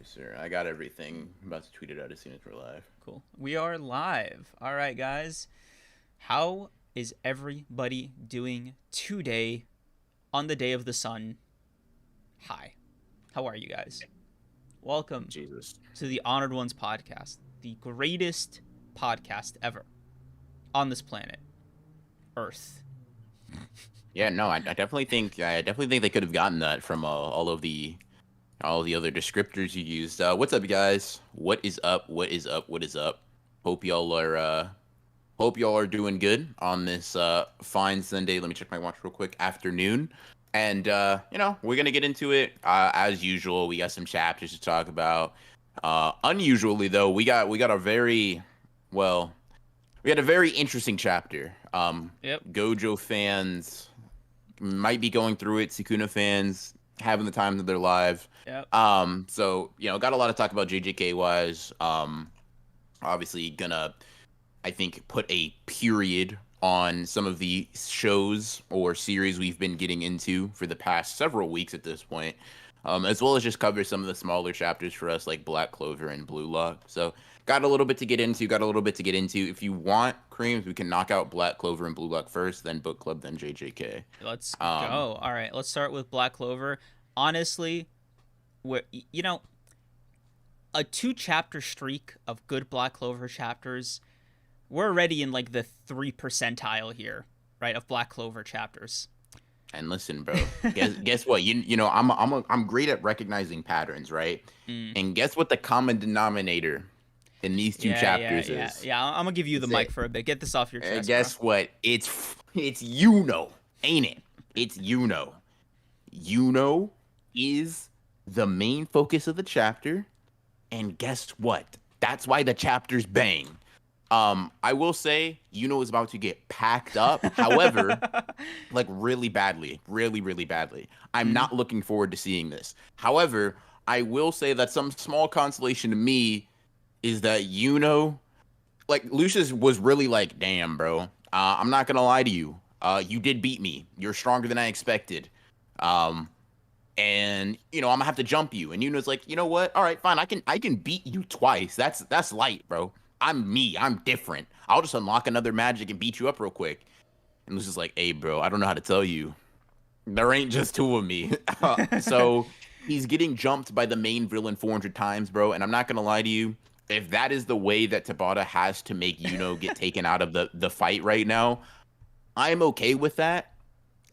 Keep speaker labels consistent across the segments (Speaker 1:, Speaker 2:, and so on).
Speaker 1: sir. I got everything. I'm about to tweet it out as soon as we're live.
Speaker 2: Cool. We are live. All right, guys. How is everybody doing today on the day of the sun? Hi. How are you guys? Welcome
Speaker 1: Jesus.
Speaker 2: to the Honored Ones podcast, the greatest podcast ever on this planet, Earth.
Speaker 1: Yeah, no, I definitely think they could have gotten that from all of the other descriptors you used. What's up, guys? What is up? What is up? What is up? Hope y'all are doing good on this fine Sunday. Let me check my watch real quick. Afternoon. And we're gonna get into it as usual. We got some chapters to talk about. Unusually though, we got a very interesting chapter.
Speaker 2: Yep.
Speaker 1: Gojo fans might be going through it. Sukuna fans having the time of their lives.
Speaker 2: Yep.
Speaker 1: So got a lot to talk about JJK wise. Obviously gonna, I think, put a period on some of the shows or series we've been getting into for the past several weeks at this point, as well as just cover some of the smaller chapters for us, like Black Clover and Blue Lock. So got a little bit to get into. If you want, Kreams, we can knock out Black Clover and Blue Lock first, then Book Club, then JJK.
Speaker 2: Let's go. All right, let's start with Black Clover. Honestly, a 2-chapter streak of good Black Clover chapters, we're already in like the 3 percentile here, right, of Black Clover chapters.
Speaker 1: And listen, bro, guess what? I'm great at recognizing patterns, right? And guess what the common denominator in these two chapters is?
Speaker 2: Yeah, I'm gonna give you the mic for a bit. Get this off your chest.
Speaker 1: Guess
Speaker 2: bro.
Speaker 1: what? It's ain't it? It's Yuno is the main focus of the chapter, and guess what? That's why the chapter's bang. I will say Yuno is about to get packed up. However, like really badly. Really badly. I'm not looking forward to seeing this. However, I will say that some small consolation to me is that Yuno, like Lucius was really like, damn, bro. I'm not gonna lie to you. You did beat me. You're stronger than I expected. And I'm gonna have to jump you. And Yuno's like, you know what? All right, fine. I can beat you twice. That's light, bro. I'm me. I'm different. I'll just unlock another magic and beat you up real quick. And Lucius like, hey, bro, I don't know how to tell you. There ain't just two of me. So he's getting jumped by the main villain 400 times, bro. And I'm not gonna lie to you. If that is the way that Tabata has to make Yuno get taken out of the fight right now, I'm okay with that.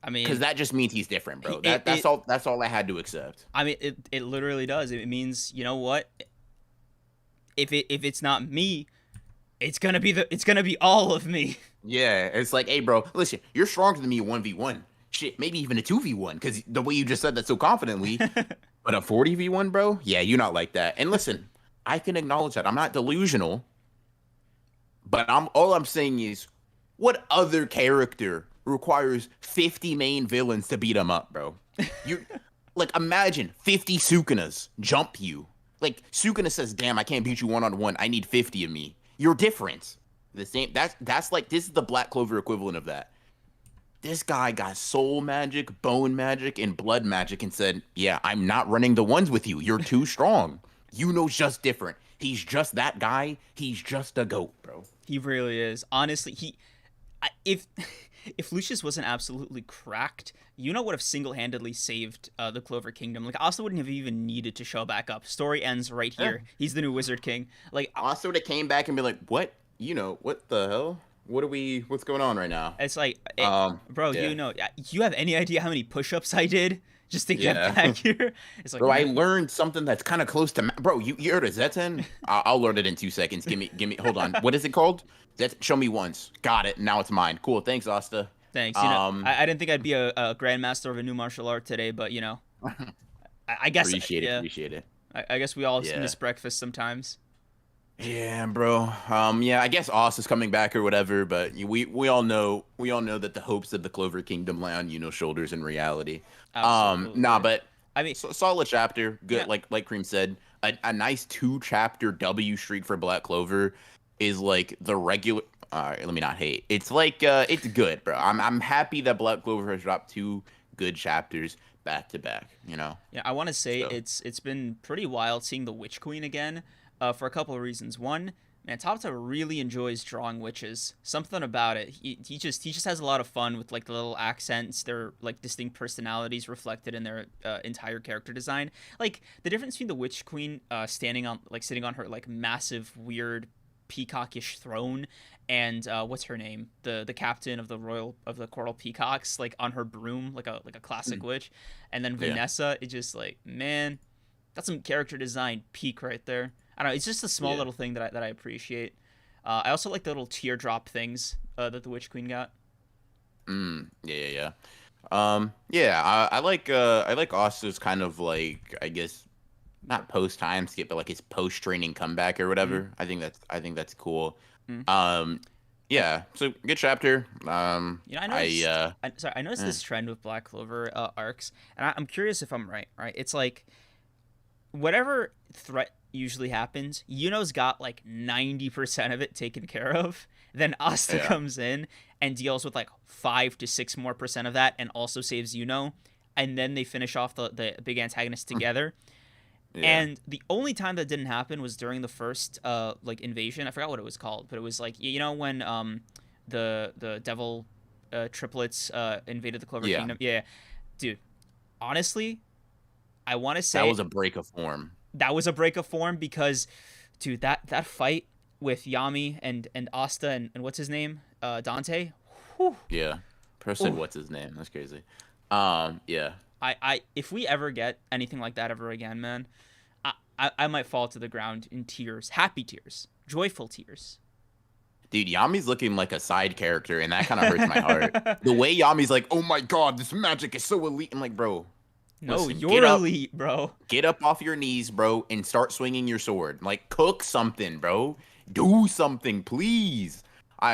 Speaker 1: I mean, because that just means he's different, bro. That's all I had to accept.
Speaker 2: I mean, it literally does. It means, you know what? If it's not me, it's gonna be all of me.
Speaker 1: Yeah, it's like, hey, bro, listen, you're stronger than me 1v1. Shit, maybe even a 2v1, because the way you just said that so confidently. But a 40v1, bro? Yeah, you're not like that. And listen, I can acknowledge that. I'm not delusional. But all I'm saying is, what other character requires 50 main villains to beat him up, bro? You like, imagine 50 Sukunas jump you. Like, Sukuna says, damn, I can't beat you one-on-one. I need 50 of me. You're different. The same. That's like, this is the Black Clover equivalent of that. This guy got soul magic, bone magic, and blood magic and said, yeah, I'm not running the ones with you. You're too strong. Yuno's just different. He's just that guy. He's just a goat, bro.
Speaker 2: He really is. Honestly, if Lucius wasn't absolutely cracked, Yuno would have single-handedly saved the Clover Kingdom. Like, Asta wouldn't have even needed to show back up. Story ends right here. Yeah. He's the new Wizard King. Like,
Speaker 1: Asta would have came back and be like, what? What the hell? What's going on right now?
Speaker 2: It's like, bro, yeah. You have any idea how many push-ups I did just to get back here? It's like,
Speaker 1: bro, I learned something that's kind of close to, bro, you heard of Zetan? I'll learn it in 2 seconds. Give me, hold on. What is it called? Show me once. Got it. Now it's mine. Cool. Thanks, Asta.
Speaker 2: Thanks. I didn't think I'd be a grandmaster of a new martial art today, but I guess
Speaker 1: appreciate it.
Speaker 2: I guess we all miss breakfast sometimes.
Speaker 1: Yeah, bro. I guess Asta's coming back or whatever, but we all know that the hopes of the Clover Kingdom lie on Yuno's shoulders in reality.
Speaker 2: Absolutely.
Speaker 1: But
Speaker 2: I mean,
Speaker 1: solid chapter. Good,
Speaker 2: yeah.
Speaker 1: like Kream said, a nice 2-chapter W streak for Black Clover is like the regular. Let me not hate. It's like it's good, bro. I'm happy that Black Clover has dropped 2 good chapters back to back. You know.
Speaker 2: Yeah, I want to say
Speaker 1: So
Speaker 2: it's been pretty wild seeing the Witch Queen again, for a couple of reasons. One, man, Tabata really enjoys drawing witches. Something about it. He just has a lot of fun with like the little accents, their like distinct personalities reflected in their entire character design. Like the difference between the Witch Queen sitting on her like massive weird peacockish throne, and what's her name, the captain of the Coral Peacocks, like on her broom, like a classic witch, and then
Speaker 1: yeah,
Speaker 2: Vanessa, it's just like, man, that's some character design peak right there. I don't know, it's just a small
Speaker 1: yeah.
Speaker 2: little thing that I appreciate. I also like the little teardrop things that the Witch Queen got.
Speaker 1: Yeah, yeah, yeah. Yeah, I like Asta's kind of like, I guess, not post time skip, but like his post training comeback or
Speaker 2: Mm,
Speaker 1: whatever. I think that's cool.
Speaker 2: mm.
Speaker 1: Um, yeah. So good chapter.
Speaker 2: You know, I
Speaker 1: I
Speaker 2: noticed. I noticed
Speaker 1: eh,
Speaker 2: this trend with Black Clover arcs, and I'm curious if I'm right. Right? It's like whatever threat usually happens, Yuno's got like 90% of it taken care of. Then Asta
Speaker 1: yeah.
Speaker 2: comes in and deals with like 5 to 6 more% of that, and also saves Yuno. And then they finish off the big antagonist together.
Speaker 1: Yeah.
Speaker 2: And the only time that didn't happen was during the first like invasion. I forgot what it was called, but it was like, you know, when the devil triplets invaded the Clover
Speaker 1: Yeah.
Speaker 2: Kingdom. Yeah, dude. Honestly, I want to
Speaker 1: That
Speaker 2: say
Speaker 1: was a break of form.
Speaker 2: that was a break of form because, dude, that fight with Yami and Asta and what's his name, Dante. Whew,
Speaker 1: Yeah. Person,
Speaker 2: ooh.
Speaker 1: what's his name? That's crazy. Yeah.
Speaker 2: I if we ever get anything like that ever again, man, I might fall to the ground in tears, happy tears, joyful tears.
Speaker 1: Dude, Yami's looking like a side character, and that kind of hurts my heart. The way Yami's like, "Oh my god, this magic is so elite." I'm like, bro,
Speaker 2: No,
Speaker 1: listen, get
Speaker 2: you're
Speaker 1: up,
Speaker 2: elite, bro.
Speaker 1: get up off your knees, bro, and start swinging your sword. Like, cook something, bro. Do something, please.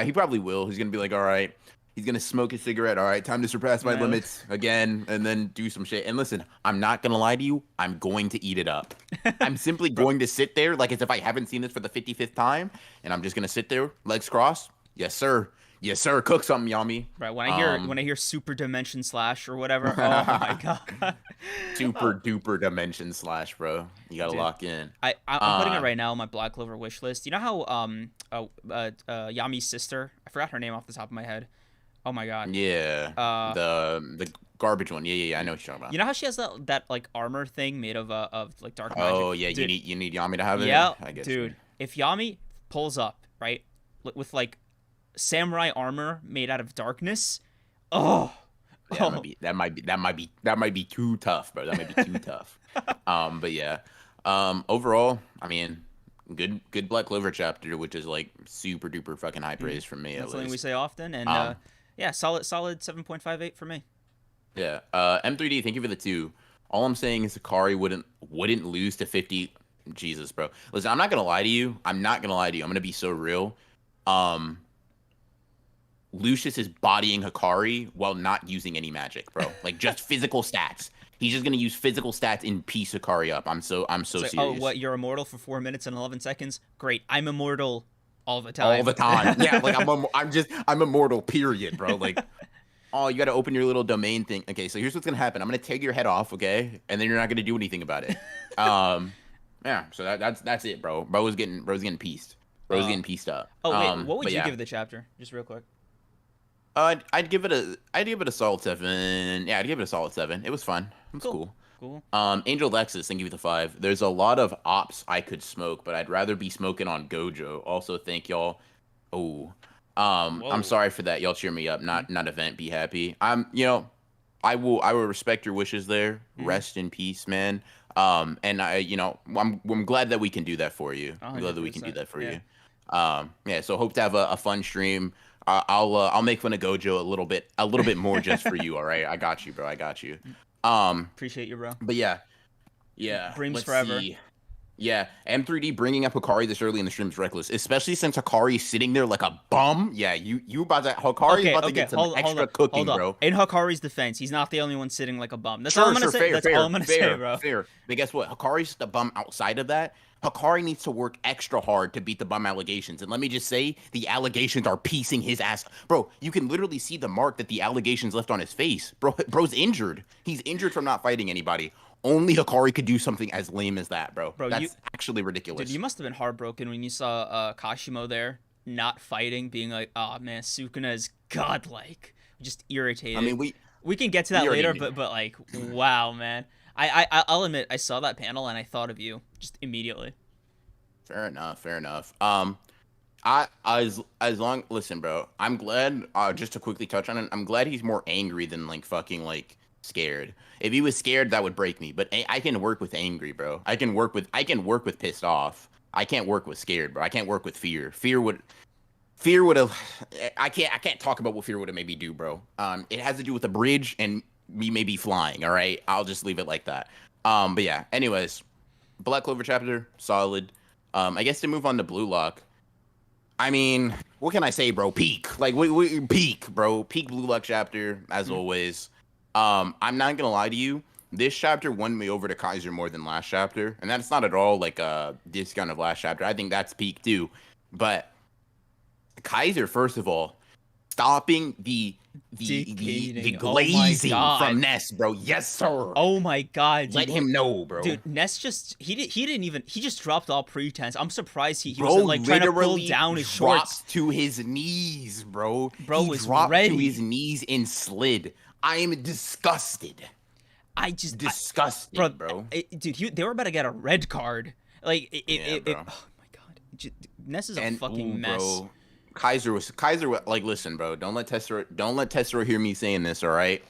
Speaker 1: He probably will. He's gonna be like, all right. He's gonna smoke a cigarette. All right, time to surpass my
Speaker 2: Man.
Speaker 1: limits again, and then do some shit. And listen, I'm not gonna lie to you. I'm going to eat it up. I'm simply
Speaker 2: Bro,
Speaker 1: going to sit there like as if I haven't seen this for the 55th time, and I'm just gonna sit there, legs crossed. Yes, sir. Yes, sir. Cook something, Yami.
Speaker 2: right,
Speaker 1: Um,
Speaker 2: when I hear super dimension slash or whatever, oh my god.
Speaker 1: super duper dimension slash, bro. You gotta
Speaker 2: Dude,
Speaker 1: lock in.
Speaker 2: I'm putting it
Speaker 1: Uh,
Speaker 2: right now on my Black Clover wish list. You know how Yami's sister, I forgot her name off the top of my head. Oh my god.
Speaker 1: yeah,
Speaker 2: Uh
Speaker 1: the garbage one. Yeah, yeah, yeah. I know what you're talking about.
Speaker 2: you know how she has that like armor thing made of like dark magic?
Speaker 1: Oh yeah, you
Speaker 2: Dude,
Speaker 1: need Yami to have it.
Speaker 2: yeah,
Speaker 1: I guess.
Speaker 2: dude. If Yami pulls up, right, with like samurai armor made out of darkness, oh,
Speaker 1: Yeah,
Speaker 2: oh,
Speaker 1: that might be too tough, bro. That might be too tough. But yeah. Overall, I mean, good Black Clover chapter, which is like super duper fucking high praise from me at
Speaker 2: that's something we
Speaker 1: least.
Speaker 2: say often, and
Speaker 1: Um,
Speaker 2: yeah, solid 7.58 for me.
Speaker 1: yeah. M3D, thank you for the 2. All I'm saying is Hakari wouldn't lose to 50. Jesus, bro. Listen, I'm not gonna lie to you. I'm not gonna lie to you. I'm gonna be so real. Um, Lucius is bodying Hakari while not using any magic, bro. Like just physical stats. He's just gonna use physical stats and piece Hakari up. I'm so
Speaker 2: It's like, oh,
Speaker 1: serious.
Speaker 2: what? You're immortal for 4 minutes and 11 seconds? Great, I'm immortal all the
Speaker 1: All
Speaker 2: time.
Speaker 1: the time. Yeah, like I'm immortal, period, bro. Like, oh, you gotta open your little domain thing. Okay, so here's what's gonna happen. I'm gonna take your head off, okay? And then you're not gonna do anything about it. Um yeah, so that's it, bro. Bro's getting pieced. Bro's
Speaker 2: Uh,
Speaker 1: getting pieced up.
Speaker 2: oh wait, what would
Speaker 1: But
Speaker 2: you
Speaker 1: yeah.
Speaker 2: give the chapter? Just real quick.
Speaker 1: I'd give it a solid 7. Yeah, I'd give it a solid 7. It was fun. It was
Speaker 2: Cool,
Speaker 1: cool.
Speaker 2: cool.
Speaker 1: Angel Lexus, thank you for the 5. There's a lot of ops I could smoke, but I'd rather be smoking on Gojo. Also, thank y'all. Oh, I'm
Speaker 2: Whoa.
Speaker 1: sorry for that. Y'all cheer me up. Not event. Be happy. I will respect your wishes there.
Speaker 2: Mm-hmm.
Speaker 1: Rest in peace, man. And I'm glad that we can do that for you. I'm glad that we can do
Speaker 2: 100%.
Speaker 1: that for
Speaker 2: Yeah.
Speaker 1: you. Yeah. So hope to have a fun stream. I'll make fun of Gojo a little bit more just for you. All right, I got you, bro. I got you.
Speaker 2: Appreciate you, bro.
Speaker 1: But yeah,
Speaker 2: Dreams
Speaker 1: let's
Speaker 2: forever.
Speaker 1: see. Yeah, M3D bringing up Hakari this early in the stream is reckless, especially since Hakari's sitting there like a bum. Yeah, you about to Hakari's
Speaker 2: Okay,
Speaker 1: about to
Speaker 2: okay,
Speaker 1: get some
Speaker 2: hold
Speaker 1: extra
Speaker 2: up, hold
Speaker 1: cooking,
Speaker 2: up.
Speaker 1: bro.
Speaker 2: In Hakari's defense, he's not the only one sitting like a bum. That's all I'm
Speaker 1: Sure,
Speaker 2: gonna
Speaker 1: sure,
Speaker 2: say.
Speaker 1: fair,
Speaker 2: That's all
Speaker 1: fair,
Speaker 2: I'm gonna say,
Speaker 1: fair,
Speaker 2: bro.
Speaker 1: fair. But guess what? Hakari's the bum outside of that. Hakari needs to work extra hard to beat the bum allegations. And let me just say, the allegations are piecing his ass. Bro, you can literally see the mark that the allegations left on his face. Bro's injured. He's injured from not fighting anybody. Only Hakari could do something as lame as that, bro.
Speaker 2: Bro,
Speaker 1: That's actually
Speaker 2: dude,
Speaker 1: ridiculous.
Speaker 2: you must have been heartbroken when you saw Kashimo there not fighting, being like, "Oh man, Sukuna is godlike." Just irritated.
Speaker 1: I mean,
Speaker 2: We can get to
Speaker 1: we
Speaker 2: that
Speaker 1: already
Speaker 2: later,
Speaker 1: knew.
Speaker 2: but like, wow, man. I'll admit, I saw that panel and I thought of you just immediately.
Speaker 1: Fair enough, fair enough. As long listen, bro. I'm glad. Just to quickly touch on it, I'm glad he's more angry than like fucking like scared. If he was scared, that would break me. But I can work with angry, bro. I can work with pissed off. I can't work with scared, bro. I can't work with fear. Fear would have. I can't talk about what fear would have made me do, bro. It has to do with the bridge and me maybe flying. All right, I'll just leave it like that. But yeah. Anyways, Black Clover chapter solid. I guess to move on to Blue Lock. I mean, what can I say, bro? Peak, like we peak, bro. Peak Blue Lock chapter as always. I'm not gonna lie to you. This chapter won me over to Kaiser more than last chapter, and that's not at all like a discount of last chapter. I think that's peak too. But Kaiser, first of all, stopping the
Speaker 2: Dictating. Oh my
Speaker 1: glazing
Speaker 2: god.
Speaker 1: from Ness, bro. Yes, sir.
Speaker 2: Oh my god, dude.
Speaker 1: Let him know, bro.
Speaker 2: Dude, Ness he didn't even, he just dropped all pretense. I'm surprised he
Speaker 1: Bro
Speaker 2: wasn't like trying to pull
Speaker 1: literally
Speaker 2: down his
Speaker 1: dropped
Speaker 2: shorts.
Speaker 1: to his knees, bro.
Speaker 2: Bro
Speaker 1: He
Speaker 2: was
Speaker 1: dropped
Speaker 2: ready.
Speaker 1: to his knees and slid. I am disgusted. Disgusted, bro.
Speaker 2: Dude, they were about to get a red card. Like
Speaker 1: Bro.
Speaker 2: oh my god. Ness is a fucking
Speaker 1: Ooh,
Speaker 2: mess.
Speaker 1: bro. Kaiser like, listen, bro. Don't let Tessero hear me saying this, all right?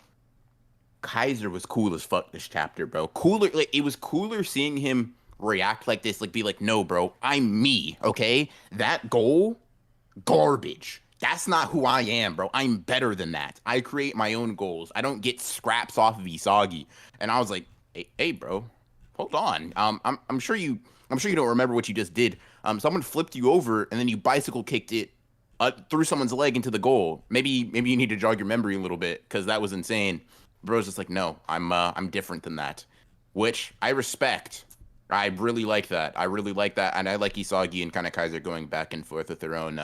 Speaker 1: Kaiser was cool as fuck this chapter, bro. Cooler, like it was cooler seeing him react like this, like be like, no, bro, I'm me, okay? That goal, garbage. That's not who I am, bro. I'm better than that. I create my own goals. I don't get scraps off of Isagi. And I was like, hey, bro, hold on. I'm sure you don't remember what you just did. Someone flipped you over and then you bicycle kicked it through someone's leg into the goal. Maybe you need to jog your memory a little bit because that was insane. Bro's just like, no, I'm different than that, which I respect. I really like that. And I like Isagi and kind of Kaiser going back and forth with their own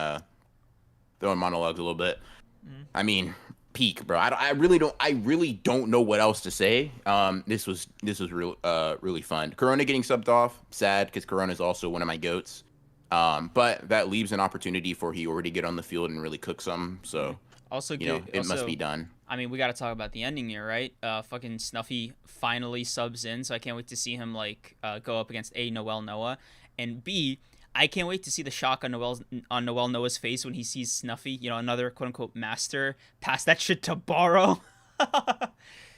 Speaker 1: monologues a little bit. I mean, peak, bro. I really don't know what else to say. This was really fun. Corona getting subbed off, sad because Corona is also one of my goats. But that leaves an opportunity for Hiyori to get on the field and really cook some. So
Speaker 2: Also,
Speaker 1: it must be done.
Speaker 2: I mean, we got to talk about the ending here, right? Fucking Snuffy finally subs in, so I can't wait to see him like go up against A, Noel Noah, and B, I can't wait to see the shock on Noel Noah's face when he sees Snuffy, another quote unquote master, pass that shit to Borrow.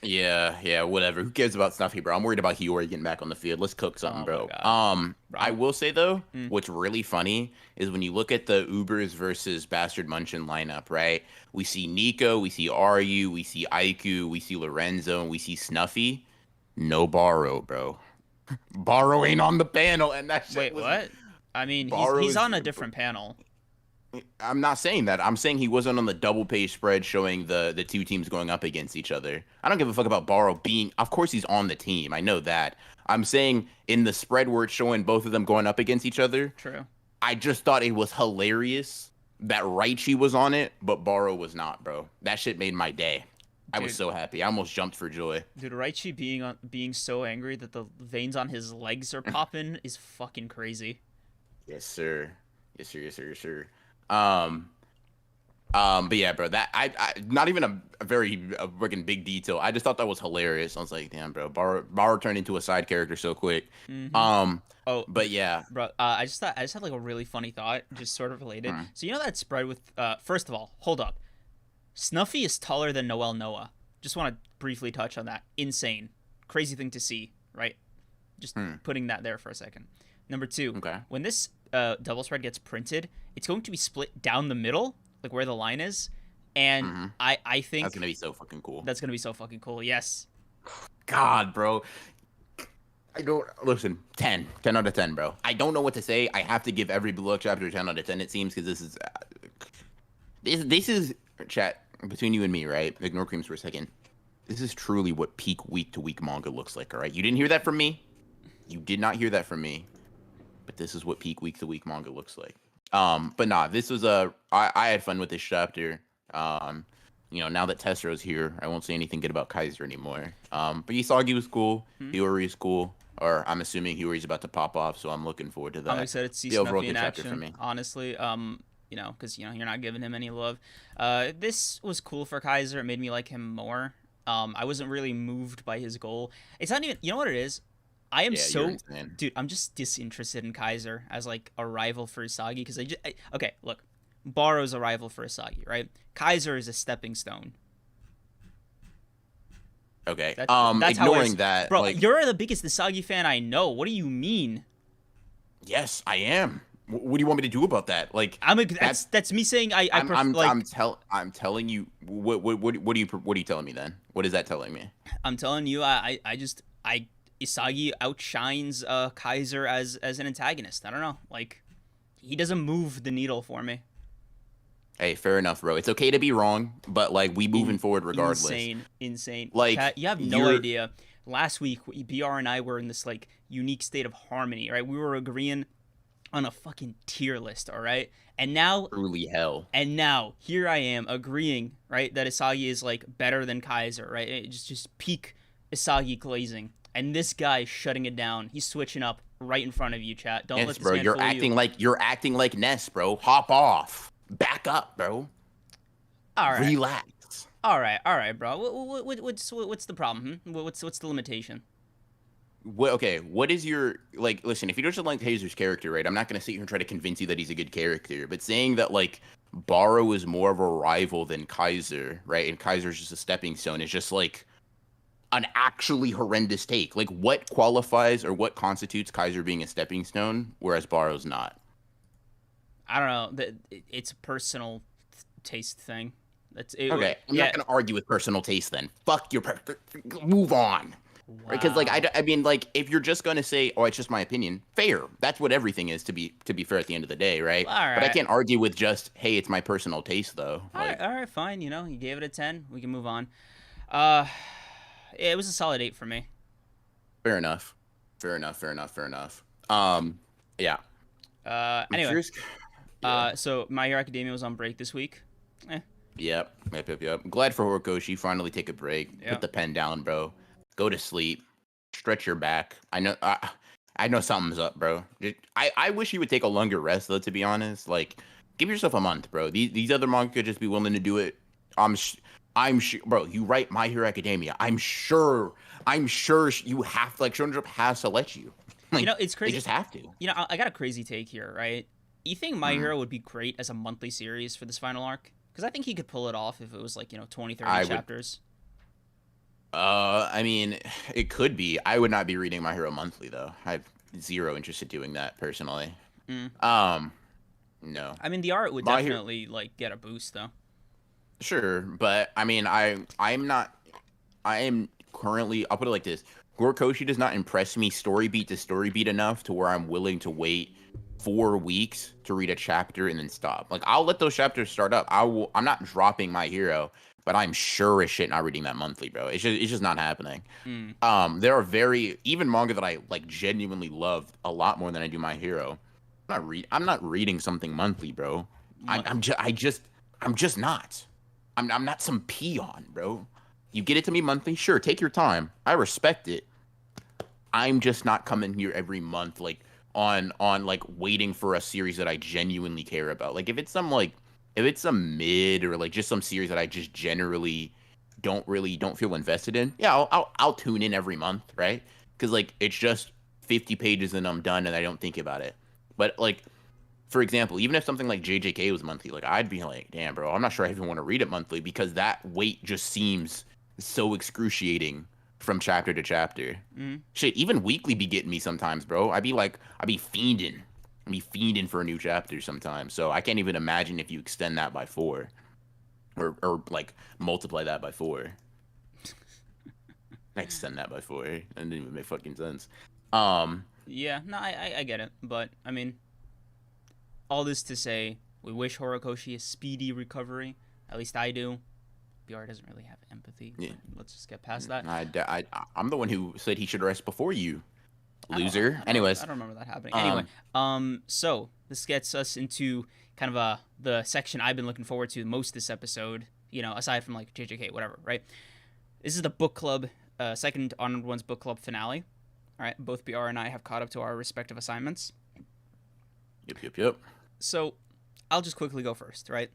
Speaker 1: Yeah, whatever. Who cares about Snuffy, bro? I'm worried about Hiyori getting back on the field. Let's cook something, bro. I will say though, what's really funny is when you look at the Ubers versus Bastard Munchin lineup, right? We see Nico, we see Ryu, we see Aiku, we see Lorenzo, and we see Snuffy. No Borrow, bro. Borrow ain't on the panel, and that shit
Speaker 2: Wait,
Speaker 1: was,
Speaker 2: what? I mean, he's
Speaker 1: Borrow's-
Speaker 2: on a different panel.
Speaker 1: I'm not saying that. I'm saying he wasn't on the double page spread showing the two teams going up against each other. I don't give a fuck about Borrow being. Of course, he's on the team. I know that. I'm saying in the spread where it's showing both of them going up against each other.
Speaker 2: True.
Speaker 1: I just thought it was hilarious that Raichi was on it, but Borrow was not, bro. That shit made my day. I was so happy. I almost jumped for joy.
Speaker 2: Dude, Raichi being so angry that the veins on his legs are popping is fucking crazy.
Speaker 1: Yes, sir. Yes, sir. But yeah, bro, that I not even a very freaking big detail. I just thought that was hilarious. I was like, damn, bro, Borrow turned into a side character so quick. But yeah,
Speaker 2: bro, I just had like a really funny thought, just sort of related. So that spread with first of all, hold up, Snuffy is taller than Noel Noah. Just want to briefly touch on that. Insane, crazy thing to see, right? Just putting that there for a second. Number two, when this double spread gets printed, it's going to be split down the middle, like where the line is, and I think
Speaker 1: that's gonna be so fucking cool.
Speaker 2: That's gonna be so fucking cool. Yes.
Speaker 1: God, bro. I don't listen. 10 out of 10, bro. I don't know what to say. I have to give every Blue Lock chapter a 10 out of 10. It seems because this is chat between you and me, right? Ignore Kreams for a second. This is truly what peak week to week manga looks like. All right, you didn't hear that from me. You did not hear that from me. But this is what peak week to week manga looks like. But nah, this was I had fun with this chapter. Now that Tessero's here, I won't say anything good about Kaiser anymore. But Isagi was cool. Hiyori is cool. Or I'm assuming Hiyori's about to pop off, so I'm looking forward to that.
Speaker 2: I'm excited to see Snuffy in action, honestly. Because you're not giving him any love. This was cool for Kaiser. It made me like him more. I wasn't really moved by his goal. It's not even. You know what it is? I am dude. I'm just disinterested in Kaiser as like a rival for Isagi because okay, look, Baro's a rival for Isagi, right? Kaiser is a stepping stone.
Speaker 1: Okay. That's ignoring that,
Speaker 2: bro. Like, you're the biggest Isagi fan I know. What do you mean?
Speaker 1: Yes, I am. What do you want me to do about that? Like,
Speaker 2: that's me saying
Speaker 1: I'm telling you. What are you telling me then? What is that telling me?
Speaker 2: I'm telling you, Isagi outshines Kaiser as an antagonist. I don't know. Like, he doesn't move the needle for me.
Speaker 1: Hey, fair enough, bro. It's okay to be wrong, but like we moving forward regardless.
Speaker 2: Insane.
Speaker 1: Like,
Speaker 2: Kat, you have no idea. Last week, BR and I were in this like unique state of harmony, right? We were agreeing on a fucking tier list, all right? And now
Speaker 1: truly hell.
Speaker 2: And now here I am agreeing, right, that Isagi is like better than Kaiser, right? It's just peak Isagi glazing. And this guy is shutting it down. He's switching up right in front of you, chat. Don't let this man
Speaker 1: fool you. You're acting like Ness, bro. Hop off. Back up, bro.
Speaker 2: All right.
Speaker 1: Relax.
Speaker 2: All right, bro. What's the problem? What's the limitation?
Speaker 1: What is your like? Listen, if you don't like Kaiser's character, right? I'm not gonna sit here and try to convince you that he's a good character, but saying that like Baro is more of a rival than Kaiser, right? And Kaiser's just a stepping stone is just like an actually horrendous take. Like, what qualifies or what constitutes Kaiser being a stepping stone, whereas Baro's not?
Speaker 2: I don't know. It's a personal taste thing.
Speaker 1: Okay, I'm not gonna argue with personal taste then. Fuck your move on. Wow. Right? Because like I mean like if you're just gonna say it's just my opinion, fair. That's what everything is to be fair at the end of the day, right?
Speaker 2: All right.
Speaker 1: But I can't argue with just hey, it's my personal taste though.
Speaker 2: All right, fine. You gave it a 10. We can move on. It was a solid 8 for me.
Speaker 1: Fair enough. Yeah.
Speaker 2: Anyway. So My Hero Academia was on break this week.
Speaker 1: Yep. Glad for Horikoshi finally take a break. Yep. Put the pen down, bro. Go to sleep. Stretch your back. I know something's up, bro. I wish you would take a longer rest though. To be honest, like give yourself a month, bro. These other manga could just be willing to do it. I'm sure, bro. You write My Hero Academia. I'm sure you have to, like, Shonen has to let you. Like,
Speaker 2: it's crazy.
Speaker 1: They just have to.
Speaker 2: I got a crazy take here, right? You think My Hero would be great as a monthly series for this final arc? Because I think he could pull it off if it was like 20, 30 chapters.
Speaker 1: I mean, it could be. I would not be reading My Hero monthly though. I have zero interest in doing that personally. No.
Speaker 2: I mean, the art would definitely like get a boost though.
Speaker 1: Sure, but I mean, I am currently, I'll put it like this. Horikoshi does not impress me story beat to story beat enough to where I'm willing to wait 4 weeks to read a chapter and then stop. Like, I'll let those chapters start up. I'm not dropping My Hero, but I'm sure as shit not reading that monthly, bro. It's just not happening. There are even manga that I like genuinely love a lot more than I do My Hero. I'm not reading something monthly, bro. I'm just not. I'm not some peon, bro. You get it to me monthly, sure, take your time. I respect it. I'm just not coming here every month, like on like waiting for a series that I genuinely care about. Like if it's some mid or like just some series that I just generally don't feel invested in, yeah, I'll tune in every month, right? Because like it's just 50 pages and I'm done and I don't think about it. But like, for example, even if something like JJK was monthly, like I'd be like, damn, bro, I'm not sure I even want to read it monthly because that wait just seems so excruciating from chapter to chapter. Shit, even weekly be getting me sometimes, bro. I'd be fiending for a new chapter sometimes. So I can't even imagine if you extend that by 4 or like multiply that by 4. I extend that by 4. That didn't even make fucking sense.
Speaker 2: Yeah, no, I get it, but I mean, all this to say, we wish Horikoshi a speedy recovery. At least I do. BR doesn't really have empathy,
Speaker 1: Yeah.
Speaker 2: but let's just get past that.
Speaker 1: I'm the one who said he should rest before you, loser.
Speaker 2: I
Speaker 1: Anyways,
Speaker 2: don't remember that happening. Anyway,
Speaker 1: um,
Speaker 2: so this gets us into kind of the section I've been looking forward to most this episode. You know, aside from like JJK, whatever, right? This is the book club, second Honored Ones book club finale. All right, both BR and I have caught up to our respective assignments.
Speaker 1: yep.
Speaker 2: So I'll just quickly go first, right?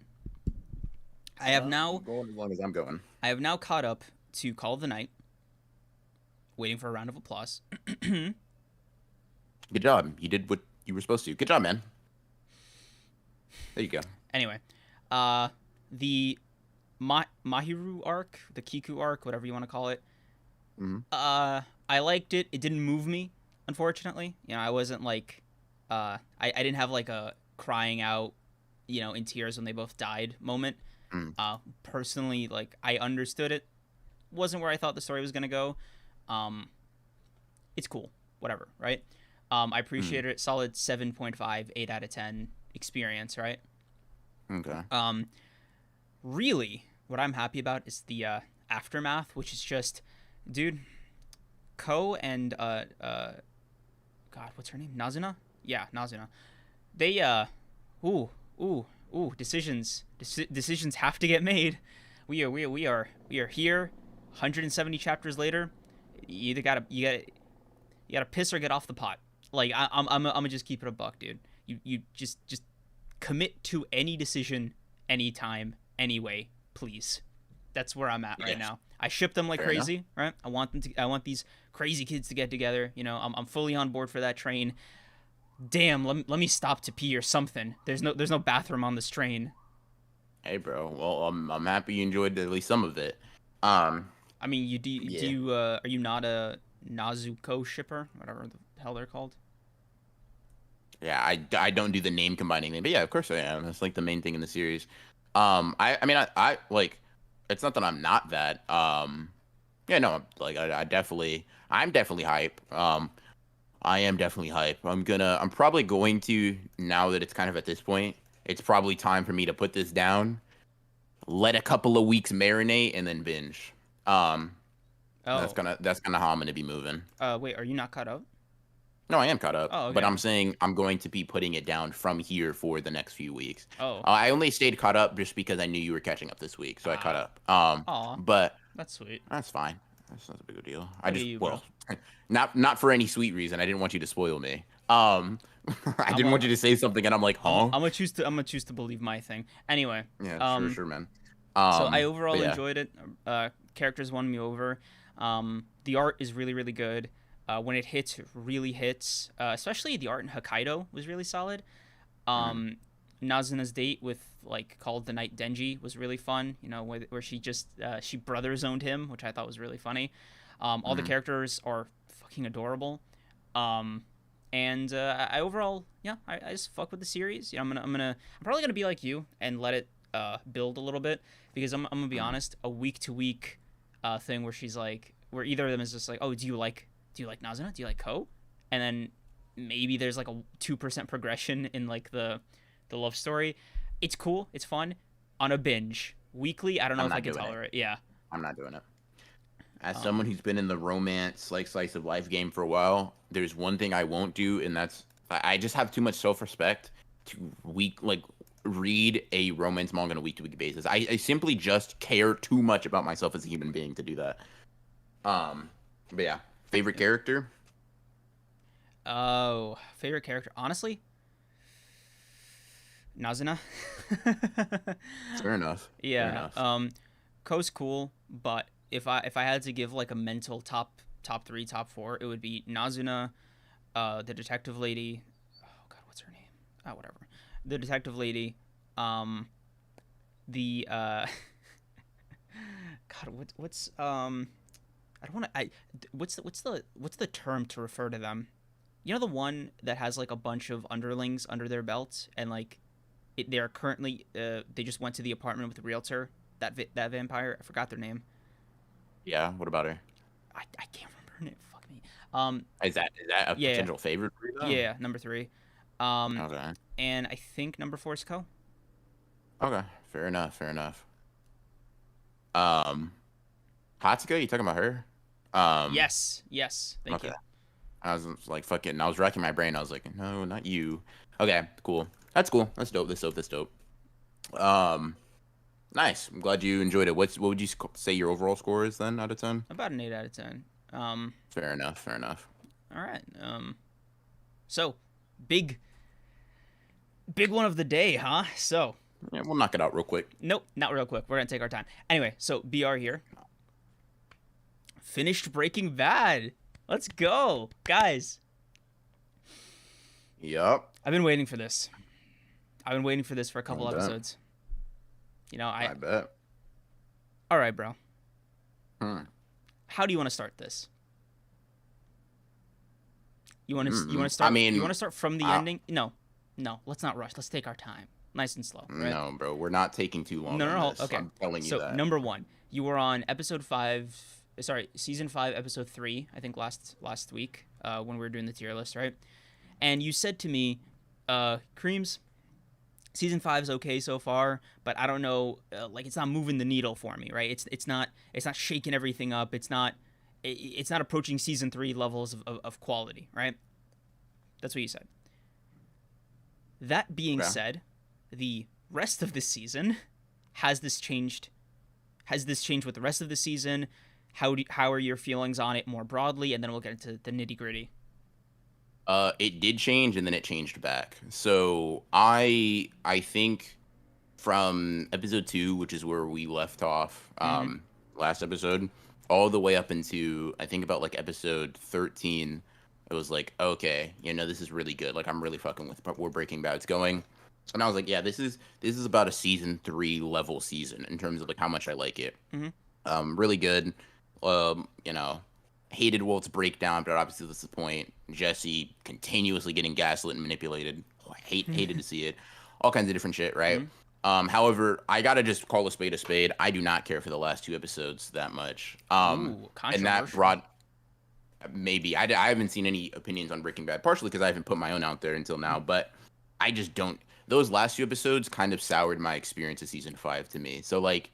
Speaker 2: I have now
Speaker 1: going as long as I'm going.
Speaker 2: I have now caught up to Call of the Night. Waiting for a round of applause.
Speaker 1: Good job. You did what you were supposed to. Good job, man. There you go.
Speaker 2: Anyway, the Mahiru arc, the Kiku arc, whatever you want to call it.
Speaker 1: Mm-hmm.
Speaker 2: I liked it. It didn't move me, unfortunately. You know, I wasn't like, I didn't have like a crying out, you know, in tears when they both died moment. Personally, like I understood it. Wasn't where I thought the story was gonna go. It's cool, whatever, right? I appreciate it. Solid 7.5, 8 out of 10 experience, right?
Speaker 1: Okay.
Speaker 2: Really, what I'm happy about is the aftermath, which is just, dude, Ko and God, what's her name? Nazuna? Yeah, Nazuna. They decisions have to get made. We are here, 170 chapters later. You gotta piss or get off the pot. Like I'm gonna just keep it a buck, dude. You just commit to any decision, anytime, anyway, please. That's where I'm at right now. I ship them like crazy, right? I want these crazy kids to get together. You know, I'm fully on board for that train. Damn, let me stop to pee or something. There's no bathroom on this train.
Speaker 1: Hey, bro. Well, I'm happy you enjoyed at least some of it.
Speaker 2: I mean, do you are you not a Nazuko shipper, whatever the hell they're called?
Speaker 1: Yeah, I don't do the name combining thing, but yeah, of course I am. That's like the main thing in the series. I mean I like, it's not that I'm not that. Yeah, no, like I'm definitely hype. I am definitely hype. I'm probably going to, now that it's kind of at this point, it's probably time for me to put this down, let a couple of weeks marinate, and then binge. That's kind of how I'm gonna be moving.
Speaker 2: Wait, are you not caught up?
Speaker 1: No, I am caught up.
Speaker 2: Oh, okay.
Speaker 1: But I'm saying I'm going to be putting it down from here for the next few weeks.
Speaker 2: Oh.
Speaker 1: I only stayed caught up just because I knew you were catching up this week, so I caught up. But
Speaker 2: that's sweet.
Speaker 1: That's fine. That's not a big deal.
Speaker 2: Bro.
Speaker 1: Not for any sweet reason. I didn't want you to spoil me. I didn't want you to say something, and I'm like, huh?
Speaker 2: I'm gonna choose to believe my thing. Anyway.
Speaker 1: Yeah, sure, man.
Speaker 2: So I overall enjoyed it. Characters won me over. The art is really, really good. When it hits, it really hits. Especially the art in Hokkaido was really solid. Nazuna's date with like called the Night Denji was really fun. You know, where she just she brother zoned him, which I thought was really funny. All the characters are fucking adorable. And I overall, I just fuck with the series. You know, I'm probably gonna be like you and let it build a little bit, because I'm gonna be honest, a week to week thing where she's like, where either of them is just like, oh, do you like Nazuna? Do you like Ko? And then maybe there's like a 2% progression in like the love story. It's cool. It's fun. On a binge weekly, I don't know if I can tolerate it. Yeah,
Speaker 1: I'm not doing it. As someone who's been in the romance, like, slice of life game for a while, there's one thing I won't do, and that's, I just have too much self-respect to read a romance manga on a week-to-week basis. I simply just care too much about myself as a human being to do that. But yeah, favorite character?
Speaker 2: Oh, favorite character? Honestly, Nazuna.
Speaker 1: Fair enough.
Speaker 2: Yeah. Fair enough. Ko's cool, but if I had to give like a mental top 3, top 4, it would be Nazuna, the detective lady. Oh God, what's her name? Oh, whatever. The detective lady. The God, what's I don't want to. What's the term to refer to them? You know, the one that has like a bunch of underlings under their belt, and like they're currently they just went to the apartment with the realtor. That vampire. I forgot their name.
Speaker 1: Yeah, what about her?
Speaker 2: I can't remember her name. Fuck me.
Speaker 1: Is that a
Speaker 2: Yeah,
Speaker 1: potential favorite for you though?
Speaker 2: yeah, number 3. Um,
Speaker 1: Okay.
Speaker 2: and I think number 4 is Ko.
Speaker 1: Okay. Fair enough. Fair enough. Um, Hatsuko, you talking about her? Um,
Speaker 2: Yes, yes. Thank
Speaker 1: okay.
Speaker 2: you.
Speaker 1: I was like, fucking, I was racking my brain. I was like, no, not you. Okay, cool. That's cool. That's dope. That's dope. That's dope. Um, nice. I'm glad you enjoyed it. What would you say your overall score is then out of 10?
Speaker 2: About an 8 out of 10. Um,
Speaker 1: Fair enough. Fair enough.
Speaker 2: all right. So big, big one of the day, huh? So,
Speaker 1: Yeah, we'll knock it out real quick.
Speaker 2: nope, not real quick. We're gonna take our time. Anyway, so BR here. Finished Breaking Bad. Let's go, guys.
Speaker 1: Yup.
Speaker 2: I've been waiting for this. I've been waiting for this for a couple
Speaker 1: I bet.
Speaker 2: episodes. You know,
Speaker 1: I bet.
Speaker 2: all right, bro.
Speaker 1: Hmm.
Speaker 2: How do you want to start this? You want to
Speaker 1: I
Speaker 2: start
Speaker 1: mean,
Speaker 2: you want to start from the
Speaker 1: I,
Speaker 2: ending? No. No, let's not rush. Let's take our time. Nice and slow, right?
Speaker 1: no, bro, we're not taking too long
Speaker 2: No, no,
Speaker 1: on
Speaker 2: no.
Speaker 1: this.
Speaker 2: Okay.
Speaker 1: I'm telling you
Speaker 2: So,
Speaker 1: that.
Speaker 2: number 1, you were on episode 5, sorry, season 5, episode 3, I think last week, when we were doing the tier list, right? And you said to me, Kreams, season 5 is okay so far, but I don't know, like it's not moving the needle for me, right? It's not shaking everything up. It's not approaching season 3 levels of quality, right? That's what you said. That being
Speaker 1: Okay.
Speaker 2: said, the rest of the season has this changed with the rest of the season? How are your feelings on it more broadly, and then we'll get into the nitty-gritty.
Speaker 1: It did change and then it changed back. So I think from episode 2, which is where we left off,
Speaker 2: Mm-hmm.
Speaker 1: last episode, all the way up into I think about like episode 13, it was like, okay, this is really good. Like I'm really fucking with where Breaking Bad's going. And I was like, yeah, this is about a season 3 level season in terms of like how much I like it.
Speaker 2: Mm-hmm.
Speaker 1: Really good. Um, you know, hated Walt's breakdown, but obviously that's the point. Jesse continuously getting gaslit and manipulated. Oh, hated to see it. All kinds of different shit, right?
Speaker 2: Mm-hmm.
Speaker 1: However, I gotta just call a spade a spade. I do not care for the last 2 episodes that much.
Speaker 2: Ooh,
Speaker 1: And that
Speaker 2: controversial.
Speaker 1: brought maybe I haven't seen any opinions on Breaking Bad, partially because I haven't put my own out there until now, but I just don't. Those last 2 episodes kind of soured my experience of season 5 to me. So like,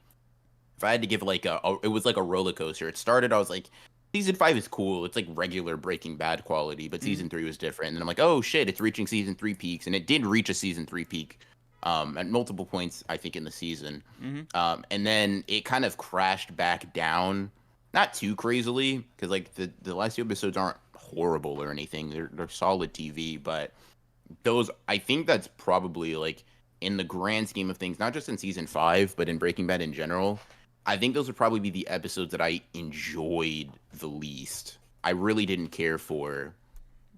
Speaker 1: if I had to give like it was like a roller coaster. It started, I was like, season 5 is cool. It's like regular Breaking Bad quality, but
Speaker 2: Mm-hmm.
Speaker 1: season 3 was different. And then I'm like, oh shit, it's reaching season 3 peaks, and it did reach a season 3 peak, at multiple points I think in the season.
Speaker 2: Mm-hmm.
Speaker 1: And then it kind of crashed back down, not too crazily, because like the last 2 episodes aren't horrible or anything. They're solid TV, but those I think that's probably like in the grand scheme of things, not just in season 5, but in Breaking Bad in general. I think those would probably be the episodes that I enjoyed the least. I really didn't care for.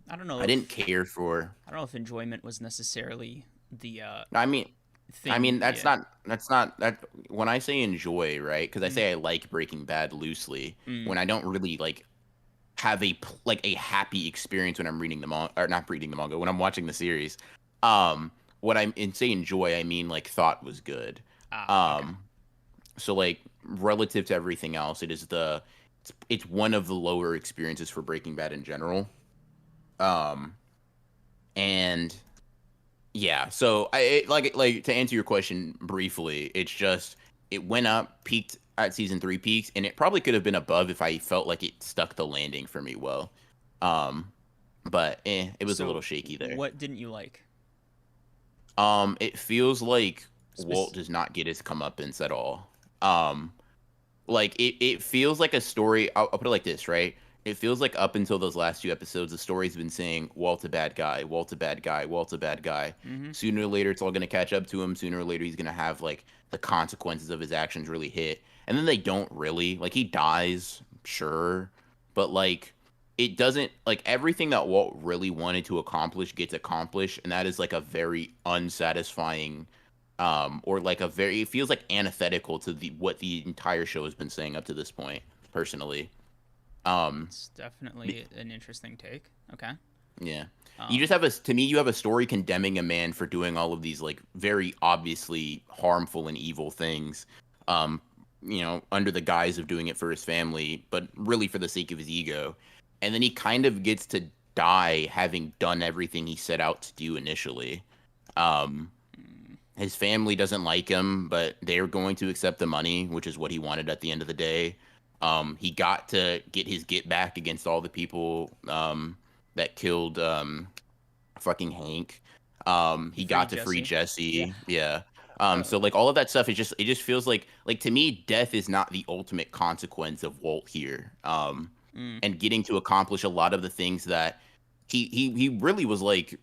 Speaker 2: I don't know
Speaker 1: I didn't
Speaker 2: if
Speaker 1: care for.
Speaker 2: I don't know if enjoyment was necessarily the
Speaker 1: I mean,
Speaker 2: thing.
Speaker 1: that's
Speaker 2: Yeah.
Speaker 1: not that when I say enjoy, right? Because I
Speaker 2: Mm-hmm.
Speaker 1: say I like Breaking Bad loosely.
Speaker 2: Mm.
Speaker 1: When I don't really like have like a happy experience when I'm reading the manga, or not reading the manga, when I'm watching the series. What I'm in say enjoy, I mean like thought was good.
Speaker 2: Ah, okay.
Speaker 1: So like relative to everything else, it's one of the lower experiences for Breaking Bad in general. Um, and yeah, so like to answer your question briefly, it's just it went up, peaked at season 3 peaks, and it probably could have been above if I felt like it stuck the landing for me well. Um, but it was a
Speaker 2: So,
Speaker 1: little shaky there.
Speaker 2: what didn't you like?
Speaker 1: It feels like Walt
Speaker 2: Spec-
Speaker 1: does not get his comeuppance at all. Like it feels like a story. I'll put it like this, right? It feels like up until those last 2 episodes, the story's been saying Walt's a bad guy, Walt's a bad guy, Walt's a bad guy.
Speaker 2: Mm-hmm.
Speaker 1: Sooner or later, it's all gonna catch up to him. Sooner or later, he's gonna have like the consequences of his actions really hit, and then they don't really. Like he dies, sure, but like it doesn't. Like everything that Walt really wanted to accomplish gets accomplished, and that is like a very unsatisfying or like a very it feels like antithetical to the what the entire show has been saying up to this point personally.
Speaker 2: It's definitely an interesting take. Okay.
Speaker 1: Yeah, you
Speaker 2: Um,
Speaker 1: just have to me you have a story condemning a man for doing all of these like very obviously harmful and evil things, under the guise of doing it for his family, but really for the sake of his ego. and then he kind of gets to die having done everything he set out to do initially. Um, his family doesn't like him, but they're going to accept the money, which is what he wanted at the end of the day. He got to get his get back against all the people that killed fucking Hank.
Speaker 2: He
Speaker 1: He
Speaker 2: freed
Speaker 1: got to free
Speaker 2: Jesse. Yeah.
Speaker 1: Jesse. Yeah.
Speaker 2: Uh,
Speaker 1: So like all of that stuff is just it just feels like to me death is not the ultimate consequence of Walt here.
Speaker 2: mm,
Speaker 1: And getting to accomplish a lot of the things that he really was like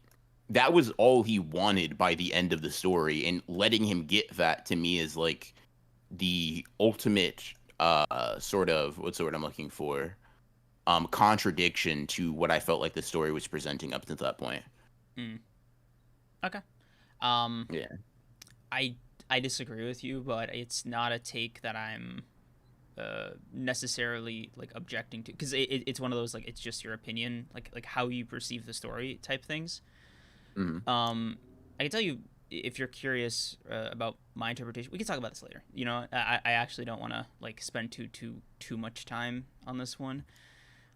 Speaker 1: that was all he wanted by the end of the story, and letting him get that to me is like the ultimate sort of what's the word I'm looking for, contradiction to what I felt like the story was presenting up to that point.
Speaker 2: mm. Okay. Um,
Speaker 1: Yeah.
Speaker 2: I I disagree with you, but it's not a take that I'm necessarily like objecting to, because it's one of those like it's just your opinion, like how you perceive the story type things.
Speaker 1: Mhm.
Speaker 2: I can tell you if you're curious about my interpretation. We can talk about this later. You know, I actually don't want to like spend too much time on this one.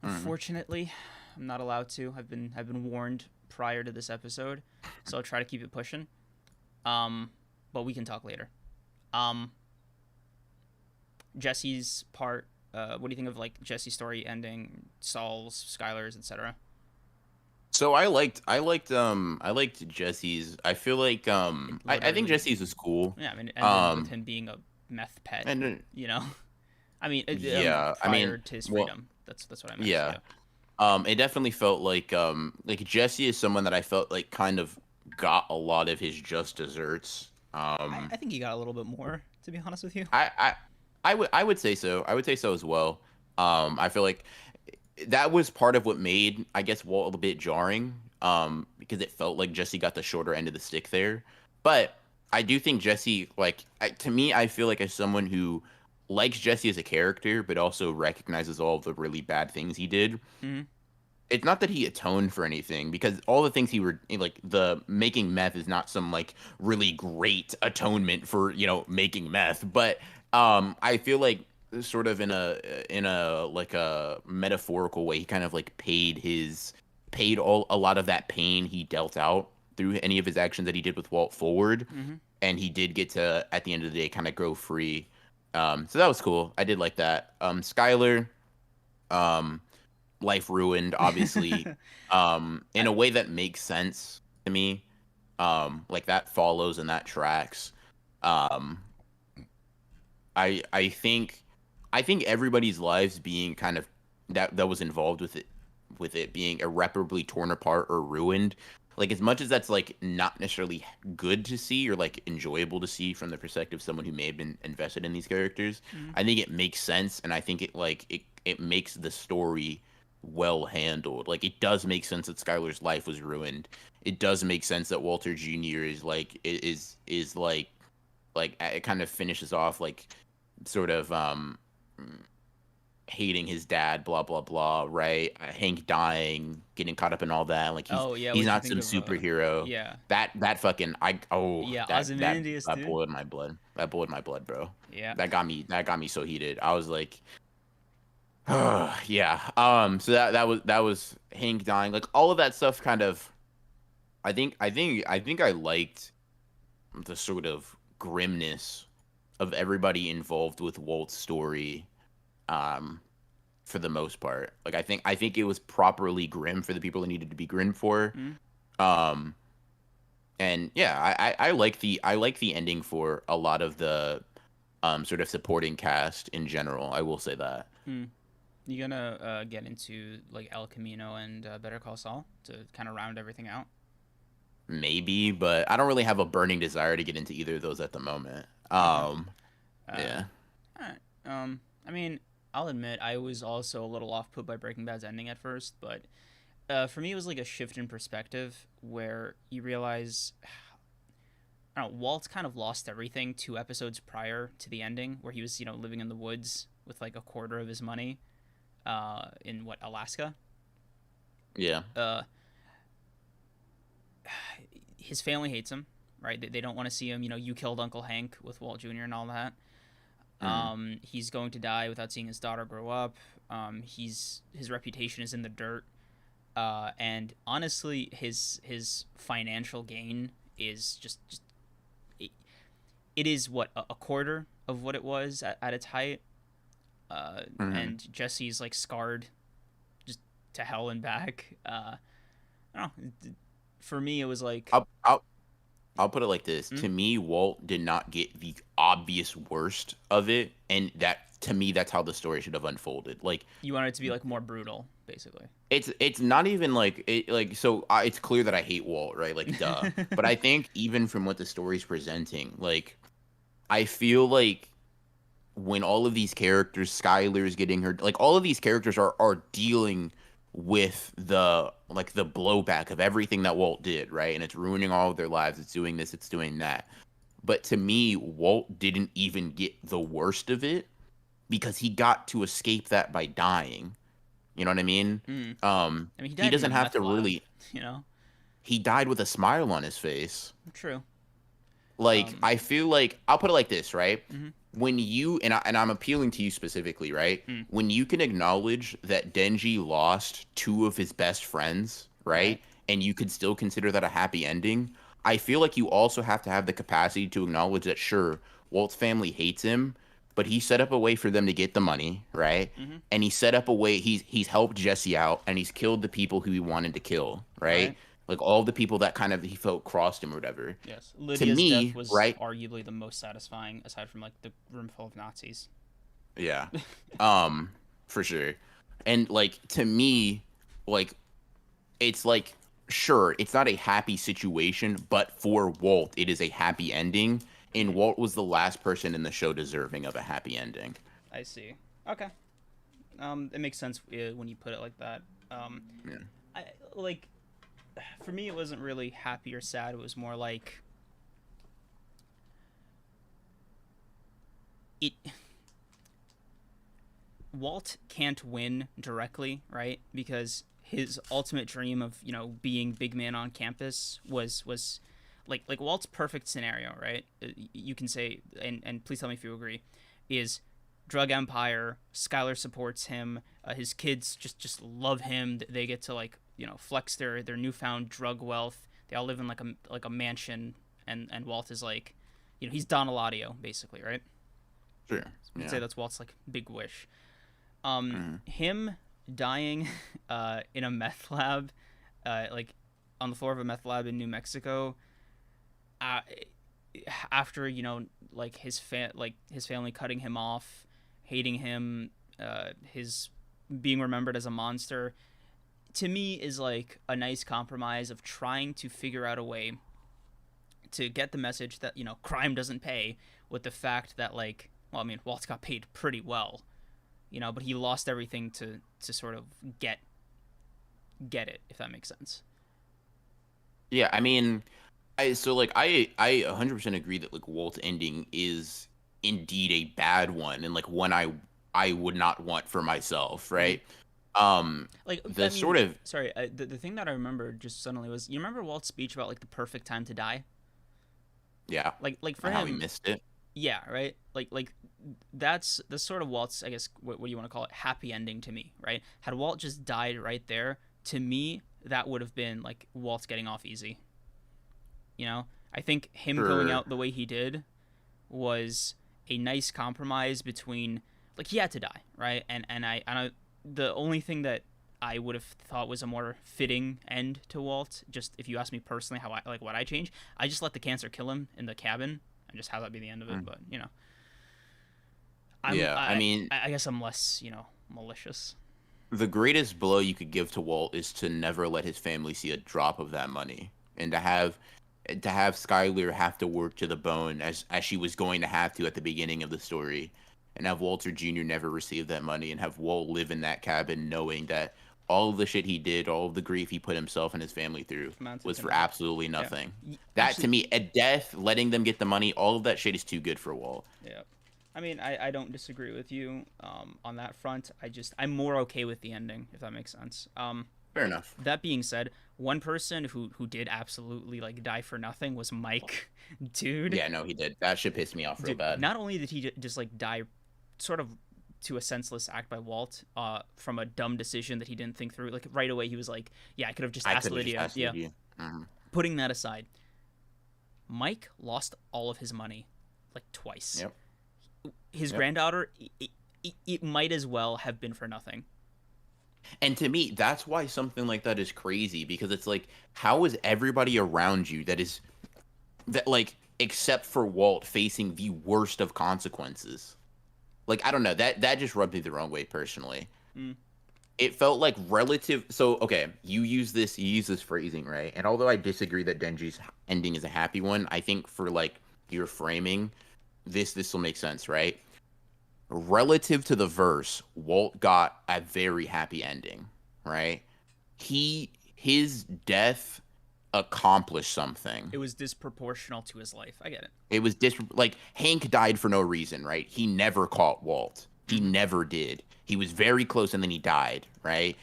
Speaker 1: Mhm.
Speaker 2: Unfortunately, I'm not allowed to. I've been warned prior to this episode, so I'll try to keep it pushing. Um, but we can talk later. Um, Jesse's part. What do you think of like Jesse's story ending, Saul's, Skylar's, etc.?
Speaker 1: So I liked Jesse's. I feel like
Speaker 2: It
Speaker 1: I think
Speaker 2: literally,
Speaker 1: Jesse's was cool.
Speaker 2: yeah. I mean, it ended with
Speaker 1: Um
Speaker 2: him being a meth pet.
Speaker 1: and
Speaker 2: You know, I mean,
Speaker 1: yeah, I
Speaker 2: prior
Speaker 1: mean,
Speaker 2: to his
Speaker 1: well,
Speaker 2: freedom. That's what I meant.
Speaker 1: yeah.
Speaker 2: Yeah.
Speaker 1: It definitely felt like Jesse is someone that I felt like kind of got a lot of his just desserts.
Speaker 2: I think he got a little bit more, to be honest with you.
Speaker 1: I I I would say so. I would say so as well. I feel like that was part of what made, I guess, Walt a bit jarring. Because it felt like Jesse got the shorter end of the stick there. But I do think Jesse, like, to me, I feel like as someone who likes Jesse as a character, but also recognizes all of the really bad things he did.
Speaker 2: Hmm.
Speaker 1: It's not that he atoned for anything, because all the things he were like, the making meth is not some like really great atonement for making meth, but I feel like sort of in a like a metaphorical way, he kind of like paid all a lot of that pain he dealt out through any of his actions that he did with Walt forward,
Speaker 2: Hmm.
Speaker 1: and he did get to at the end of the day kind of go free. So that was cool. I did like that. Skylar, um life ruined, obviously, in
Speaker 2: I,
Speaker 1: a way that makes sense to me. Like that follows and that tracks. Um, I think everybody's lives being kind of that was involved with it being irreparably torn apart or ruined. Like as much as that's like not necessarily good to see or like enjoyable to see from the perspective of someone who may have been invested in these characters,
Speaker 2: mhm.
Speaker 1: I think it makes sense, and I think it makes the story well handled. Like it does make sense that Skylar's life was ruined. It does make sense that Walter Jr. is like it kind of finishes off like sort of hating his dad, blah blah blah, right? Hank dying, getting caught up in all that. Like he's
Speaker 2: Oh yeah,
Speaker 1: he's
Speaker 2: what'd you
Speaker 1: not
Speaker 2: think
Speaker 1: some
Speaker 2: of
Speaker 1: superhero.
Speaker 2: yeah,
Speaker 1: That fucking I oh
Speaker 2: yeah,
Speaker 1: that
Speaker 2: Ozymandias,
Speaker 1: that
Speaker 2: dude.
Speaker 1: boiled my blood. That boiled my blood, bro.
Speaker 2: Yeah.
Speaker 1: That got me so heated. I was like, yeah. So that was Hank dying. Like all of that stuff kind of I think I liked the sort of grimness of everybody involved with Walt's story, um, for the most part. Like I think it was properly grim for the people it needed to be grim for.
Speaker 2: Mm.
Speaker 1: Um, and yeah, I like the ending for a lot of the sort of supporting cast in general. I will say that.
Speaker 2: Mm. You gonna get into like El Camino and Better Call Saul to kind of round everything out?
Speaker 1: Maybe, but I don't really have a burning desire to get into either of those at the moment.
Speaker 2: Okay. Uh,
Speaker 1: Yeah.
Speaker 2: all right. I mean, I'll admit I was also a little off put by Breaking Bad's ending at first, but for me it was like a shift in perspective where you realize, I don't know, Walt's kind of lost everything 2 episodes prior to the ending, where he was living in the woods with like a quarter of his money, in what, Alaska.
Speaker 1: Yeah.
Speaker 2: Uh, his family hates him, right? They don't want to see him. You killed Uncle Hank with Walt Jr. and all that.
Speaker 1: Mm.
Speaker 2: He's going to die without seeing his daughter grow up. His reputation is in the dirt. And honestly, his financial gain is just it, it is what a quarter of what it was at its height.
Speaker 1: Mhm.
Speaker 2: And Jesse's like scarred just to hell and back. I don't know. For me, it was like,
Speaker 1: I'll put it like this.
Speaker 2: mm,
Speaker 1: To me, Walt did not get the obvious worst of it, and that to me, that's how the story should have unfolded. Like
Speaker 2: you wanted it to be like more brutal, basically.
Speaker 1: it's not even like it's clear that I hate Walt, right? Like duh. But I think even from what the story's presenting, like I feel like when all of these characters, Skylar's getting her, like all of these characters are dealing with the blowback of everything that Walt did, right? And it's ruining all of their lives. It's doing this, it's doing that. But to me, Walt didn't even get the worst of it because he got to escape that by dying. You know what I mean?
Speaker 2: Mm. I mean, he
Speaker 1: He
Speaker 2: died in a
Speaker 1: doesn't have
Speaker 2: meth
Speaker 1: to
Speaker 2: lab,
Speaker 1: really.
Speaker 2: you know.
Speaker 1: He died with a smile on his face.
Speaker 2: True.
Speaker 1: Like
Speaker 2: Um.
Speaker 1: I feel like I'll put it like this, right?
Speaker 2: Mm-hmm.
Speaker 1: When you and I'm appealing to you specifically, right?
Speaker 2: Mm.
Speaker 1: When you can acknowledge that Denji lost two of his best friends,
Speaker 2: Right.
Speaker 1: right? And you could still consider that a happy ending. I feel like you also have to have the capacity to acknowledge that sure, Walt's family hates him, but he set up a way for them to get the money, right?
Speaker 2: Mm-hmm.
Speaker 1: And he set up a way he's helped Jesse out and he's killed the people who he wanted to kill, right?
Speaker 2: Right.
Speaker 1: Like all the people that kind of he felt crossed him or whatever.
Speaker 2: Yes.
Speaker 1: To
Speaker 2: Lydia's death
Speaker 1: me,
Speaker 2: was
Speaker 1: right?
Speaker 2: arguably the most satisfying, aside from like the room full of Nazis.
Speaker 1: Yeah. For sure. And like to me, like it's like sure, it's not a happy situation, but for Walt, it is a happy ending. And Walt was the last person in the show deserving of a happy ending.
Speaker 2: I see. Okay. It makes sense when you put it like that.
Speaker 1: Yeah.
Speaker 2: I like. For me, it wasn't really happy or sad. It was more like it. Walt can't win directly, right? Because his ultimate dream of being big man on campus was like Walt's perfect scenario, right? You can say, and please tell me if you agree, is drug empire. Skylar supports him. His kids just love him. They get to like flex their newfound drug wealth. They all live in like a mansion, and Walt is like, he's Don Eladio basically, right?
Speaker 1: Sure.
Speaker 2: You could say that's Walt's like big wish.
Speaker 1: Mhm.
Speaker 2: Him dying in a meth lab, like on the floor of a meth lab in New Mexico, uh, after like his family cutting him off, hating him, his being remembered as a monster, to me is like a nice compromise of trying to figure out a way to get the message that crime doesn't pay, with the fact that like, well, I mean, Walt's got paid pretty well, but he lost everything to sort of get it, if that makes sense.
Speaker 1: Yeah, I mean, I 100% agree that like Walt's ending is indeed a bad one and like one I would not want for myself,
Speaker 2: Mm-hmm.
Speaker 1: right?
Speaker 2: Like,
Speaker 1: The
Speaker 2: I
Speaker 1: sort
Speaker 2: mean,
Speaker 1: of
Speaker 2: sorry, the thing that I remember just suddenly was, you remember Walt's speech about like the perfect time to die?
Speaker 1: yeah,
Speaker 2: Like for
Speaker 1: and how he
Speaker 2: him,
Speaker 1: missed it.
Speaker 2: yeah, right. Like that's the sort of Walt's, I guess, what do you want to call it, happy ending to me, right? Had Walt just died right there, to me, that would have been like Walt's getting off easy. I think him going
Speaker 1: Sure.
Speaker 2: out the way he did was a nice compromise between, like, he had to die, right? And the only thing that I would have thought was a more fitting end to Walt, just if you ask me personally, how I like what I change, I just let the cancer kill him in the cabin and just have that be the end of it.
Speaker 1: Mm.
Speaker 2: But
Speaker 1: Yeah, I mean,
Speaker 2: I guess I'm less malicious.
Speaker 1: the greatest blow you could give to Walt is to never let his family see a drop of that money, and to have Skylar have to work to the bone as she was going to have to at the beginning of the story, and have Walter Jr. never receive that money, and have Walt live in that cabin knowing that all of the shit he did, all of the grief he put himself and his family through
Speaker 2: Amounted
Speaker 1: was
Speaker 2: to
Speaker 1: for
Speaker 2: nothing.
Speaker 1: absolutely
Speaker 2: Yeah.
Speaker 1: nothing. That to
Speaker 2: Actually,
Speaker 1: me, at death, letting them get the money, all of that shit is too good for Walt.
Speaker 2: yeah. I mean, I don't disagree with you on that front. I'm more okay with the ending, if that makes sense.
Speaker 1: Fair enough.
Speaker 2: That being said, one person who did absolutely like die for nothing was Mike. Dude,
Speaker 1: Yeah, no, he did. That shit pissed me off real
Speaker 2: dude,
Speaker 1: bad.
Speaker 2: not only did he just like die sort of to a senseless act by Walt, from a dumb decision that he didn't think through. Like right away, he was like, "Yeah, I could have just
Speaker 1: I
Speaker 2: asked
Speaker 1: could have just
Speaker 2: Lydia."
Speaker 1: asked
Speaker 2: Yeah.
Speaker 1: Lydia. Hmm.
Speaker 2: Putting that aside, Mike lost all of his money, like twice.
Speaker 1: Yep.
Speaker 2: His
Speaker 1: Yep.
Speaker 2: granddaughter, it might as well have been for nothing.
Speaker 1: And to me, that's why something like that is crazy, because it's like, how is everybody around you that like, except for Walt, facing the worst of consequences? Like, I don't know, that just rubbed me the wrong way personally.
Speaker 2: Mm.
Speaker 1: It felt like relative. So okay, you use this phrasing, right? And although I disagree that Denji's ending is a happy one, I think for like your framing, this will make sense, right? Relative to the verse, Walt got a very happy ending, right? His death accomplished something.
Speaker 2: It was disproportional to his life. I get it.
Speaker 1: It was like Hank died for no reason, right? He never caught Walt. He never did. He was very close and then he died, right?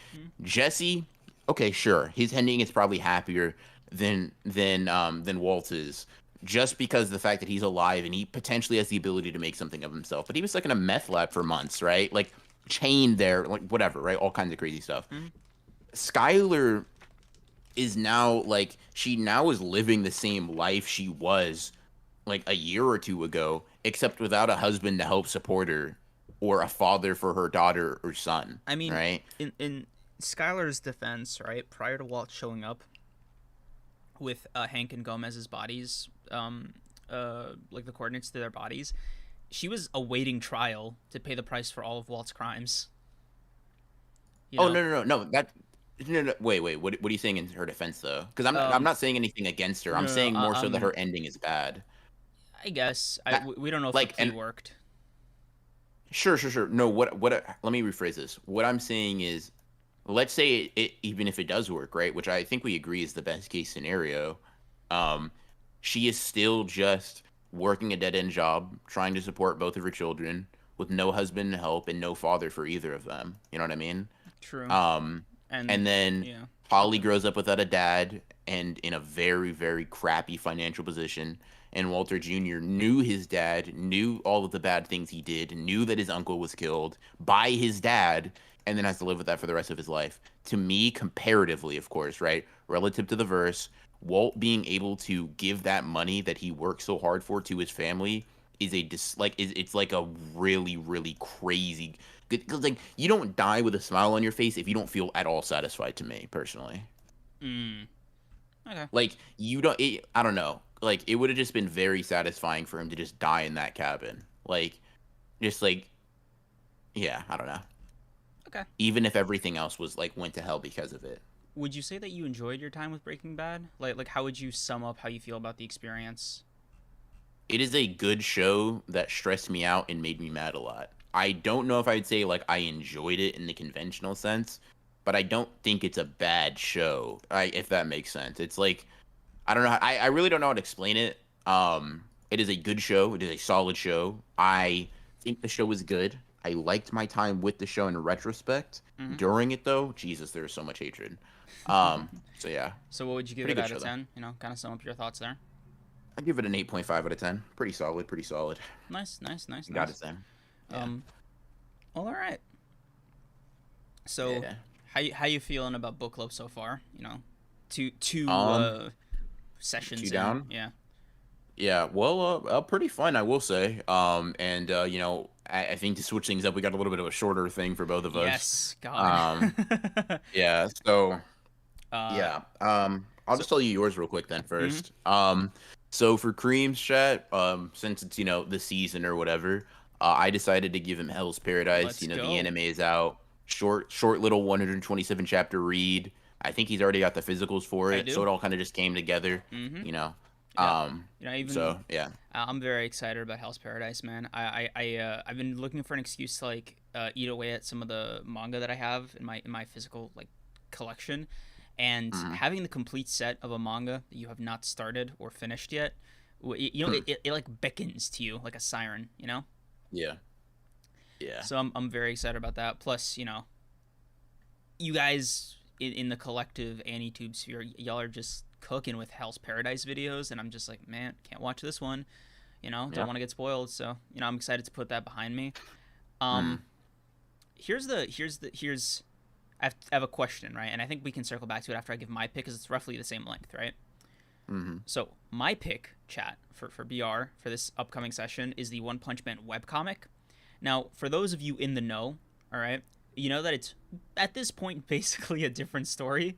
Speaker 1: Jesse, okay, sure. His ending is probably happier than Walt's, just because of the fact that he's alive and he potentially has the ability to make something of himself. But he was like in a meth lab for months, right? Like chained there, like whatever, right? All kinds of crazy stuff. Skylar is now like, she now is living the same life she was like a year or two ago, except without a husband to help support her or a father for her daughter or son.
Speaker 2: I mean,
Speaker 1: right?
Speaker 2: in Skylar's defense, right, prior to Walt showing up with Hank and Gomez's bodies, like the coordinates to their bodies, she was awaiting trial to pay the price for all of Walt's crimes. You
Speaker 1: Oh,
Speaker 2: know?
Speaker 1: no. No, wait. What are you saying in her defense though? Because I'm not saying anything against her. I'm
Speaker 2: No,
Speaker 1: saying more so that her ending is bad.
Speaker 2: I guess
Speaker 1: That-
Speaker 2: we don't know if
Speaker 1: like,
Speaker 2: the plea
Speaker 1: and
Speaker 2: worked.
Speaker 1: Sure. No, let me rephrase this. What I'm saying is, let's say it even if it does work, right? Which I think we agree is the best case scenario. Um, she is still just working a dead end job, trying to support both of her children with no husband to help and no father for either of them. You know what I mean?
Speaker 2: True.
Speaker 1: And then
Speaker 2: yeah.
Speaker 1: Holly grows up without a dad and in a very, very crappy financial position. And Walter Jr. knew his dad, knew all of the bad things he did, knew that his uncle was killed by his dad, and then has to live with that for the rest of his life. To me, comparatively, of course, right? Relative to the verse, Walt being able to give that money that he worked so hard for to his family is it's like a really, really crazy. Because like, you don't die with a smile on your face if you don't feel at all satisfied. To me personally,
Speaker 2: Okay.
Speaker 1: like I don't know. Like, it would have just been very satisfying for him to just die in that cabin. Like, just like, yeah, I don't know.
Speaker 2: Okay.
Speaker 1: Even if everything else was like went to hell because of it.
Speaker 2: Would you say that you enjoyed your time with Breaking Bad? Like how would you sum up how you feel about the experience?
Speaker 1: It is a good show that stressed me out and made me mad a lot. I don't know if I'd say like I enjoyed it in the conventional sense, but I don't think it's a bad show. If that makes sense. It's like, I don't know. I really don't know how to explain it. It is a good show. It is a solid show. I think the show is good. I liked my time with the show in retrospect. During it, though, Jesus, there was so much hatred. So yeah.
Speaker 2: So what would you give
Speaker 1: Pretty
Speaker 2: it
Speaker 1: good
Speaker 2: out of
Speaker 1: show,
Speaker 2: 10? You know, kind of sum up your thoughts there.
Speaker 1: I give it an 8.5 out of 10. Pretty solid. Pretty solid.
Speaker 2: Nice.
Speaker 1: Got to say. Yeah.
Speaker 2: Well, all right. So,
Speaker 1: Yeah.
Speaker 2: how you feeling about book club so far? You know, two sessions
Speaker 1: two
Speaker 2: in.
Speaker 1: down?
Speaker 2: Yeah.
Speaker 1: Yeah, well, pretty fun, I will say. And you know, I think to switch things up, we got a little bit of a shorter thing for both of us.
Speaker 2: Yes. God.
Speaker 1: Yeah. So,
Speaker 2: uh,
Speaker 1: yeah. I'll just tell you yours real quick then first. So for Kreams chat, since it's, you know, the season or whatever, I decided to give him Hell's Paradise.
Speaker 2: Let's
Speaker 1: You know,
Speaker 2: go.
Speaker 1: the anime is out. Short little 127 chapter read. I think he's already got the physicals for
Speaker 2: I
Speaker 1: it,
Speaker 2: do.
Speaker 1: so it all kind of just came together.
Speaker 2: Mhm.
Speaker 1: You know.
Speaker 2: Yeah. You know, even
Speaker 1: So yeah.
Speaker 2: I'm very excited about Hell's Paradise, man. I've been looking for an excuse to like eat away at some of the manga that I have in my physical like collection, and having the complete set of a manga that you have not started or finished yet, you know, it like beckons to you like a siren, you know.
Speaker 1: Yeah. Yeah.
Speaker 2: So I'm very excited about that. Plus, you know, you guys in the collective AniTube sphere, y'all are just cooking with Hell's Paradise videos, and I'm just like, man, can't watch this one. You know, don't want to get spoiled. So, you know, I'm excited to put that behind me. here's I have a question, right? And I think we can circle back to it after I give my pick because it's roughly the same length, right?
Speaker 1: Mm-hmm.
Speaker 2: So my pick, chat, for BR for this upcoming session is the One Punch Man webcomic. Now, for those of you in the know, all right, you know that it's at this point basically a different story.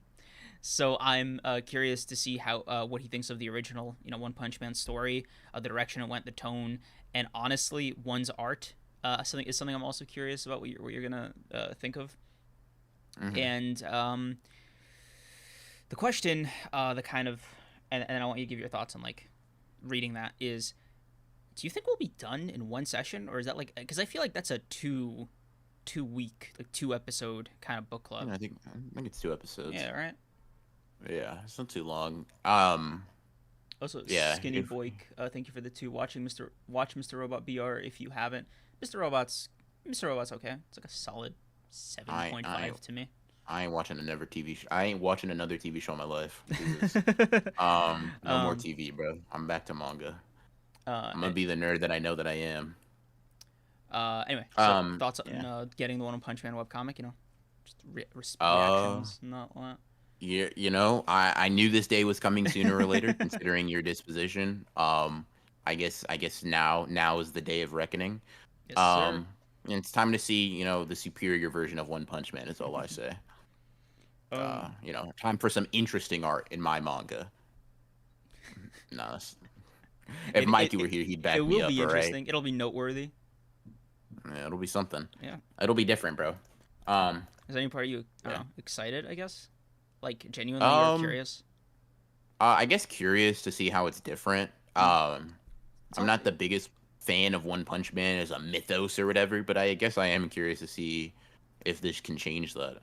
Speaker 2: So I'm curious to see how what he thinks of the original, One Punch Man story, the direction it went, the tone, and honestly, one's art. Something I'm also curious about what you're gonna think of.
Speaker 1: Mm-hmm.
Speaker 2: And the question, the kind of, and I want you to give your thoughts on like reading that is, do you think we'll be done in one session, or is that like, because I feel like that's a two week, like 2 episode kind of book club.
Speaker 1: Yeah, I think it's 2 episodes.
Speaker 2: Yeah, right.
Speaker 1: Yeah, it's not too long.
Speaker 2: Also,
Speaker 1: Yeah,
Speaker 2: Skinny Boyk, thank you for the 2. Watch Mr. Robot BR if you haven't. Mr. Robot's okay. It's like a solid 7.5 to me.
Speaker 1: I ain't watching another TV show. I ain't watching another TV show in my life. No more TV, bro. I'm back to manga. I'm gonna be the nerd that I know that I am.
Speaker 2: Anyway, so thoughts on getting the One Punch Man webcomic? Just reactions, not what.
Speaker 1: Yeah, I knew this day was coming sooner or later, considering your disposition. I guess now is the day of reckoning.
Speaker 2: Yes, sir.
Speaker 1: And it's time to see, the superior version of One Punch Man. Is all I say. Time for some interesting art in my manga. No, if Mikey were here, he'd back me up.
Speaker 2: It will be interesting.
Speaker 1: Right?
Speaker 2: It'll be noteworthy.
Speaker 1: Yeah, it'll be something.
Speaker 2: Yeah,
Speaker 1: it'll be different, bro.
Speaker 2: Is there any part of you excited? I guess, like genuinely or curious.
Speaker 1: I guess curious to see how it's different. I'm not the biggest fan of One Punch Man as a mythos or whatever, but I guess I am curious to see if this can change that.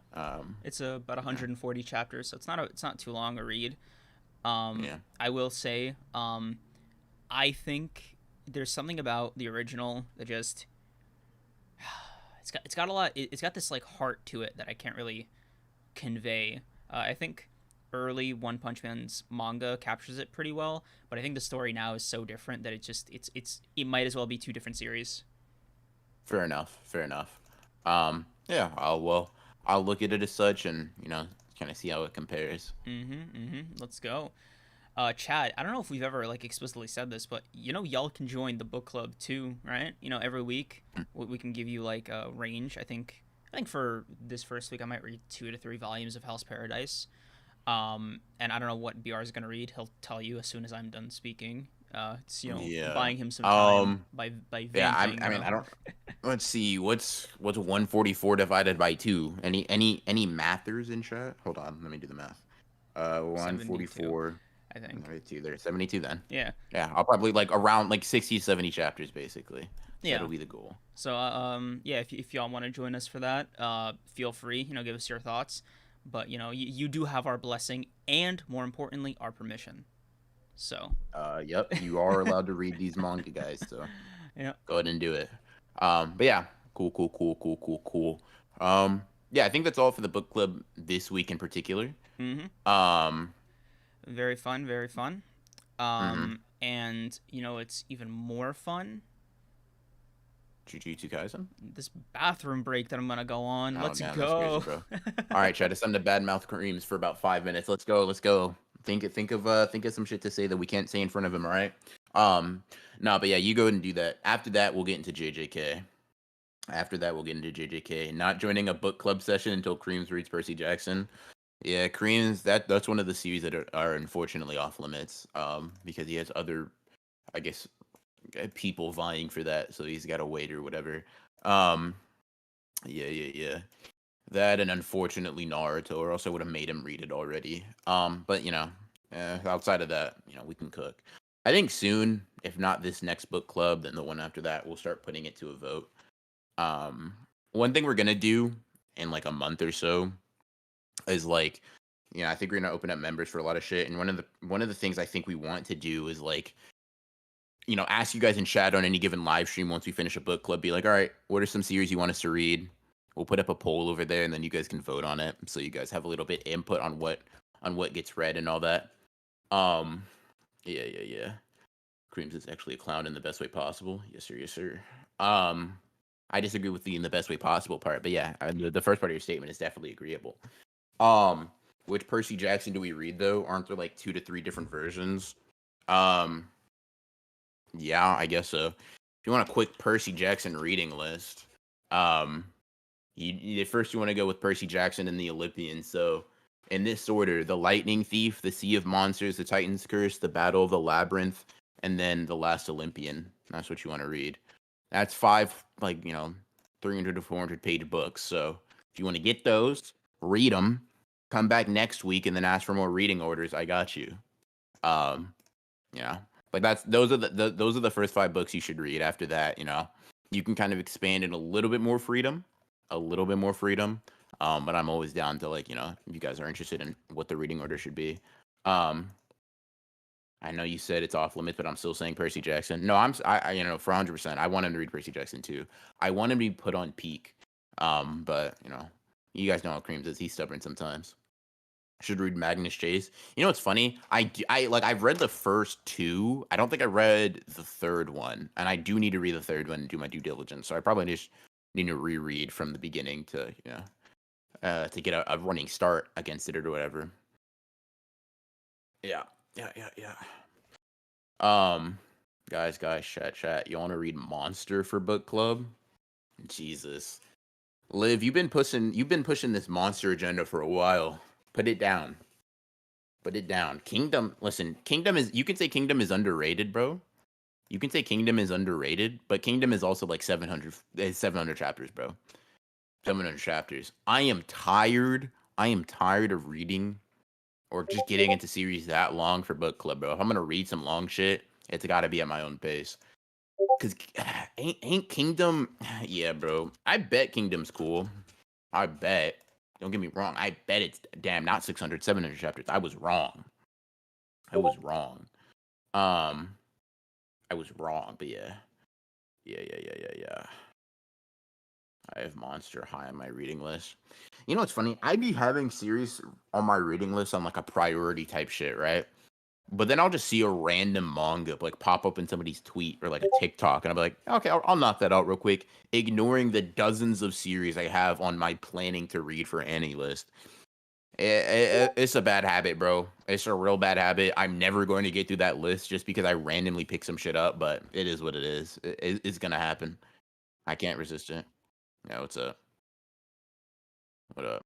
Speaker 2: It's about 140 chapters, so it's not too long a read. I will say, I think there's something about the original that just it's got a lot. It's got this like heart to it that I can't really convey. I think early One Punch Man's manga captures it pretty well, but I think the story now is so different that it might as well be 2 different series.
Speaker 1: Fair enough. Yeah, I'll look at it as such and, kind of see how it compares.
Speaker 2: Let's go. Chad, I don't know if we've ever like explicitly said this, but y'all can join the book club too, right? Every week we can give you like a range. I think for this first week I might read 2 to 3 volumes of Hell's Paradise. And I don't know what BR is gonna read. He'll tell you as soon as I'm done speaking. It's buying him some time by venting.
Speaker 1: Yeah, I don't. Let's see. What's 144 divided by 2? Any mathers in chat? Hold on, let me do the math. 144.
Speaker 2: I think.
Speaker 1: 72. There's 72 then.
Speaker 2: Yeah.
Speaker 1: Yeah, I'll probably like around like 60, 70 chapters basically.
Speaker 2: Yeah.
Speaker 1: That'll be the goal.
Speaker 2: So if y'all want to join us for that, feel free. Give us your thoughts. But you do have our blessing and more importantly our permission. So.
Speaker 1: Yep. You are allowed to read these manga, guys. So.
Speaker 2: Yeah.
Speaker 1: Go ahead and do it. But yeah, cool. Yeah, I think that's all for the book club this week in particular.
Speaker 2: Very fun. And it's even more fun.
Speaker 1: Jujutsu Kaisen.
Speaker 2: This bathroom break that I'm gonna go on. Let's
Speaker 1: go.
Speaker 2: That's
Speaker 1: crazy, bro. All right, try to send to badmouth Kreams for about 5 minutes. Let's go. Think of some shit to say that we can't say in front of him. All right. No, but yeah, you go ahead and do that. After that, we'll get into JJK. Not joining a book club session until Kreams reads Percy Jackson. Yeah, Kreams. That's one of the series that are unfortunately off limits. Because he has other, I guess, people vying for that, so he's got to wait or whatever. Yeah. That and unfortunately Naruto, or else I would have made him read it already. But outside of that, we can cook. I think soon, if not this next book club, then the one after that, we'll start putting it to a vote. One thing we're gonna do in like a month or so is like, I think we're gonna open up members for a lot of shit. And one of the things I think we want to do is like, ask you guys in chat on any given live stream once we finish a book club. Be like, all right, what are some series you want us to read? We'll put up a poll over there, and then you guys can vote on it. So you guys have a little bit input on what gets read and all that. Yeah. Kreams is actually a clown in the best way possible. Yes, sir. I disagree with you in the best way possible part, but yeah, the first part of your statement is definitely agreeable. Which Percy Jackson do we read though? Aren't there like 2 to 3 different versions? Um, yeah, I guess so. If you want a quick Percy Jackson reading list, um, first you want to go with Percy Jackson and the Olympians. So in this order: the Lightning Thief, the Sea of Monsters, the Titan's Curse, the Battle of the Labyrinth, and then the Last Olympian. That's what you want to read. That's 5, like 300 to 400 page books. So if you want to get those, read them. Come back next week and then ask for more reading orders. I got you. Yeah, like those are those are the first 5 books you should read. After that, you can kind of expand in a little bit more freedom, a little bit more freedom. But I'm always down to if you guys are interested in what the reading order should be. I know you said it's off limits, but I'm still saying Percy Jackson. No, I for 100%. I want him to read Percy Jackson too. I want him to be put on peak. But you guys know how Kreams is. He's stubborn sometimes. Should read Magnus Chase. You know what's funny? I've read the first 2. I don't think I read the third one, and I do need to read the third one and do my due diligence. So I probably just need to reread from the beginning to to get a running start against it or whatever. Yeah. Guys, chat. You want to read Monster for book club? Jesus, Liv, you've been pushing this monster agenda for a while. Put it down. Kingdom, listen, you can say Kingdom is underrated, bro. You can say Kingdom is underrated, but Kingdom is also like 700 chapters, bro. 700 chapters. I am tired of reading or just getting into series that long for book club, bro. If I'm gonna read some long shit, it's gotta be at my own pace. Cause ain't Kingdom, yeah, bro. I bet Kingdom's cool. I bet. Don't get me wrong. I bet it's not 600, 700 chapters. I was wrong. But yeah. I have Monster high on my reading list. You know what's funny? I'd be having series on my reading list on like a priority type shit, right? But then I'll just see a random manga pop up in somebody's tweet or like a TikTok, and I'll be like, okay, I'll knock that out real quick, ignoring the dozens of series I have on my planning to read for any list. It's a bad habit, bro. It's a real bad habit. I'm never going to get through that list just because I randomly pick some shit up, but it is what it is. It's gonna happen. I can't resist it. Yeah, what's up? What up?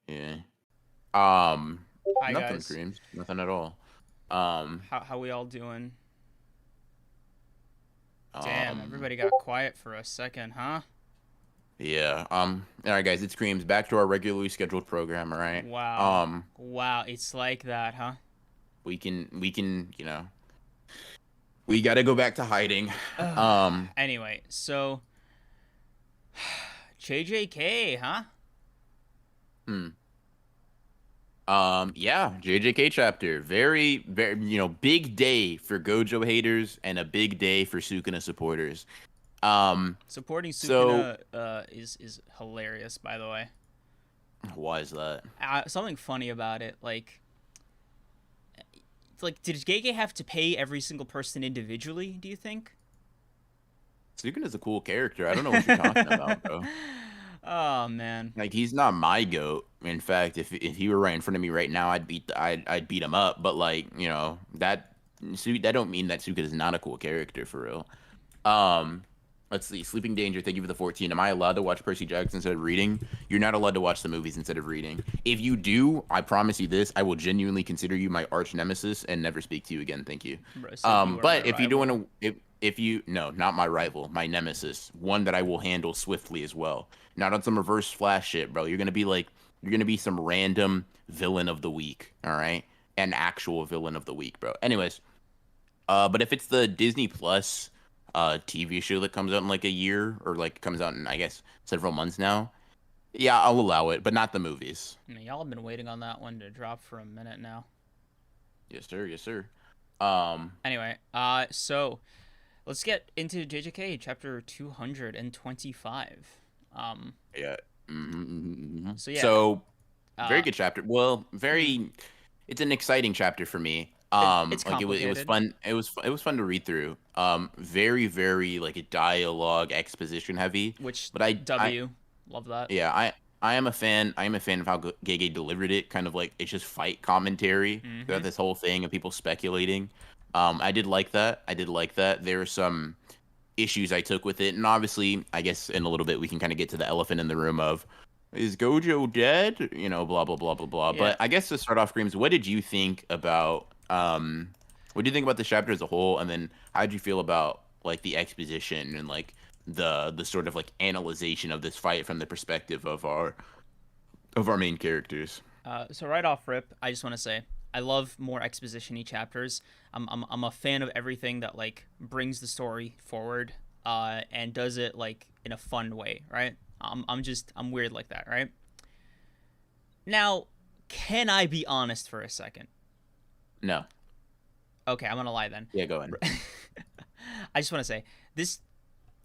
Speaker 1: Yeah.
Speaker 2: Hi
Speaker 1: Nothing,
Speaker 2: guys.
Speaker 1: Kreams. Nothing at all.
Speaker 2: How we all doing? Damn,
Speaker 1: Um,
Speaker 2: everybody got quiet for a second, huh?
Speaker 1: yeah. All right, guys, it's Kreams. Back to our regularly scheduled program. All right.
Speaker 2: Wow. Wow, it's like that, huh?
Speaker 1: We can, we got to go back to hiding.
Speaker 2: Anyway, so JJK, huh?
Speaker 1: Yeah, JJK chapter. Very, very, big day for Gojo haters and a big day for Sukuna supporters.
Speaker 2: Supporting
Speaker 1: So
Speaker 2: Sukuna is hilarious, by the way.
Speaker 1: why is that?
Speaker 2: Something funny about it, did Gege have to pay every single person individually, do you think?
Speaker 1: Sukuna's a cool character. I don't know what you're talking about, bro.
Speaker 2: Oh man.
Speaker 1: Like, he's not my goat. In fact, if he were right in front of me right now, I'd beat him up. But that don't mean that Suka is not a cool character for real. Let's see. Sleeping Danger, thank you for the 14. Am I allowed to watch Percy Jackson instead of reading? You're not allowed to watch the movies instead of reading. If you do, I promise you this, I will genuinely consider you my arch nemesis and never speak to you again. Thank you.
Speaker 2: Bro, so
Speaker 1: but if you do want to, if you no, not my rival, my nemesis, one that I will handle swiftly as well. Not on some reverse flash shit, bro. You're gonna be some random villain of the week, all right? An actual villain of the week, bro. Anyways, but if it's the Disney Plus TV show that comes out in like a year or comes out in, I guess, several months now, yeah, I'll allow it, but not the movies.
Speaker 2: Y'all have been waiting on that one to drop for a minute now.
Speaker 1: Yes, sir.
Speaker 2: Anyway, so let's get into JJK chapter 225.
Speaker 1: Yeah.
Speaker 2: So yeah.
Speaker 1: So very good chapter. Well, very. It's an exciting chapter for me.
Speaker 2: It's
Speaker 1: Like it was
Speaker 2: complicated.
Speaker 1: fun. It was fun to read through. Very very like a dialogue exposition heavy.
Speaker 2: Which
Speaker 1: But I
Speaker 2: W, love that.
Speaker 1: yeah I am a fan. I am a fan of how Gege delivered it. Kind of like it's just fight commentary throughout
Speaker 2: Mm-hmm.
Speaker 1: this whole thing and people speculating. I did like that. I did like that. There are some issues I took with it, and obviously, I guess in a little bit we can kind of get to the elephant in the room of is Gojo dead? You know, blah blah blah blah blah.
Speaker 2: Yeah.
Speaker 1: But I guess to start off, Kreams, what did you think about what do you think about the chapter as a whole, and then how did you feel about like the exposition and like the sort of like analyzation of this fight from the perspective of our main characters?
Speaker 2: So right off rip, I just want to say I love more exposition-y chapters. I'm a fan of everything that like brings the story forward, and does it like in a fun way, right? I'm weird like that, right? Now, can I be honest for a second?
Speaker 1: No.
Speaker 2: Okay, I'm gonna lie then.
Speaker 1: Yeah, go ahead.
Speaker 2: I just want to say this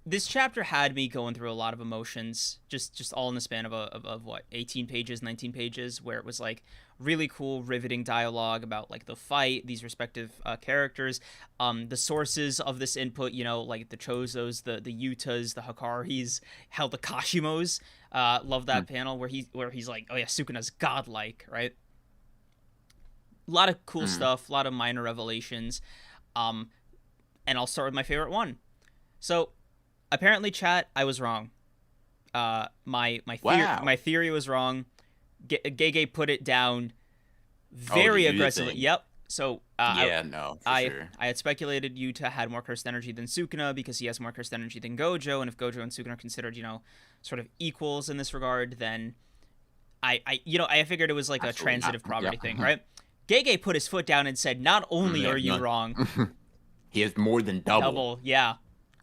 Speaker 2: this chapter had me going through a lot of emotions, just all in the span of what, 18 pages, 19 pages, where it was like really cool riveting dialogue about like the fight, these respective characters, the sources of this input, you know, like the Chosos, the Yutas, the Hakaris, hell, the Kashimos. Love that panel where he's like, oh yeah, Sukuna's godlike, right? A lot of cool
Speaker 1: Mm.
Speaker 2: stuff, a lot of minor revelations. um and I'll start with my favorite one. So apparently, chat, I was wrong.
Speaker 1: Wow.
Speaker 2: My theory was wrong. Gege put it down
Speaker 1: Oh, did
Speaker 2: very
Speaker 1: you do the
Speaker 2: aggressively.
Speaker 1: thing?
Speaker 2: Yep. So
Speaker 1: Yeah, no, for sure.
Speaker 2: I had speculated Yuta had more cursed energy than Sukuna because he has more cursed energy than Gojo, and if Gojo and Sukuna are considered, you know, sort of equals in this regard, then I figured it was like a
Speaker 1: Absolutely not.
Speaker 2: transitive property
Speaker 1: Yeah.
Speaker 2: thing, right? Gege put his foot down and said, "Not only
Speaker 1: Yeah,
Speaker 2: are you
Speaker 1: no.
Speaker 2: wrong,
Speaker 1: He has more than double.
Speaker 2: double, yeah."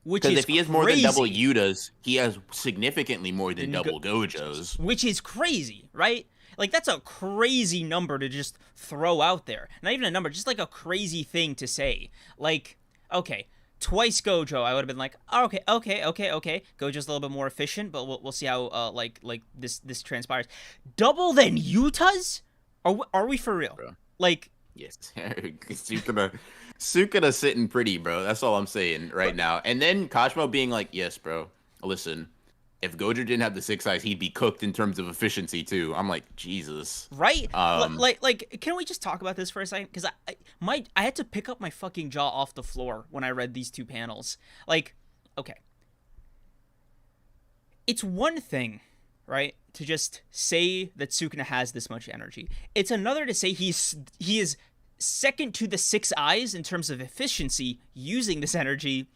Speaker 2: Which
Speaker 1: Because
Speaker 2: is
Speaker 1: if he has more than double
Speaker 2: crazy.
Speaker 1: Yutas, he has significantly more than
Speaker 2: Then
Speaker 1: double Gojos.
Speaker 2: Which is crazy, right? Like that's a crazy number to just throw out there. Not even a number, just like a crazy thing to say. Like, okay, twice Gojo, I would have been like, oh, okay. Gojo's a little bit more efficient, but we'll see how like this transpires. Double than Yuta's? Are we for real?
Speaker 1: Bro.
Speaker 2: Like,
Speaker 1: Yes. Sukuna sitting pretty, bro. That's all I'm saying right now. And then Kashimo being like, yes, bro, listen, if Gojo didn't have the six eyes, he'd be cooked in terms of efficiency too. I'm like, Jesus.
Speaker 2: right?
Speaker 1: Um,
Speaker 2: Like, can we just talk about this for a second? Because I had to pick up my fucking jaw off the floor when I read these two panels. Like, okay, it's one thing, right, to just say that Sukuna has this much energy. It's another to say he is second to the six eyes in terms of efficiency using this energy,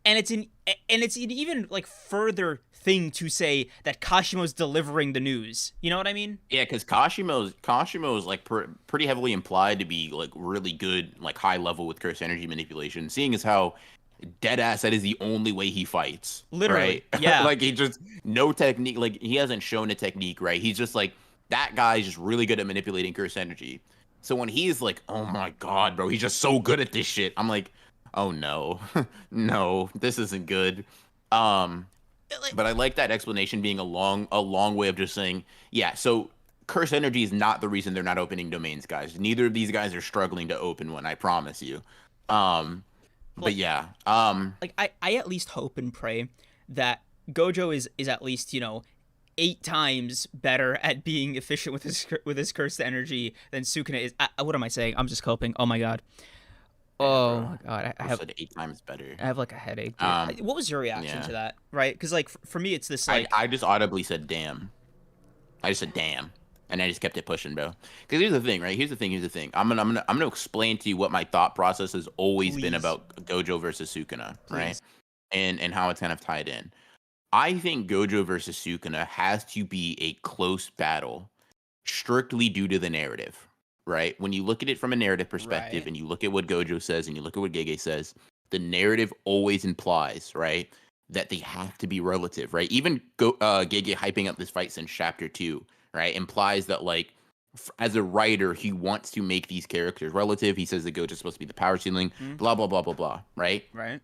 Speaker 2: and it's an even like further thing to say that Kashimo's delivering the news. You know what I mean?
Speaker 1: yeah, because Kashimo is like pretty heavily implied to be like really good, like high level with curse energy manipulation. Seeing as how dead ass that is the only way he fights,
Speaker 2: Literally,
Speaker 1: right?
Speaker 2: yeah.
Speaker 1: Like he just no technique. Like he hasn't shown a technique, right? He's just like that guy's just really good at manipulating curse energy. So when he's like, oh my god, bro, he's just so good at this shit. I'm like, oh no, no, this isn't good. Um,
Speaker 2: Like,
Speaker 1: but I like that explanation being a long way of just saying, yeah, so curse energy is not the reason they're not opening domains, guys. Neither of these guys are struggling to open one, I promise you. Um, but
Speaker 2: like,
Speaker 1: yeah,
Speaker 2: like I at least hope and pray that Gojo is at least, you know, 8 times better at being efficient with his cursed energy than Sukuna is. What am I saying? I'm just coping. Oh my god. Oh
Speaker 1: bro,
Speaker 2: my god. I
Speaker 1: I
Speaker 2: have
Speaker 1: said 8 times better.
Speaker 2: I have like a headache. Dude.
Speaker 1: Um,
Speaker 2: What was your reaction
Speaker 1: yeah,
Speaker 2: to that? Right? Because like for me, it's this
Speaker 1: I
Speaker 2: like
Speaker 1: I just audibly said damn. I just said damn, and I just kept it pushing, bro. Because here's the thing, right? Here's the thing. I'm gonna explain to you what my thought process has always been
Speaker 2: please,
Speaker 1: about Gojo versus Sukuna, right?
Speaker 2: please.
Speaker 1: And how it's kind of tied in. I think Gojo versus Sukuna has to be a close battle, strictly due to the narrative, right? When you look at it from a narrative perspective,
Speaker 2: Right.
Speaker 1: and you look at what Gojo says, and you look at what Gege says, the narrative always implies, right, that they have to be relative, right? Even Gege hyping up this fight since chapter 2, right, implies that like as a writer, he wants to make these characters relative. He says that Gojo's supposed to be the power ceiling,
Speaker 2: Hmm?
Speaker 1: blah blah blah blah blah, right?
Speaker 2: Right.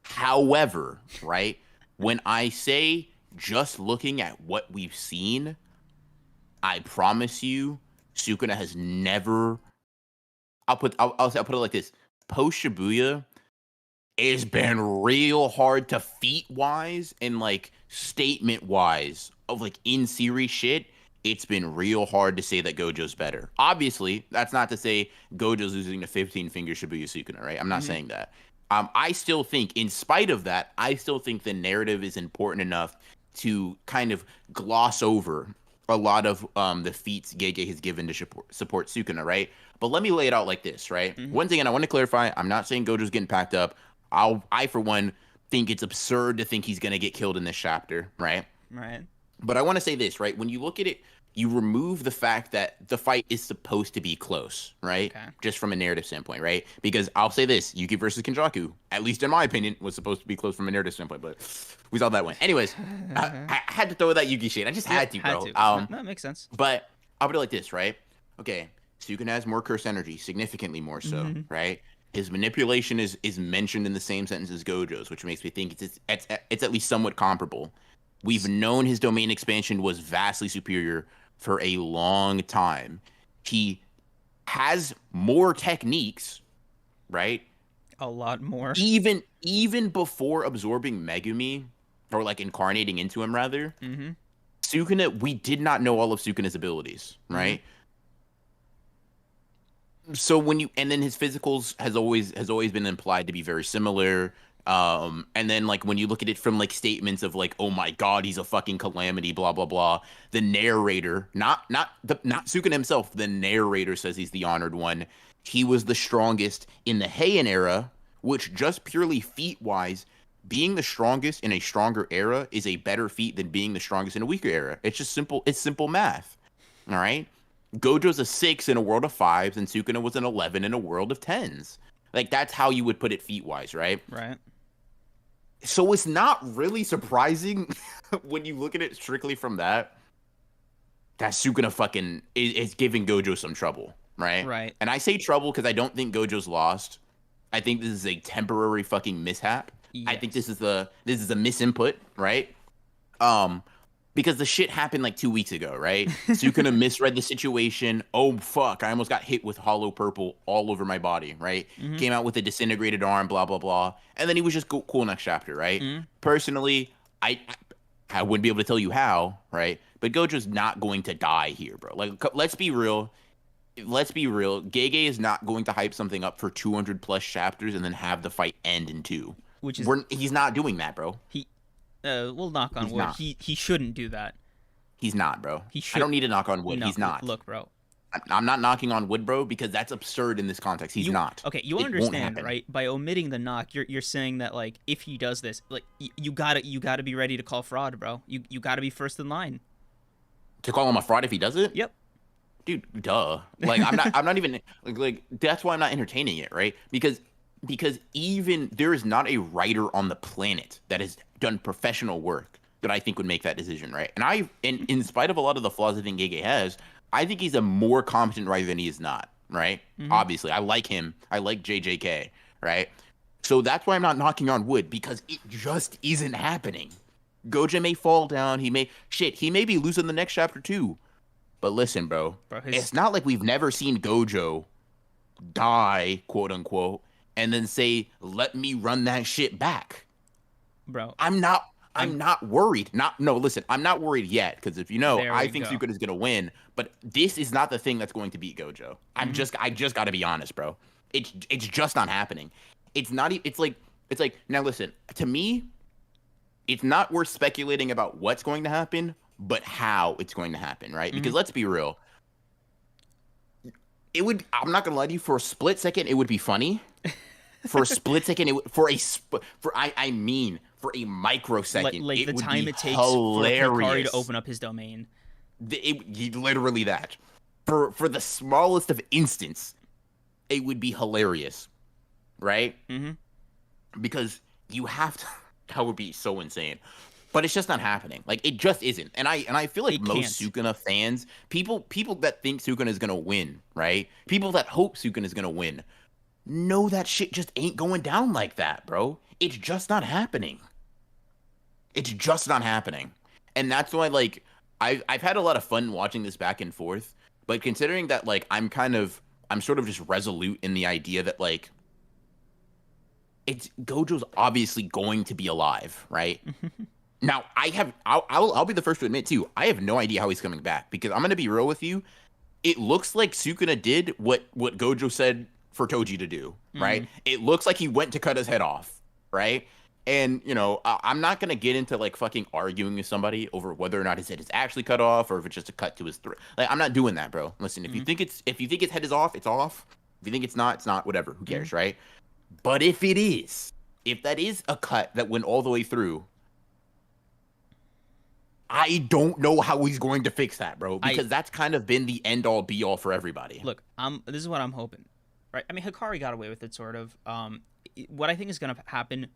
Speaker 1: However, right, when I say just looking at what we've seen, I promise you, Sukuna has never I'll put it like this: post Shibuya, it's been real hard to feat wise and like statement wise of like in series shit. It's been real hard to say that Gojo's better. Obviously, that's not to say Gojo's losing to 15 finger Shibuya Sukuna, right? I'm not saying that. I still think, in spite of that, I still think the narrative is important enough to kind of gloss over a lot of the feats Gege has given to support Sukuna, right? But let me lay it out like this, right? Once again, I want to clarify, I'm not saying Gojo's getting packed up. I for one think it's absurd to think he's gonna get killed in this chapter, right?
Speaker 2: Right.
Speaker 1: But I want to say this, right? When you look at it, you remove the fact that the fight is supposed to be close, right?
Speaker 2: Okay.
Speaker 1: Just from a narrative standpoint, right? Because I'll say this, Yuki versus Kenjaku, at least in my opinion, was supposed to be close from a narrative standpoint, but we saw that one. Anyways, I had to throw that Yuki shit. I just had to, bro.
Speaker 2: That makes sense.
Speaker 1: But I'll put it like this, right? Okay, Sukuna has more curse energy, significantly more so, right? His manipulation is mentioned in the same sentence as Gojo's, which makes me think it's at least somewhat comparable. We've known his domain expansion was vastly superior for a long time. He has more techniques, right?
Speaker 2: A lot more.
Speaker 1: Even before absorbing Megumi, or like incarnating into him rather, Sukuna, we did not know all of Sukuna's abilities, right? So and then his physicals has always been implied to be very similar. And then like when you look at it from like statements of like, oh my god, he's a fucking calamity, blah blah blah. The narrator, not Sukuna himself, the narrator says he's the honored one. He was the strongest in the Heian era, which just purely feat wise, being the strongest in a stronger era is a better feat than being the strongest in a weaker era. It's just simple. It's simple math. All right. Gojo's a 6 in a world of 5s, and Sukuna was an 11 in a world of 10s. Like, that's how you would put it feat-wise, right?
Speaker 2: Right.
Speaker 1: So it's not really surprising when you look at it strictly from that Sukuna fucking is giving Gojo some trouble, right?
Speaker 2: Right.
Speaker 1: And I say trouble because I don't think Gojo's lost. I think this is a temporary fucking mishap.
Speaker 2: Yes.
Speaker 1: I think this is a misinput, right? Because the shit happened like 2 weeks ago, right? Sukuna misread the situation. Oh, fuck. I almost got hit with hollow purple all over my body, right? Came out with a disintegrated arm, blah, blah, blah. And then he was just cool next chapter, right? Personally, I wouldn't be able to tell you how, right? But Gojo's not going to die here, bro. Like, let's be real. Gege is not going to hype something up for 200 plus chapters and then have the fight end in 2. He's not doing that, bro.
Speaker 2: We'll knock on wood. He shouldn't do that.
Speaker 1: He's not, bro. I don't need to knock on wood.
Speaker 2: No,
Speaker 1: he's not.
Speaker 2: Look, bro.
Speaker 1: I'm not knocking on wood, bro, because that's absurd in this context. He's not.
Speaker 2: Okay, you understand, right? By omitting the knock, you're saying that like if he does this, like you gotta be ready to call fraud, bro. You gotta be first in line.
Speaker 1: To call him a fraud if he does it?
Speaker 2: Yep.
Speaker 1: Dude, duh. Like I'm not even like that's why I'm not entertaining it, right? Because even there is not a writer on the planet that has done professional work that I think would make that decision, right? And in spite of a lot of the flaws I think Gege has, I think he's a more competent writer than he is not, right? Obviously, I like him. I like JJK, right? So that's why I'm not knocking on wood, because it just isn't happening. Gojo may fall down. He may be losing the next chapter too. But listen, bro, it's not like we've never seen Gojo die, quote unquote, and then say, let me run that shit back.
Speaker 2: Bro.
Speaker 1: I'm not worried. Listen, I'm not worried yet, because if you know, I think Sukuna is gonna win, but this is not the thing that's going to beat Gojo. I just gotta be honest, bro. It's just not happening. It's like now listen, to me, it's not worth speculating about what's going to happen, but how it's going to happen, right? Because let's be real. I'm not gonna lie to you, for a split second, it would be funny. For a split second, for a microsecond,
Speaker 2: like
Speaker 1: it
Speaker 2: the
Speaker 1: would
Speaker 2: time
Speaker 1: be
Speaker 2: it takes
Speaker 1: hilarious.
Speaker 2: for Hakari to open up his domain.
Speaker 1: Literally that. For the smallest of instance, it would be hilarious, right? Because you have to. That would be so insane. But it's just not happening. Like, it just isn't. And I feel like most Sukuna fans, people that think Sukuna is gonna win, right? People that hope Sukuna is gonna win, know that shit just ain't going down like that, bro. It's just not happening. It's just not happening. And that's why, like, I've had a lot of fun watching this back and forth. But considering that, like, I'm kind of I'm sort of just resolute in the idea that like it's Gojo's obviously going to be alive, right? Now, I'll be the first to admit too. I have no idea how he's coming back because I'm gonna be real with you. It looks like Sukuna did what Gojo said for Toji to do, right? It looks like he went to cut his head off, right? And you know, I'm not gonna get into like fucking arguing with somebody over whether or not his head is actually cut off or if it's just a cut to his throat. Like, I'm not doing that, bro. Listen, if you think his head is off, it's off. If you think it's not, whatever. Who cares, right? But if that is a cut that went all the way through, I don't know how he's going to fix that, bro, because that's kind of been the end all be all for everybody.
Speaker 2: Look, this is what I'm hoping, right? I mean, Hakari got away with it, sort of. What I think is gonna happen,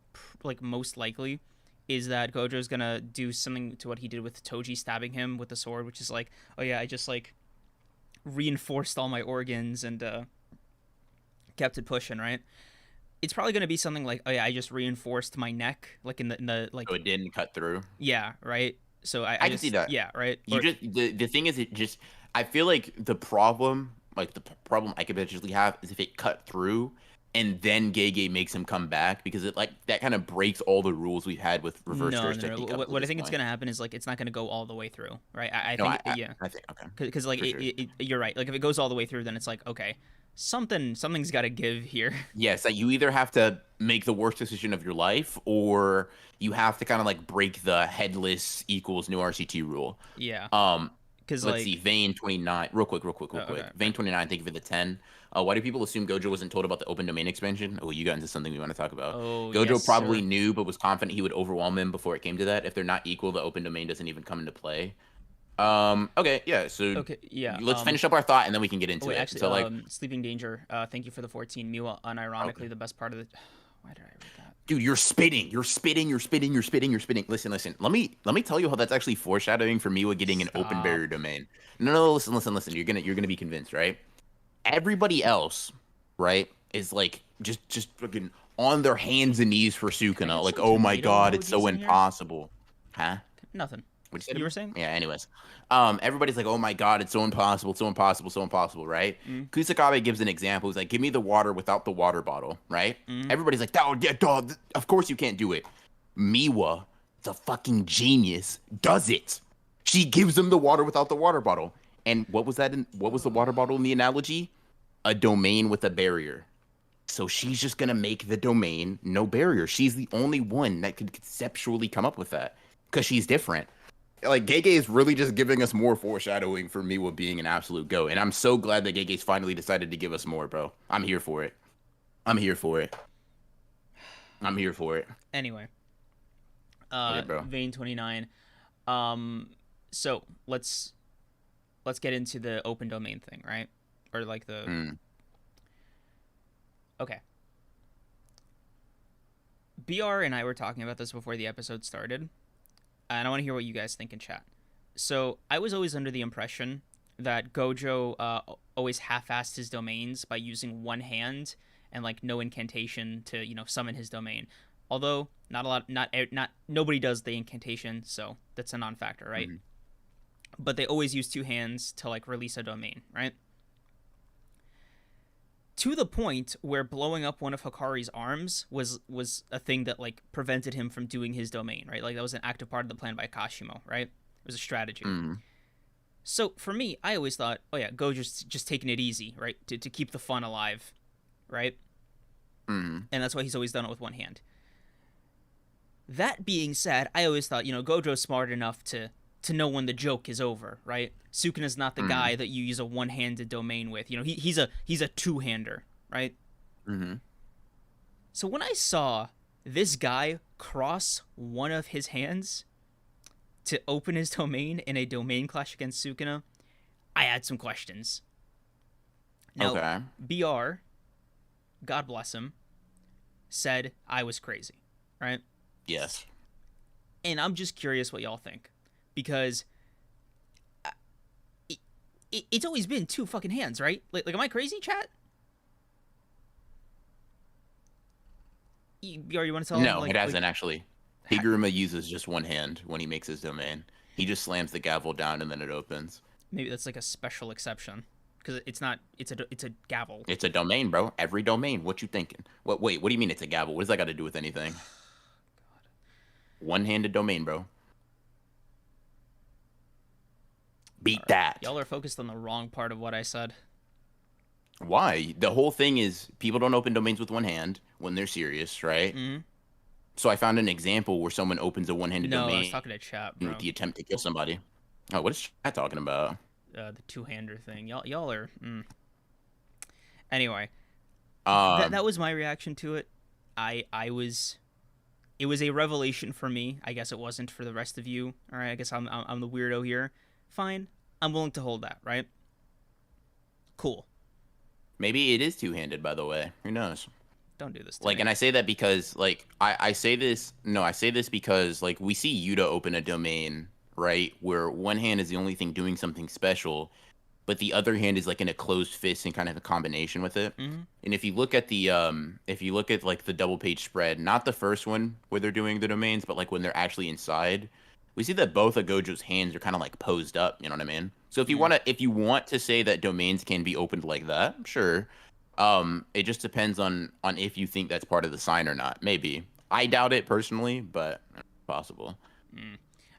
Speaker 2: like most likely, is that Gojo's gonna do something to what he did with Toji stabbing him with the sword, which is like, oh yeah, I just like reinforced all my organs and kept it pushing, right? It's probably gonna be something like, oh yeah, I just reinforced my neck, like in the like.
Speaker 1: So it didn't cut through.
Speaker 2: Yeah, right. So I
Speaker 1: can
Speaker 2: just
Speaker 1: see that.
Speaker 2: Yeah, right.
Speaker 1: The thing is, I feel like the problem I could potentially have is if it cut through and then Gege makes him come back, because it like that kind of breaks all the rules we've had with reverse jurisdiction.
Speaker 2: What I think it's gonna happen is like it's not gonna go all the way through, right? I think okay. Because like you're right. Like if it goes all the way through, then it's like okay, something's got to give here.
Speaker 1: Yes, that you either have to make the worst decision of your life, or you have to kind of like break the headless equals new RCT rule.
Speaker 2: Yeah.
Speaker 1: Because let's see, Vayne 29. Real quick. Okay. Vayne 29. Thank you for the 10. Why do people assume Gojo wasn't told about the open domain expansion? Oh, you got into something we want to talk about.
Speaker 2: Oh,
Speaker 1: Gojo
Speaker 2: yes,
Speaker 1: probably
Speaker 2: sir.
Speaker 1: knew, but was confident he would overwhelm him before it came to that. If they're not equal, the open domain doesn't even come into play. Okay, yeah. So
Speaker 2: okay, yeah.
Speaker 1: Let's finish up our thought and then we can get into it.
Speaker 2: Actually,
Speaker 1: so like,
Speaker 2: Sleeping Danger. Thank you for the 14. Miwa, unironically, the best part of the. Why did I read that?
Speaker 1: Dude, you're spitting. Listen. Let me tell you how that's actually foreshadowing for Miwa getting an open barrier domain. No, listen. You're gonna be convinced, right? Everybody else, right, is like just fucking on their hands and knees for Sukuna. Like, oh my god, it's so impossible. Huh?
Speaker 2: Nothing.
Speaker 1: What you
Speaker 2: were saying?
Speaker 1: Yeah, anyways. Everybody's like, oh my god, it's so impossible, right? Kusakabe gives an example. He's like, give me the water without the water bottle, right? Everybody's like, oh, yeah, dog, of course you can't do it. Miwa, the fucking genius, does it. She gives him the water without the water bottle. And what was that? What was the water bottle in the analogy? A domain with a barrier. So she's just going to make the domain no barrier. She's the only one that could conceptually come up with that because she's different. Like, Gege is really just giving us more foreshadowing for Miwa being an absolute go. And I'm so glad that Gege's finally decided to give us more, bro. I'm here for it.
Speaker 2: Anyway.
Speaker 1: Okay, bro.
Speaker 2: Vayne 29. So let's get into the open domain thing, right? Or like the Okay. BR and I were talking about this before the episode started, and I want to hear what you guys think in chat. So I was always under the impression that Gojo always half-assed his domains by using one hand and like no incantation to summon his domain. Although not nobody does the incantation, so that's a non-factor, right? But they always use two hands to like release a domain, right? To the point where blowing up one of Hakari's arms was a thing that like prevented him from doing his domain, right? Like that was an active part of the plan by Kashimo, right? It was a strategy. So for me, I always thought, oh yeah, Gojo's just taking it easy, right? To keep the fun alive, right? And that's why he's always done it with one hand. That being said, I always thought, Gojo's smart enough to know when the joke is over, right? Sukuna's not the guy that you use a one-handed domain with. He's a two-hander, right? So when I saw this guy cross one of his hands to open his domain in a domain clash against Sukuna, I had some questions. Now, BR, God bless him, said I was crazy, right?
Speaker 1: Yes.
Speaker 2: And I'm just curious what y'all think. Because it's always been two fucking hands, right? Like am I crazy, chat? You want to tell
Speaker 1: No, it hasn't actually. Higiruma uses just one hand when he makes his domain. He just slams the gavel down and then it opens.
Speaker 2: Maybe that's like a special exception. because it's not. It's a gavel.
Speaker 1: It's a domain, bro. Every domain. What you thinking? What? Wait. What do you mean it's a gavel? What does that got to do with anything? One-handed domain, bro. Beat that.
Speaker 2: Y'all are focused on the wrong part of what I said.
Speaker 1: Why? The whole thing is people don't open domains with one hand when they're serious, right?
Speaker 2: Mm-hmm.
Speaker 1: So I found an example where someone opens a one-handed domain.
Speaker 2: I was talking to chat, bro.
Speaker 1: With the attempt to kill somebody. Oh, what is chat talking about?
Speaker 2: The two-hander thing. Y'all are. Anyway, that was my reaction to it. I was. It was a revelation for me. I guess it wasn't for the rest of you. All right. I guess I'm the weirdo here. Fine. I'm willing to hold that. Right. Cool.
Speaker 1: Maybe it is two-handed, by the way. Who knows?
Speaker 2: Don't do this to
Speaker 1: me. And I say that because, I say this because, we see Yuta open a domain, right, where one hand is the only thing doing something special, but the other hand is, in a closed fist and kind of a combination with it.
Speaker 2: Mm-hmm.
Speaker 1: And if you look at the, the double-page spread, not the first one where they're doing the domains, but, when they're actually inside, we see that both of Gojo's hands are kind of, posed up, you know what I mean? So if you want to say that domains can be opened like that, sure. It just depends on if you think that's part of the sign or not. Maybe. I doubt it personally, but possible.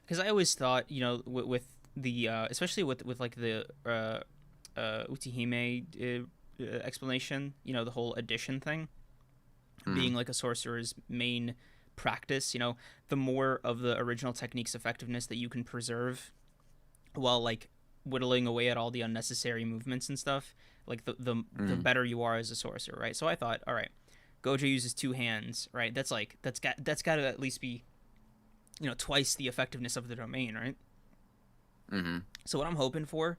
Speaker 2: Because I always thought, with the especially with the Utihime explanation, the whole addition thing, being a sorcerer's main practice, the more of the original technique's effectiveness that you can preserve while whittling away at all the unnecessary movements and stuff, the better you are as a sorcerer, right? So I thought, all right, Gojo uses two hands, right? That's got to at least be, twice the effectiveness of the domain, right?
Speaker 1: Mm-hmm.
Speaker 2: So what I'm hoping for,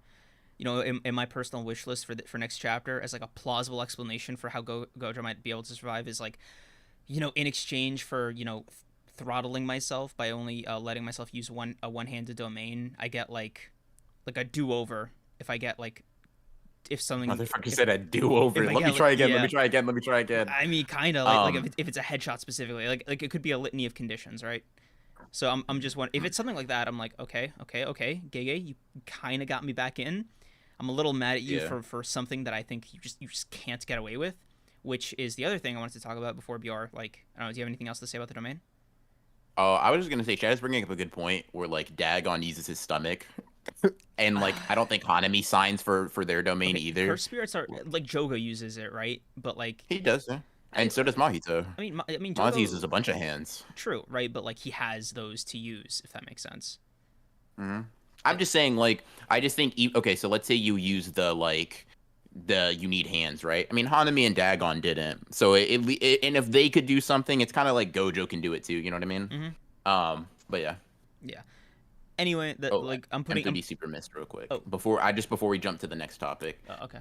Speaker 2: in my personal wish list for next chapter as a plausible explanation for how Gojo might be able to survive is in exchange for throttling myself by only letting myself use a one-handed domain, I get a do-over if I get if something.
Speaker 1: Motherfucker said a do-over. Let me try again.
Speaker 2: I mean, kind of if it's a headshot specifically, it could be a litany of conditions, right? So I'm just wondering if it's something like that. I'm okay, Gege, you kind of got me back in. I'm a little mad at you for something that I think you just can't get away with, which is the other thing I wanted to talk about before BR. I don't know. Do you have anything else to say about the domain?
Speaker 1: I was just gonna say, Chad is bringing up a good point where Dagon uses his stomach, and I don't think Hanami signs for their domain either.
Speaker 2: Her spirits are Jogo uses it, right? But
Speaker 1: he does, yeah. And so does Mahito.
Speaker 2: I mean, Jogo
Speaker 1: Mahito uses a bunch of hands.
Speaker 2: True, right? But he has those to use, if that makes sense.
Speaker 1: Mm-hmm. I'm just saying, I just think okay. So let's say you use the you need hands, right? I mean, Hanami and Dagon didn't. So and if they could do something, it's kind of like Gojo can do it too. You know what I mean?
Speaker 2: Mm-hmm.
Speaker 1: But yeah.
Speaker 2: Yeah. Anyway, I'm
Speaker 1: gonna be super missed real quick before we jump to the next topic.
Speaker 2: Okay.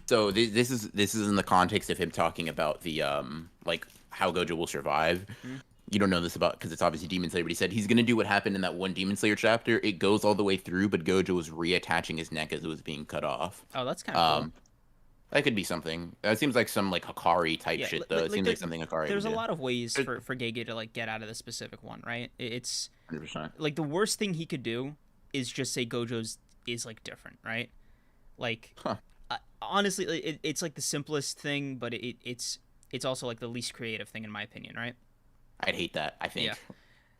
Speaker 1: So this is in the context of him talking about the how Gojo will survive. Mm-hmm. You don't know this because it's obviously Demon Slayer, but he said he's gonna do what happened in that one Demon Slayer chapter. It goes all the way through, but Gojo was reattaching his neck as it was being cut off.
Speaker 2: Oh, that's kind of cool.
Speaker 1: That could be something. That seems like some Hakari type shit though. It seems like something Hakari.
Speaker 2: There's a lot of ways for Gege to get out of the specific one, right? It's
Speaker 1: 100%.
Speaker 2: The worst thing he could do is just say Gojo's is different, right? Honestly, it's the simplest thing, but it's also the least creative thing in my opinion, right?
Speaker 1: I'd hate that. I think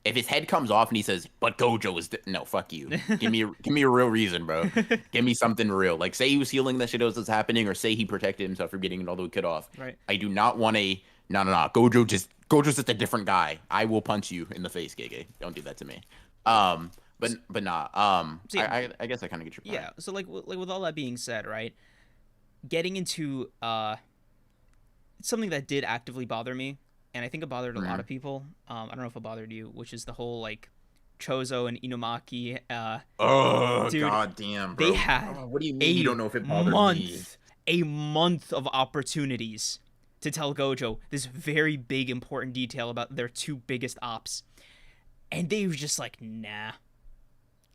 Speaker 1: if his head comes off and he says, "But Gojo is no, fuck you." Give me a real reason, bro. Give me something real. Say he was healing that shit as was happening, or say he protected himself from getting it all the way cut off.
Speaker 2: Right.
Speaker 1: I do not want no. Gojo's just a different guy. I will punch you in the face, Gege. Don't do that to me. But nah. See, I guess I kind of get your point.
Speaker 2: Yeah. So with all that being said, right, getting into something that did actively bother me. And I think it bothered a lot of people. I don't know if it bothered you, which is the whole Choso and Inumaki.
Speaker 1: Dude, goddamn, bro.
Speaker 2: They had
Speaker 1: what do you mean you don't know if it bothered me?
Speaker 2: A month of opportunities to tell Gojo this very big important detail about their two biggest ops, and they were just nah.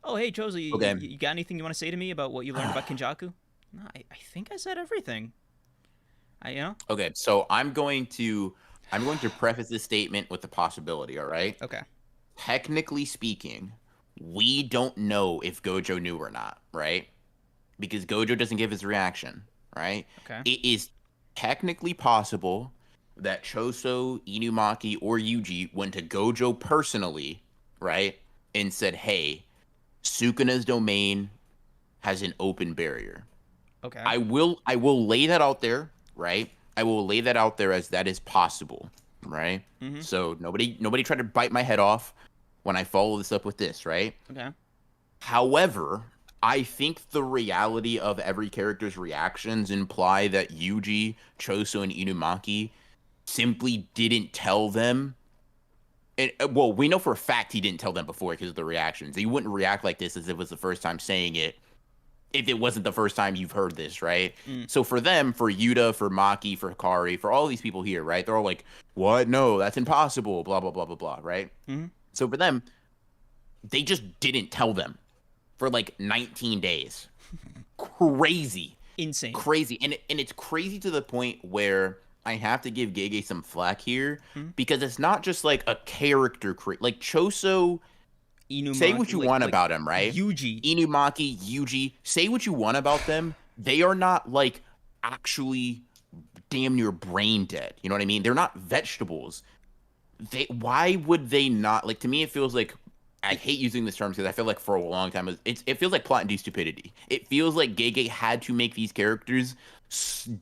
Speaker 2: Oh hey Choso, you got anything you want to say to me about what you learned about Kenjaku? No, I think I said everything.
Speaker 1: Okay, so I'm going to preface this statement with the possibility, all right?
Speaker 2: Okay.
Speaker 1: Technically speaking, we don't know if Gojo knew or not, right? because Gojo doesn't give his reaction, right?
Speaker 2: Okay.
Speaker 1: It is technically possible that Choso, Inumaki, or Yuji went to Gojo personally, right, and said, "Hey, Sukuna's domain has an open barrier."
Speaker 2: Okay.
Speaker 1: I will lay that out there, right? I will lay that out there as that is possible, right?
Speaker 2: Mm-hmm.
Speaker 1: So nobody tried to bite my head off when I follow this up with this, right?
Speaker 2: Okay.
Speaker 1: However, I think the reality of every character's reactions imply that Yuji, Choso, and Inumaki simply didn't tell them. And, well, we know for a fact he didn't tell them before because of the reactions. He wouldn't react like this as if it was the first time saying it if it wasn't the first time you've heard this, right?
Speaker 2: Mm.
Speaker 1: So for them, for Yuta, for Maki, for Hakari, for all these people here, right? They're all like, "What? No, that's impossible." Blah blah blah blah blah, right?
Speaker 2: Mm-hmm.
Speaker 1: So for them, they just didn't tell them for like 19 days. Crazy.
Speaker 2: Insane.
Speaker 1: Crazy. And it's crazy to the point where I have to give Gege some flack here because it's not just like a character like Choso.
Speaker 2: Inumaki,
Speaker 1: Say what you want about him, right?
Speaker 2: Yuji.
Speaker 1: Inumaki, Yuji. Say what you want about them. They are not like actually damn near brain dead. You know what I mean? They're not vegetables. Why would they not, like, to me it feels like, I hate using this term because I feel like for a long time it feels like plot-induced stupidity. It feels like Gege had to make these characters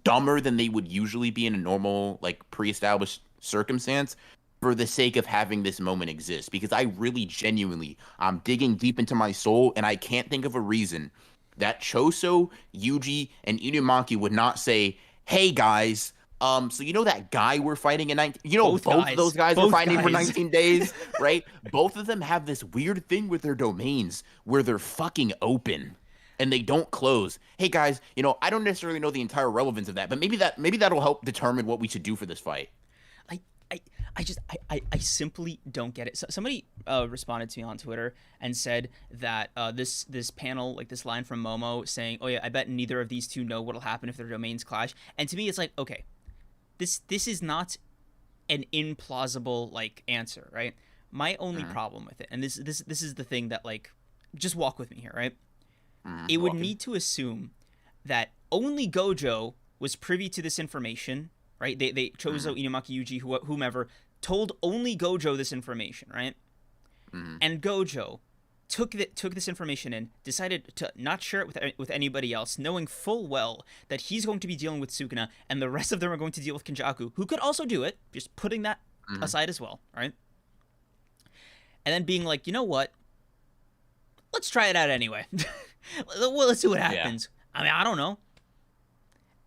Speaker 1: dumber than they would usually be in a normal, like, pre-established circumstance for the sake of having this moment exist. Because I really genuinely, I'm digging deep into my soul and I can't think of a reason that Choso, Yuji, and Inumaki would not say, "Hey guys, so you know that guy we're fighting in 19, you know, both of those guys were fighting for 19 days, right? Both of them have this weird thing with their domains where they're fucking open and they don't close. Hey guys, you know, I don't necessarily know the entire relevance of that, but maybe that'll help determine what we should do for this fight."
Speaker 2: I simply don't get it. So somebody responded to me on Twitter and said that this panel, like this line from Momo saying, "Oh yeah, I bet neither of these two know what'll happen if their domains clash." And to me, it's like, okay, this is not an implausible like answer, right? My only problem with it, and this is the thing that, like, just walk with me here, right? It would need to assume that only Gojo was privy to this information, right? They Choso, Inumaki, Yuji, whomever, told only Gojo this information, right? And Gojo took this information in, decided to not share it with anybody else, knowing full well that he's going to be dealing with Sukuna, and the rest of them are going to deal with Kenjaku, who could also do it, just putting that aside as well, right? And then being like, you know what? Let's try it out anyway. Well, let's see what happens. Yeah. I mean, I don't know.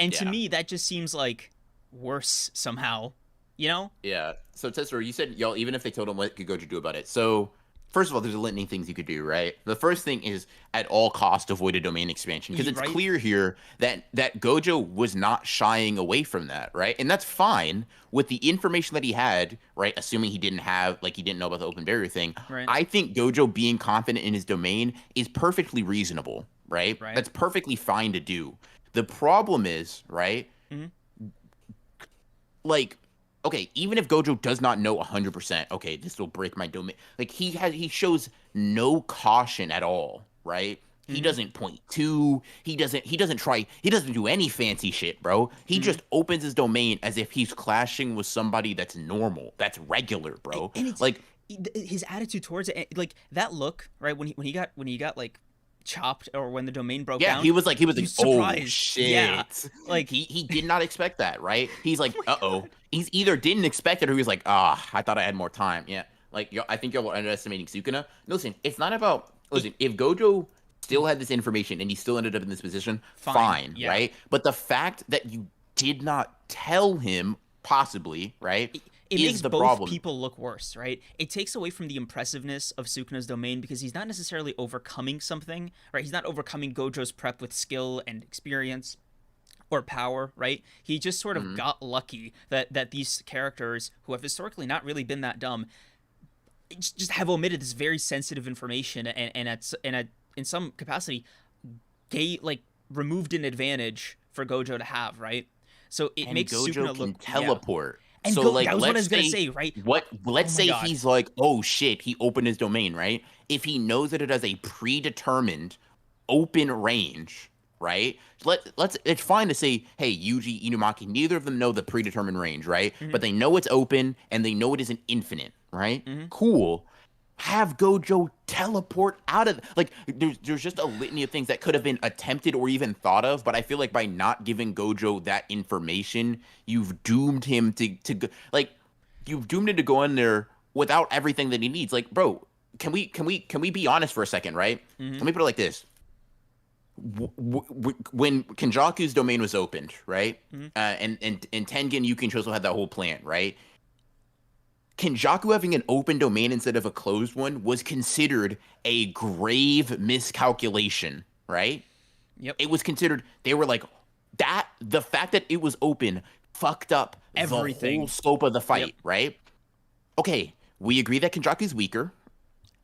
Speaker 2: And to me, that just seems like worse somehow, you know?
Speaker 1: Yeah. So, Tessera, you said, y'all, even if they told him, what could Gojo do about it? So, first of all, there's a litany of things you could do, right? The first thing is, at all cost, avoid a domain expansion. Because it's clear here that Gojo was not shying away from that, right? And that's fine with the information that he had, right? Assuming he didn't know about the open barrier thing.
Speaker 2: Right.
Speaker 1: I think Gojo being confident in his domain is perfectly reasonable, right? That's perfectly fine to do. The problem is, right? Like, okay, even if Gojo does not know 100%, okay, this will break my domain. Like, he shows no caution at all, right? He doesn't point to, he doesn't do any fancy shit, bro. He just opens his domain as if he's clashing with somebody that's normal, that's regular, bro.
Speaker 2: And it's, like, his attitude towards it, like that look, right? When he got like chopped, or when the domain broke down,
Speaker 1: he was like, oh
Speaker 2: surprised.
Speaker 1: shit.
Speaker 2: Yeah. Like
Speaker 1: he did not expect that, right? He's like, uh-oh. He's either didn't expect it, or he was like, I thought I had more time. Yeah. Like, I think you're underestimating Sukuna. Listen, it's not about, if Gojo still had this information and he still ended up in this position, fine, right? But the fact that you did not tell him, possibly, right?
Speaker 2: It makes both people look worse, right? It takes away from the impressiveness of Sukuna's domain because he's not necessarily overcoming something, right? He's not overcoming Gojo's prep with skill and experience or power, right? He just sort of got lucky that these characters, who have historically not really been that dumb, just have omitted this very sensitive information and in some capacity, removed an advantage for Gojo to have, right? So it makes
Speaker 1: Gojo
Speaker 2: Sukuna look
Speaker 1: teleport.
Speaker 2: And
Speaker 1: so,
Speaker 2: that was what I was gonna say, right?
Speaker 1: Let's say he's like, oh shit, he opened his domain, right? If he knows that it has a predetermined open range, right? It's fine to say, hey, Yuji, Inumaki, neither of them know the predetermined range, right?
Speaker 2: Mm-hmm.
Speaker 1: But they know it's open and they know it isn't infinite, right?
Speaker 2: Mm-hmm.
Speaker 1: Cool. Have Gojo teleport out of like there's just a litany of things that could have been attempted or even thought of, but I feel like by not giving Gojo that information, you've doomed him like you've doomed him to go in there without everything that he needs. Like, bro, can we be honest for a second, right?
Speaker 2: Mm-hmm.
Speaker 1: Let me put it like this. When Kenjaku's domain was opened, right?
Speaker 2: Mm-hmm.
Speaker 1: And Tengen, Yuki, and Choso had that whole plan, right? Kenjaku having an open domain instead of a closed one was considered a grave miscalculation, right?
Speaker 2: Yep.
Speaker 1: It was considered, they were like, that, the fact that it was open fucked up
Speaker 2: Everything.
Speaker 1: the whole scope of the fight,
Speaker 2: Yep.
Speaker 1: right? Okay, we agree that Kenjaku's weaker,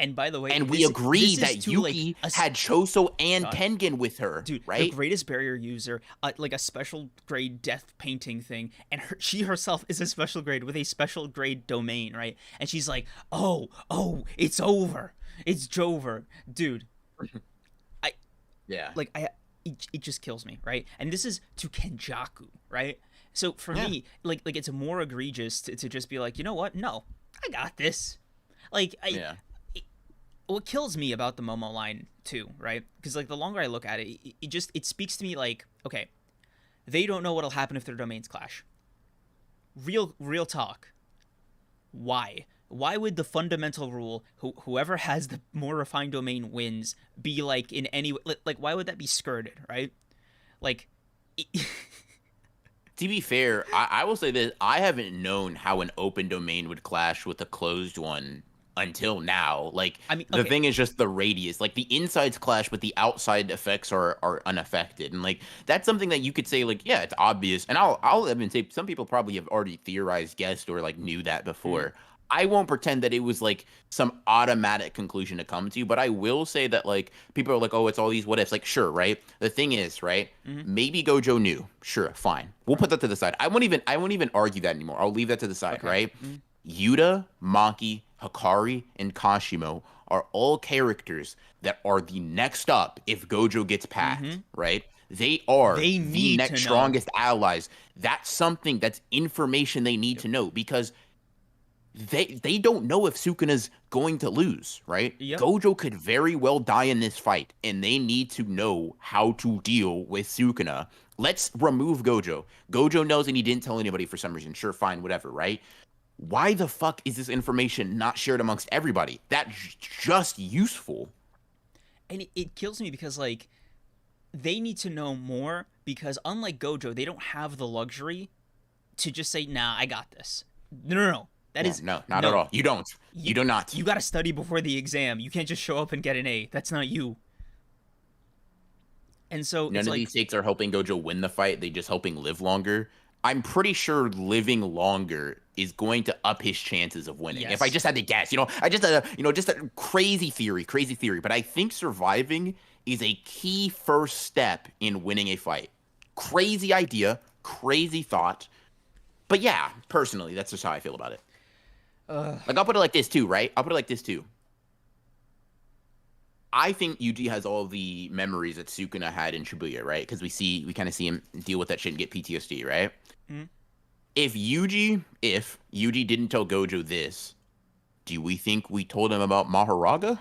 Speaker 2: And by the way,
Speaker 1: and we agree
Speaker 2: this
Speaker 1: that
Speaker 2: is to,
Speaker 1: Yuki
Speaker 2: like,
Speaker 1: had Choso and Tengen with her,
Speaker 2: dude,
Speaker 1: right?
Speaker 2: the greatest barrier user, like a special grade death painting thing, and she herself is a special grade with a special grade domain, right? And she's like, oh, it's over, it's Jover, dude.
Speaker 1: Yeah.
Speaker 2: Like it just kills me, right? And this is to Kenjaku, right? So for me, like it's more egregious to just be like, you know what? No, I got this. Like what kills me about the Momo line too, right? Because like the longer I look at it, it speaks to me like, okay, they don't know what'll happen if their domains clash. Real talk. Why? Why would the fundamental rule, whoever has the more refined domain wins, be like in any like why would that be skirted, right? Like.
Speaker 1: To be fair, I will say this: I haven't known how an open domain would clash with a closed one until now. Like,
Speaker 2: I mean,
Speaker 1: the
Speaker 2: okay.
Speaker 1: thing is just the radius. Like, the insides clash, but the outside effects are unaffected. And like that's something that you could say, like, yeah, it's obvious. And I'll even say some people probably have already theorized, guessed, or like knew that before. I won't pretend that it was like some automatic conclusion to come to, but I will say that like people are like, oh, it's all these what ifs. Like, sure, right? The thing is, right? Maybe Gojo knew. Sure, fine. We'll put that to the side. I won't even argue that anymore. I'll leave that to the side, right? Yuta, Maki, Hakari, and Kashimo are all characters that are the next up if Gojo gets packed, right? They are
Speaker 2: They
Speaker 1: the
Speaker 2: need
Speaker 1: next
Speaker 2: to know.
Speaker 1: strongest allies. That's something, that's information they need to know, because they don't know if Sukuna's going to lose, right?
Speaker 2: Yep.
Speaker 1: Gojo could very well die in this fight, and they need to know how to deal with Sukuna. Let's remove Gojo. Gojo knows and he didn't tell anybody for some reason. Sure, fine, whatever, right? Why the fuck is this information not shared amongst everybody? That's just useful.
Speaker 2: And it kills me because like they need to know more, because unlike Gojo, they don't have the luxury to just say, nah, I got this. No.
Speaker 1: No, not at all. You don't. You do not.
Speaker 2: You gotta study before the exam. You can't just show up and get an A. That's not you. And so
Speaker 1: none of these takes are helping Gojo win the fight. They just helping live longer. I'm pretty sure living longer is going to up his chances of winning.
Speaker 2: Yes.
Speaker 1: If I just had to guess, just a crazy theory, but I think surviving is a key first step in winning a fight. Crazy idea, crazy thought. But yeah, personally, that's just how I feel about it. Like, I'll put it like this too, right? I think Yuji has all the memories that Sukuna had in Shibuya, right? Because we kind of see him deal with that shit and get PTSD, right? If Yuji didn't tell Gojo this, do we think we told him about Maharaga?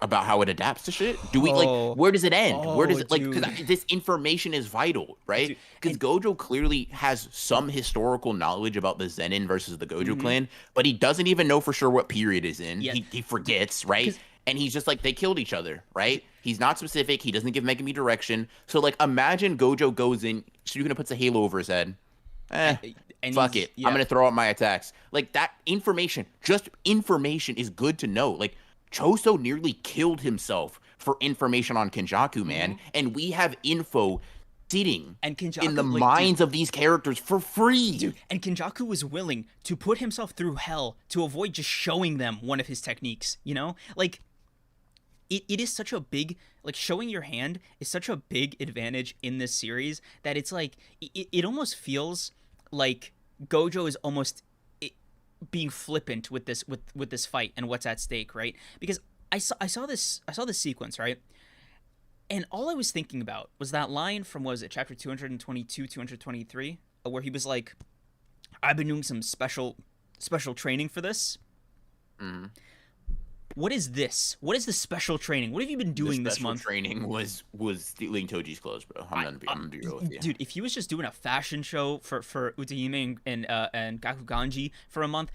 Speaker 1: About how it adapts to shit? Do we where does it end? Where does it because this information is vital, right? Because Gojo clearly has some historical knowledge about the Zenin versus the Gojo clan, but he doesn't even know for sure what period is in. Yeah. He forgets, right? And he's just like, they killed each other, right? He's not specific. He doesn't give Megami direction. So like, imagine Gojo goes in, Sukuna puts a halo over his head. And fuck it. Yeah. I'm gonna throw out my attacks. Like, that information, just information is good to know. Like, Choso nearly killed himself for information on Kenjaku, man. And we have info sitting in the minds of these characters for free.
Speaker 2: Dude, and Kenjaku was willing to put himself through hell to avoid just showing them one of his techniques, you know? Like, it is such a big, like, showing your hand is such a big advantage in this series that it's like, it almost feels like Gojo is almost being flippant with this fight and what's at stake, right? Because I saw this sequence, right? And all I was thinking about was that line from, what was it, chapter 222, 223, where he was like, I've been doing some special training for this.
Speaker 1: Mm-hmm.
Speaker 2: What is this? What is the special training? What have you been doing this month?
Speaker 1: Training was stealing Toji's clothes, bro. I'm gonna be real with you.
Speaker 2: Dude, if he was just doing a fashion show for Utahime and Gakuganji for a month,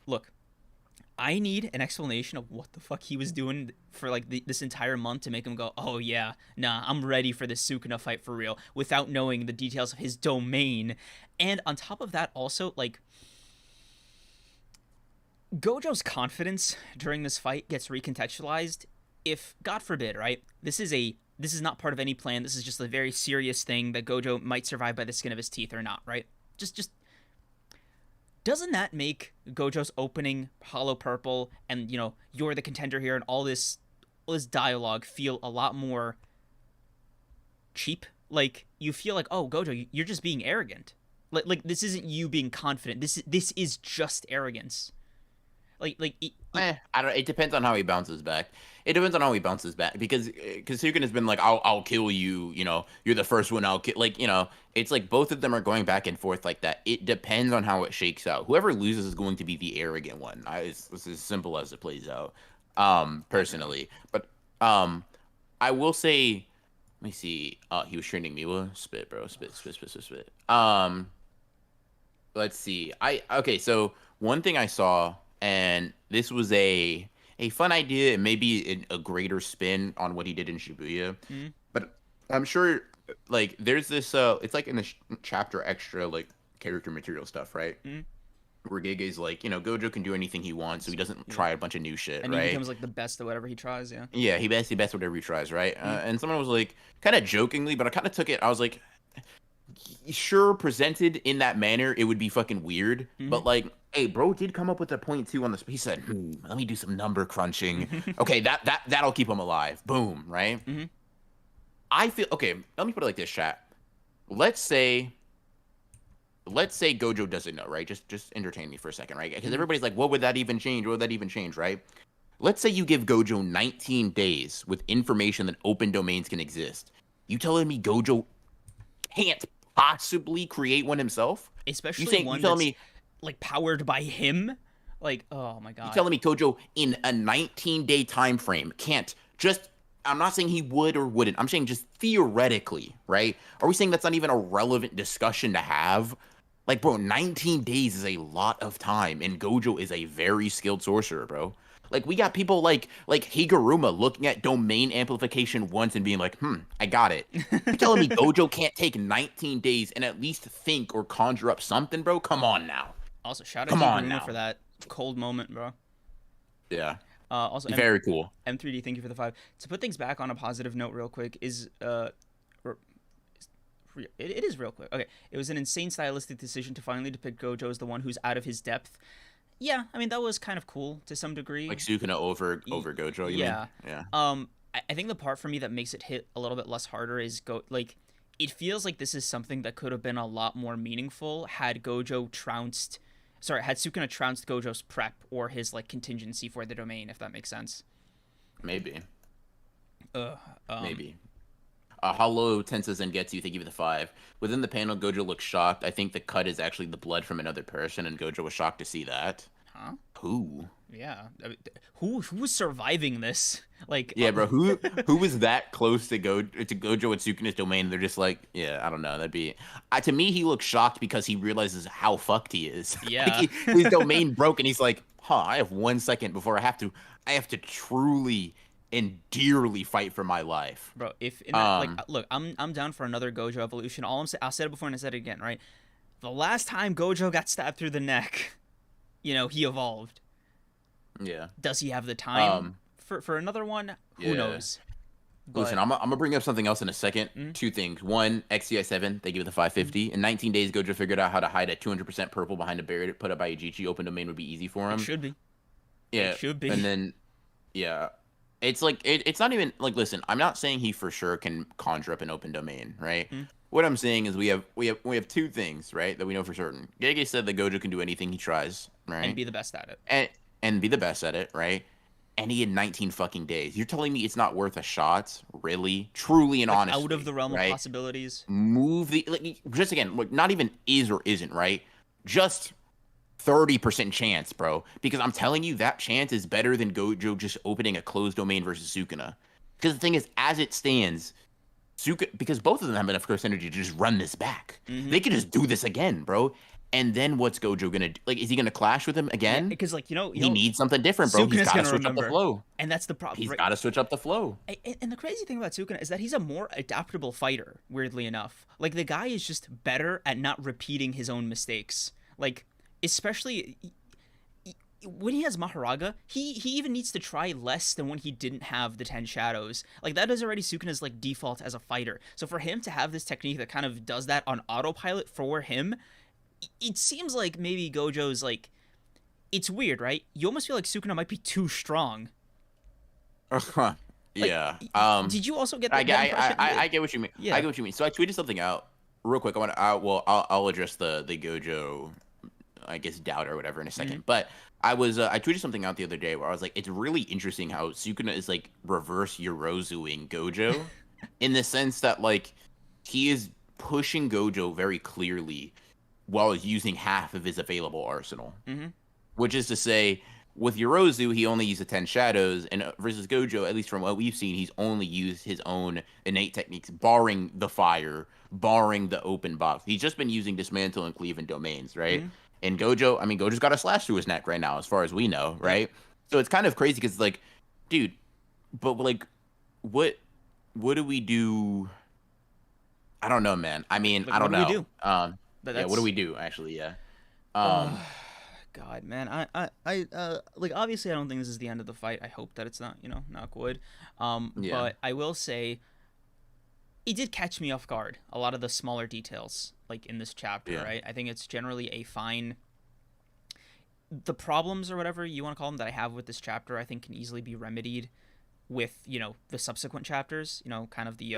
Speaker 2: look, I need an explanation of what the fuck he was doing for like this entire month to make him go, oh yeah, nah, I'm ready for this Sukuna fight for real, without knowing the details of his domain. And on top of that, also, like, Gojo's confidence during this fight gets recontextualized if, God forbid, right, this is not part of any plan, this is just a very serious thing that Gojo might survive by the skin of his teeth or not, right? Just doesn't that make Gojo's opening Hollow Purple and, you know, you're the contender here and all this dialogue feel a lot more cheap? Like, you feel like, oh, Gojo, you're just being arrogant. Like this isn't you being confident. This is just arrogance. I
Speaker 1: don't. It depends on how he bounces back. It depends on how he bounces back because Sukuna has been like, I'll kill you. You know, you're the first one I'll kill. Like, you know, it's like both of them are going back and forth like that. It depends on how it shakes out. Whoever loses is going to be the arrogant one. It's as simple as it plays out. Personally, but I will say, let me see. He was training Miwa. Spit, bro. Spit. Let's see. Okay. So one thing I saw. And this was a fun idea and maybe a greater spin on what he did in Shibuya.
Speaker 2: Mm-hmm.
Speaker 1: But I'm sure, like, there's this, it's like in the chapter extra, like, character material stuff, right?
Speaker 2: Mm-hmm.
Speaker 1: Where Gege's like, you know, Gojo can do anything he wants, so he doesn't try a bunch of new shit,
Speaker 2: and
Speaker 1: right?
Speaker 2: he becomes, like, the best at whatever he tries, yeah.
Speaker 1: Yeah, he best whatever he tries, right? And someone was like, kind of jokingly, but I kind of took it, I was like, sure, presented in that manner, it would be fucking weird, but, like, hey, bro did come up with a point too on this. He said, let me do some number crunching. Okay, that'll keep him alive. Boom, right?
Speaker 2: Mm-hmm.
Speaker 1: I feel, okay, let me put it like this, chat. Let's say Gojo doesn't know, right? Just entertain me for a second, right? Because everybody's like, what would that even change? What would that even change, right? Let's say you give Gojo 19 days with information that open domains can exist. You telling me Gojo can't possibly create one himself?
Speaker 2: Especially one that's like powered by him? Like, oh my god.
Speaker 1: You telling me Gojo in a 19-day time frame can't just, I'm not saying he would or wouldn't, I'm saying just theoretically, right? Are we saying that's not even a relevant discussion to have? Like, bro, 19 days is a lot of time, and Gojo is a very skilled sorcerer, bro. Like, we got people like Higiruma looking at domain amplification once and being like, I got it. You telling me Gojo can't take 19 days and at least think or conjure up something, bro? Come on now.
Speaker 2: Also, shout out to Higiruma for that cold moment, bro.
Speaker 1: Yeah.
Speaker 2: Also,
Speaker 1: very cool.
Speaker 2: M3D, thank you for the 5. To put things back on a positive note real quick, it is real quick. Okay, it was an insane stylistic decision to finally depict Gojo as the one who's out of his depth. Yeah, I mean, that was kind of cool to some degree.
Speaker 1: Like Sukuna over Gojo, you mean? Yeah.
Speaker 2: I think the part for me that makes it hit a little bit less harder is it feels like this is something that could have been a lot more meaningful had Sukuna trounced Gojo's prep or his like contingency for the domain, if that makes sense.
Speaker 1: Maybe. Maybe. Hello, Tensa Zengetsu, thank you for the 5. Within the panel, Gojo looks shocked. I think the cut is actually the blood from another person, and Gojo was shocked to see that.
Speaker 2: Huh?
Speaker 1: Who?
Speaker 2: Yeah. I mean, who's surviving this? Like,
Speaker 1: yeah, bro. Who was that close to Gojo and Sukuna's domain? They're just like, yeah, I don't know. That'd be. To me, he looks shocked because he realizes how fucked he is.
Speaker 2: Yeah.
Speaker 1: Like his domain broke, and he's like, I have 1 second before I have to truly and dearly fight for my life,
Speaker 2: bro. If in that, look, I'm down for another Gojo evolution. I'll say it before and I said it again, right? The last time Gojo got stabbed through the neck, he evolved.
Speaker 1: Yeah.
Speaker 2: Does he have the time for another one? Who knows?
Speaker 1: But... Listen, I'm gonna bring up something else in a second. 2 things. One, XCI7, they give it the 550. In 19 days, Gojo figured out how to hide at 200% purple behind a barrier put up by Yuji. Open domain would be easy for him.
Speaker 2: It should be.
Speaker 1: Yeah.
Speaker 2: It should be.
Speaker 1: And then, yeah. It's like, it's not even, like, listen, I'm not saying he for sure can conjure up an open domain, right? What I'm saying is we have 2 things, right, that we know for certain. Gege said that Gojo can do anything he tries, right?
Speaker 2: And be the best at it.
Speaker 1: And be the best at it, right? and he had 19 fucking days. You're telling me it's not worth a shot? Really? Truly and
Speaker 2: Like
Speaker 1: honestly.
Speaker 2: out of the realm
Speaker 1: right?
Speaker 2: of possibilities.
Speaker 1: Move the like, just again, like not even is or isn't, right? Just 30% chance, bro. Because I'm telling you, that chance is better than Gojo just opening a closed domain versus Sukuna. Because the thing is, as it stands, because both of them have enough curse energy to just run this back. They could just do this again, bro. And then what's Gojo gonna do? Like, is he gonna clash with him again?
Speaker 2: Because like
Speaker 1: he needs something different, bro. He's
Speaker 2: Sukuna's
Speaker 1: got to
Speaker 2: gonna
Speaker 1: switch up the
Speaker 2: remember,
Speaker 1: flow.
Speaker 2: and that's the problem.
Speaker 1: He's
Speaker 2: Right?
Speaker 1: got to switch up the flow.
Speaker 2: And the crazy thing about Sukuna is that he's a more adaptable fighter. Weirdly enough, like the guy is just better at not repeating his own mistakes. Like especially when he has Maharaga, he even needs to try less than when he didn't have the 10 shadows. Like that is already Sukuna's like default as a fighter. So for him to have this technique that kind of does that on autopilot for him, it seems like maybe Gojo's like, it's weird, right? You almost feel like Sukuna might be too strong. Like,
Speaker 1: Yeah.
Speaker 2: Did you also get that?
Speaker 1: I get what you mean.
Speaker 2: Yeah.
Speaker 1: I get what you mean. So I tweeted something out real quick. I'll address the Gojo, I guess, doubt or whatever in a second. But I tweeted something out the other day where I was like, it's really interesting how Sukuna is like reverse Yorozuing Gojo, in the sense that like he is pushing Gojo very clearly while using half of his available arsenal. Which is to say, with Yorozu, he only used the 10 shadows, and versus Gojo, at least from what we've seen, he's only used his own innate techniques, barring the fire, barring the open box. He's just been using dismantle and cleave and domains, right? And Gojo's got a slash through his neck right now, as far as we know, right? So it's kind of crazy because, like, dude, but like, what do we do? I don't know, man. I mean, I don't know. What do we do? Actually, yeah.
Speaker 2: God, man, I like obviously I don't think this is the end of the fight. I hope that it's not, knock wood. But I will say, it did catch me off guard. A lot of the smaller details, like in this chapter, right? I think it's generally a fine. The problems or whatever you want to call them that I have with this chapter, I think can easily be remedied with the subsequent chapters. Kind of the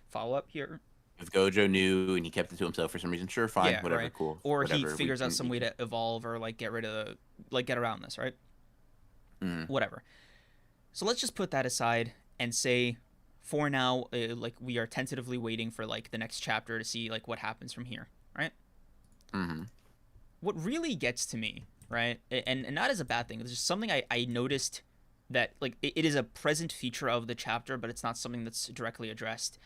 Speaker 2: follow up here.
Speaker 1: If Gojo knew and he kept it to himself for some reason, sure, fine, whatever,
Speaker 2: right.
Speaker 1: cool.
Speaker 2: Or
Speaker 1: whatever,
Speaker 2: he figures out some way to evolve or like get rid of get around this, right? Whatever. So let's just put that aside and say, for now, like we are tentatively waiting for like the next chapter to see like what happens from here, right? What really gets to me, right, and not as a bad thing, it's just something I noticed that like it is a present feature of the chapter, but it's not something that's directly addressed.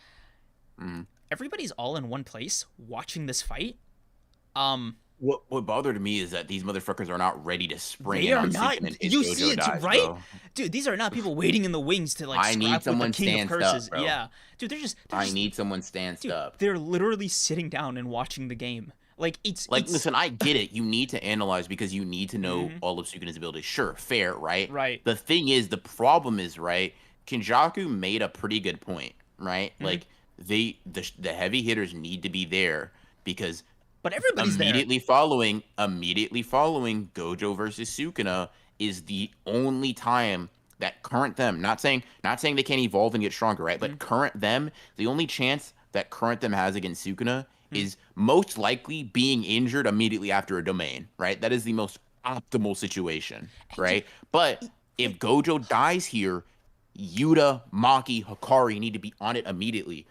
Speaker 2: Everybody's all in one place watching this fight.
Speaker 1: What bothered me is that these motherfuckers are not ready to spring.
Speaker 2: They are not. You
Speaker 1: Gojo
Speaker 2: see it,
Speaker 1: dies,
Speaker 2: right?
Speaker 1: bro.
Speaker 2: Dude, these are not people waiting in the wings to like scrap with the king of curses.
Speaker 1: Up, bro.
Speaker 2: Yeah, dude,
Speaker 1: I need someone stanced up.
Speaker 2: They're literally sitting down and watching the game. Like
Speaker 1: listen, I get it. You need to analyze because you need to know all of Sukuna's abilities. Sure, fair, right?
Speaker 2: Right.
Speaker 1: The thing is, the problem is, right? Kenjaku made a pretty good point, right? Like the heavy hitters need to be there because.
Speaker 2: But everybody's
Speaker 1: immediately
Speaker 2: there.
Speaker 1: following Gojo versus Sukuna is the only time that current them, not saying they can't evolve and get stronger, right? But current them, the only chance that current them has against Sukuna is most likely being injured immediately after a domain, right? That is the most optimal situation, right? But if Gojo dies here, Yuta, Maki, Hakari need to be on it immediately.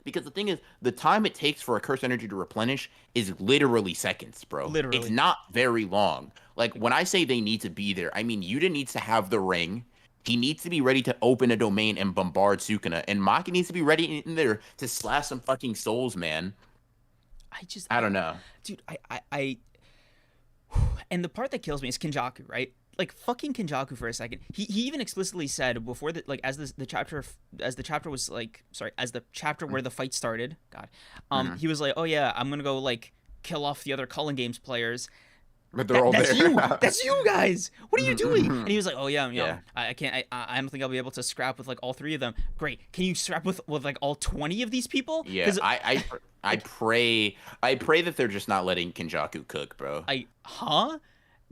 Speaker 1: Because the thing is, the time it takes for a curse energy to replenish is literally seconds, bro.
Speaker 2: Literally.
Speaker 1: It's not very long. Like, when I say they need to be there, I mean, Yuta needs to have the ring. He needs to be ready to open a domain and bombard Sukuna. And Maki needs to be ready in there to slash some fucking souls, man. I don't know.
Speaker 2: Dude, I and the part that kills me is Kenjaku, right? Like fucking Kenjaku for a second. He even explicitly said before that, like as the chapter where the fight started. God, he was like, oh yeah, I'm gonna go like kill off the other Cullen Games players.
Speaker 1: But they're all
Speaker 2: that's
Speaker 1: there.
Speaker 2: That's you guys. What are you doing? And he was like, oh yeah,
Speaker 1: yeah.
Speaker 2: I can't. I don't think I'll be able to scrap with like all 3 of them. Great. Can you scrap with like all 20 of these people?
Speaker 1: Yeah. I pray that they're just not letting Kenjaku cook, bro.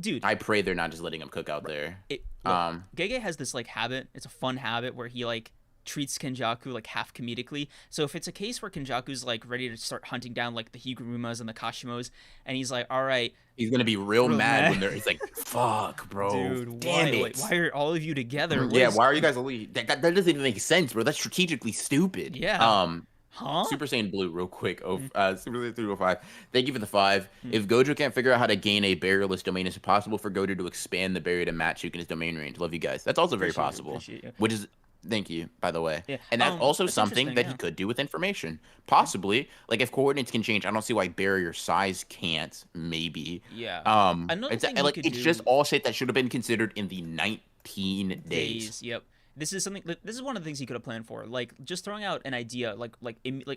Speaker 2: Dude,
Speaker 1: I pray they're not just letting him cook out there.
Speaker 2: Gege has this like habit. It's a fun habit where he like treats Kenjaku like half comedically. So if it's a case where Kenjaku's like ready to start hunting down like the Higurumas and the Kashimos, and he's like, all right,
Speaker 1: he's gonna be real mad when
Speaker 2: mad.
Speaker 1: he's like, "Fuck, bro,
Speaker 2: Dude,
Speaker 1: damn
Speaker 2: why?
Speaker 1: it."
Speaker 2: Why are all of you together?
Speaker 1: Yeah, why are you guys only? That doesn't even make sense, bro. That's strategically stupid.
Speaker 2: Yeah. Huh?
Speaker 1: Super Saiyan Blue, real quick. Super Saiyan 305. Thank you for the 5.
Speaker 2: Mm.
Speaker 1: If Gojo can't figure out how to gain a barrierless domain, is it possible for Gojo to expand the barrier to match Sukuna's domain range? Love you guys. That's also very possible.
Speaker 2: Appreciate you.
Speaker 1: Which is, thank you, by the way.
Speaker 2: Yeah.
Speaker 1: And that's also
Speaker 2: That's
Speaker 1: something that
Speaker 2: interesting,
Speaker 1: he could do with information. Possibly. Like, if coordinates can change, I don't see why barrier size can't, maybe.
Speaker 2: Yeah. Another
Speaker 1: It's
Speaker 2: thing he
Speaker 1: like
Speaker 2: could
Speaker 1: it's
Speaker 2: do-
Speaker 1: just all shit that should have been considered in the 19 days.
Speaker 2: Yep. This is something. This is one of the things he could have planned for. Like just throwing out an idea, like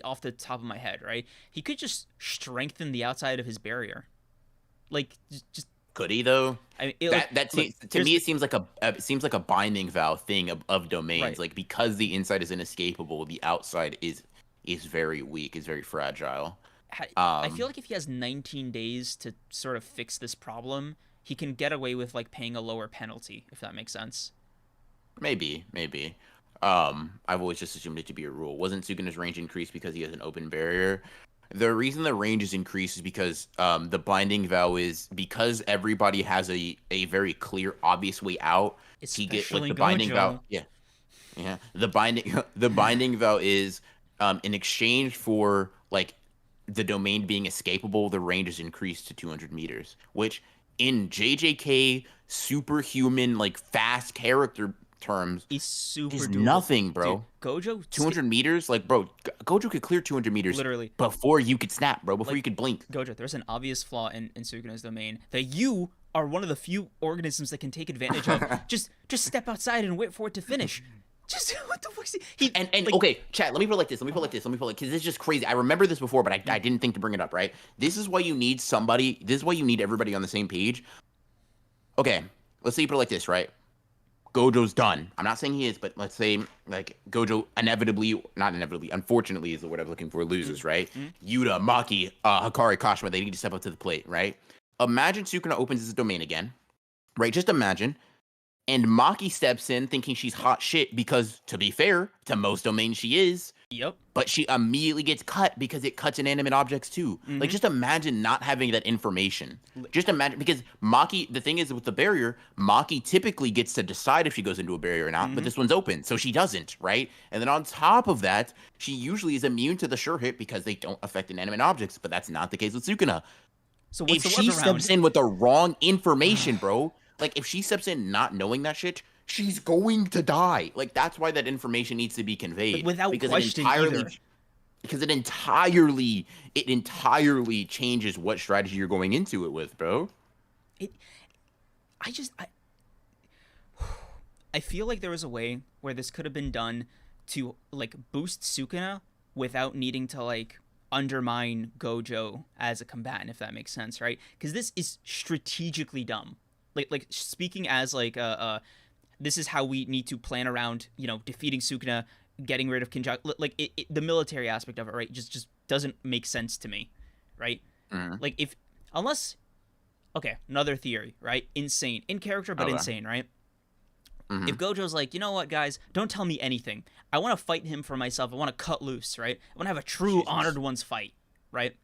Speaker 2: off the top of my head, right? He could just strengthen the outside of his barrier. Like just
Speaker 1: Could he though?
Speaker 2: I mean,
Speaker 1: To me, it seems like a binding vow thing of domains.
Speaker 2: Right.
Speaker 1: Like, because the inside is inescapable, the outside is very weak, is very fragile.
Speaker 2: I feel like if he has 19 days to sort of fix this problem, he can get away with like paying a lower penalty, if that makes sense.
Speaker 1: Maybe. I've always just assumed it to be a rule. Wasn't Sukuna's range increased because he has an open barrier? The reason the range is increased is because the binding vow is because everybody has a very clear, obvious way out. He get like
Speaker 2: Especially
Speaker 1: the binding
Speaker 2: Gojo.
Speaker 1: vow. Yeah. The binding vow is in exchange for like the domain being escapable, the range is increased to 200 meters, which in JJK superhuman like fast character terms
Speaker 2: He's super
Speaker 1: is
Speaker 2: doable.
Speaker 1: nothing, bro.
Speaker 2: Dude, Gojo
Speaker 1: 200 meters, like, bro, Gojo could clear 200 meters
Speaker 2: Literally.
Speaker 1: before you could snap, bro, before you could blink.
Speaker 2: Gojo, there's an obvious flaw in Sukuna's domain that you are one of the few organisms that can take advantage of. just step outside and wait for it to finish. Just what the fuck?
Speaker 1: Okay, chat. Let me put it like this. Because this is just crazy. I remember this before, but I didn't think to bring it up. Right? This is why you need somebody. This is why you need everybody on the same page. Okay, let's say you put it like this, right? Gojo's done. I'm not saying he is, but let's say like Gojo unfortunately is the word I'm looking for, loses, right? Yuta, Maki, Hakari, Kashimo, they need to step up to the plate, right? Imagine Sukuna opens his domain again, right? Just imagine. And Maki steps in thinking she's hot shit because, to be fair, to most domains she is.
Speaker 2: Yep.
Speaker 1: But she immediately gets cut because it cuts inanimate objects too. Like, just imagine not having that information. Just imagine, because Maki, the thing is with the barrier, Maki typically gets to decide if she goes into a barrier or not, but this one's open, so she doesn't, right? And then on top of that, she usually is immune to the sure hit because they don't affect inanimate objects, but that's not the case with Sukuna.
Speaker 2: So what's
Speaker 1: If
Speaker 2: the
Speaker 1: she
Speaker 2: workaround?
Speaker 1: steps in with the wrong information, bro, like, if she steps in not knowing that shit, she's going to die. Like, that's why that information needs to be conveyed.
Speaker 2: Without question either.
Speaker 1: Because it entirely changes what strategy you're going into it with, bro.
Speaker 2: I feel like there was a way where this could have been done to like boost Sukuna without needing to like undermine Gojo as a combatant, if that makes sense, right? Because this is strategically dumb. Like speaking as like this is how we need to plan around, defeating Sukuna, getting rid of Kenjaku. Like the military aspect of it, right? Just doesn't make sense to me, right? Like another theory, right? Insane in character, but insane, right? If Gojo's like, you know what, guys, don't tell me anything. I want to fight him for myself. I want to cut loose, right? I want to have a true honored one's fight, right?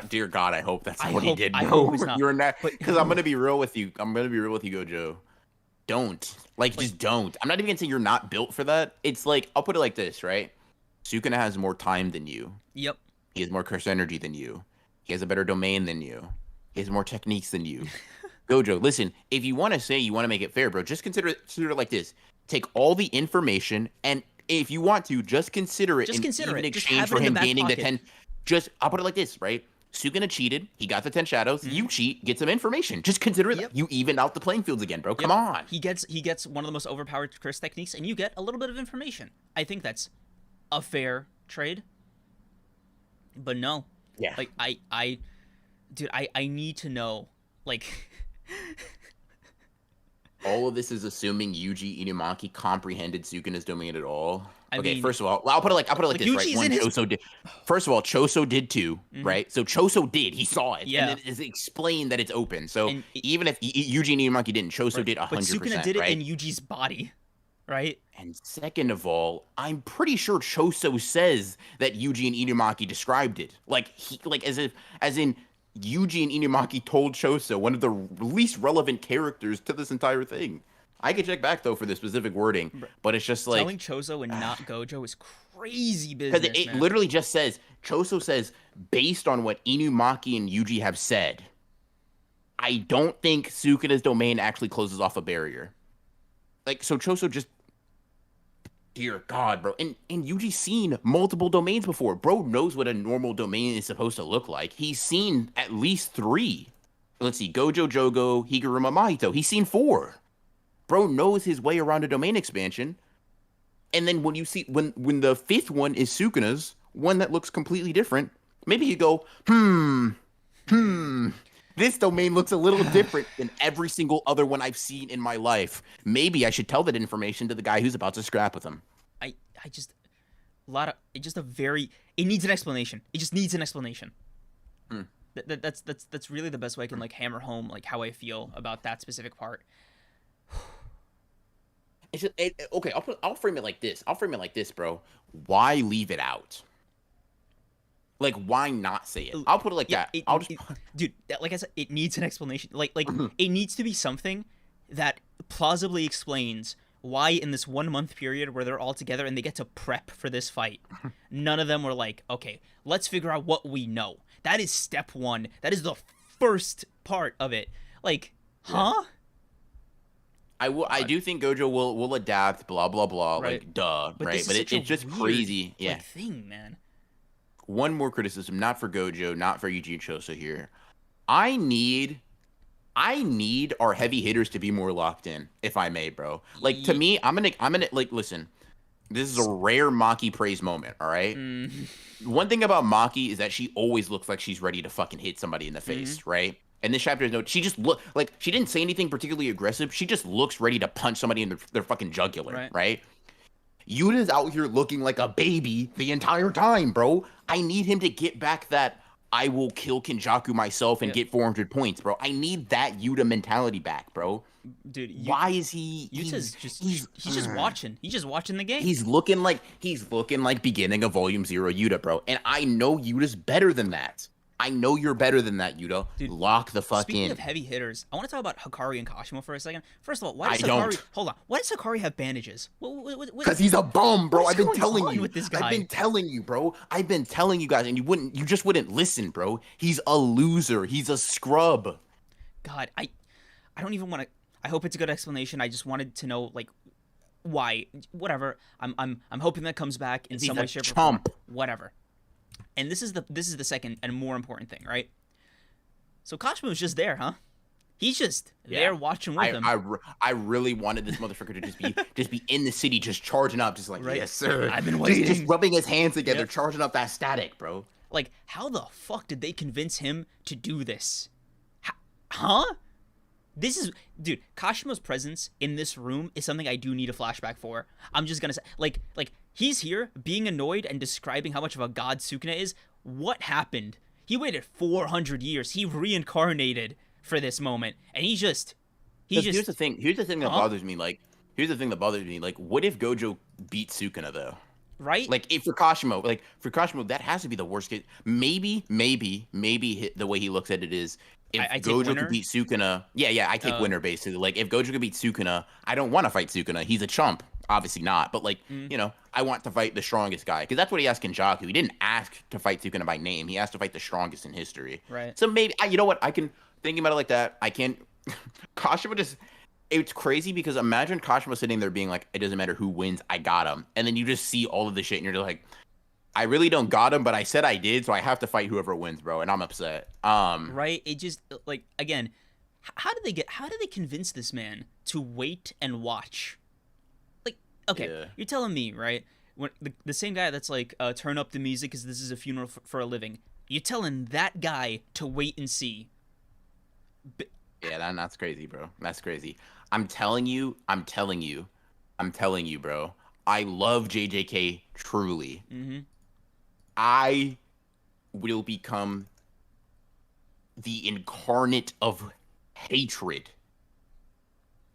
Speaker 1: Dear God, I hope that's what he did, bro.
Speaker 2: I hope it's not.
Speaker 1: You're not, because I'm gonna be real with you. Gojo. Don't. Just don't. I'm not even gonna say you're not built for that. It's like, I'll put it like this, right? Sukuna has more time than you.
Speaker 2: Yep.
Speaker 1: He has more curse energy than you. He has a better domain than you. He has more techniques than you. Gojo, listen, if you want to say you want to make it fair, bro, just consider it like this. Take all the information, and if you want to, just consider it in exchange for him gaining the 10. I'll put it like this, right? Sukuna cheated. He got the 10 shadows. You cheat, get some information. Just consider it. You even out the playing fields again, bro. Come on.
Speaker 2: He gets one of the most overpowered curse techniques, and you get a little bit of information. I think that's a fair trade. But no.
Speaker 1: Yeah.
Speaker 2: Like, I need to know, like...
Speaker 1: All of this is assuming Yuji Inumaki comprehended Sukuna's domain at all.
Speaker 2: I mean,
Speaker 1: first of all, I'll put it like this,
Speaker 2: Yuji's
Speaker 1: right? Choso did. First of all, Choso did too, right? So Choso did. He saw it.
Speaker 2: Yeah.
Speaker 1: And it is explained that it's open. So even if Yuji and Inumaki didn't, Choso did 100%.
Speaker 2: But Sukuna did it
Speaker 1: right?
Speaker 2: in Yuji's body. right?
Speaker 1: And second of all, I'm pretty sure Choso says that Yuji and Inumaki described it. As in Yuji and Inumaki told Choso, one of the least relevant characters to this entire thing. I could check back though for the specific wording, but it's just
Speaker 2: Telling
Speaker 1: like
Speaker 2: Chozo and not Gojo is crazy
Speaker 1: because
Speaker 2: business,
Speaker 1: it
Speaker 2: man.
Speaker 1: literally just says Choso says based on what Inumaki and Yuji have said, I don't think Sukuna's domain actually closes off a barrier. Like so Choso just dear God, bro. And Yuji's seen multiple domains before. Bro knows what a normal domain is supposed to look like. He's seen at least 3. Let's see, Gojo, Jogo, Higiruma, Mahito. He's seen 4. Bro knows his way around a domain expansion. And then when you see when the 5th one is Sukuna's, one that looks completely different, maybe you go, this domain looks a little different than every single other one I've seen in my life. Maybe I should tell that information to the guy who's about to scrap with him.
Speaker 2: I just a lot of it just a very it needs an explanation. It just needs an explanation. That's really the best way I can like hammer home like how I feel about that specific part.
Speaker 1: It's just, okay, I'll frame it like this. Bro. Why leave it out? Like, why not say it? I'll put it like that.
Speaker 2: Dude, like I said, it needs an explanation. Like it needs to be something that plausibly explains why in this 1 month period where they're all together and they get to prep for this fight, none of them were like, okay, let's figure out what we know. That is step 1. That is the first part of it. Like, huh?
Speaker 1: I do think Gojo will adapt, blah blah blah,
Speaker 2: right.
Speaker 1: like duh,
Speaker 2: but
Speaker 1: right? But it's just
Speaker 2: weird,
Speaker 1: crazy, yeah.
Speaker 2: Like, thing, man.
Speaker 1: One more criticism, not for Gojo, not for Yuji and Choso here. I need our heavy hitters to be more locked in, if I may, bro. Like to me, I'm gonna like listen. This is a rare Maki praise moment, all right? One thing about Maki is that she always looks like she's ready to fucking hit somebody in the face, right? And this chapter is no, she just look like she didn't say anything particularly aggressive. She just looks ready to punch somebody in their fucking jugular, right? Yuta's out here looking like a baby the entire time, bro. I need him to get back that I will kill Kenjaku myself and get 400 points, bro. I need that Yuta mentality back, bro.
Speaker 2: Dude,
Speaker 1: why is he?
Speaker 2: He's just watching. He's just watching the game.
Speaker 1: He's looking like beginning of Volume 0 Yuta, bro. And I know Yuta's better than that. I know you're better than that, Yuta. Dude, lock the fuck
Speaker 2: speaking
Speaker 1: in.
Speaker 2: of heavy hitters, I want to talk about Hakari and Kashimo for a second. First of all, why does Hakari... Hold on. Why does Hakari have bandages?
Speaker 1: Because he's a bum, bro. I've been telling you.
Speaker 2: With this guy?
Speaker 1: I've been telling you, bro. I've been telling you guys, and you just wouldn't listen, bro. He's a loser. He's a scrub.
Speaker 2: God, I don't even want to... I hope it's a good explanation. I just wanted to know, like, why. Whatever. I'm hoping that comes back in some way, shape, or form. Whatever. And this is the second and more important thing, right? So Kashimo's just there, huh? He's just there watching with him.
Speaker 1: I really wanted this motherfucker to just be in the city, just charging up, just like yes sir.
Speaker 2: I've been waiting,
Speaker 1: just rubbing his hands together, charging up that static, bro.
Speaker 2: Like, how the fuck did they convince him to do this? Huh? This is, dude, Kashimo's presence in this room is something I do need a flashback for. I'm just gonna say, like, he's here being annoyed and describing how much of a god Sukuna is. What happened? He waited 400 years. He reincarnated for this moment, and he just.
Speaker 1: Here's the thing that bothers me. Like, what if Gojo beat Sukuna though?
Speaker 2: Right?
Speaker 1: Like, for Kashimo, that has to be the worst case. Maybe the way he looks at it is. If Gojo could beat Sukuna, I take winner basically. Like, if Gojo could beat Sukuna, I don't want to fight Sukuna. He's a chump. Obviously not, but like, I want to fight the strongest guy because that's what he asked Kenjaku. He didn't ask to fight Sukuna by name. He asked to fight the strongest in history.
Speaker 2: Right.
Speaker 1: So maybe, you know what? I can think about it like that. I can't. Kashimo just. It's crazy because imagine Kashimo sitting there being like, it doesn't matter who wins, I got him. And then you just see all of this shit and you're like, I really don't got him, but I said I did, so I have to fight whoever wins, bro. And I'm upset.
Speaker 2: Right? It just, like, again, how did they convince this man to wait and watch? Like, okay, you're telling me, right? When the same guy that's like, turn up the music because this is a funeral for a living. You're telling that guy to wait and see.
Speaker 1: Yeah, that's crazy, bro. That's crazy. I'm telling you, bro. I love JJK truly.
Speaker 2: Mm-hmm.
Speaker 1: I will become the incarnate of hatred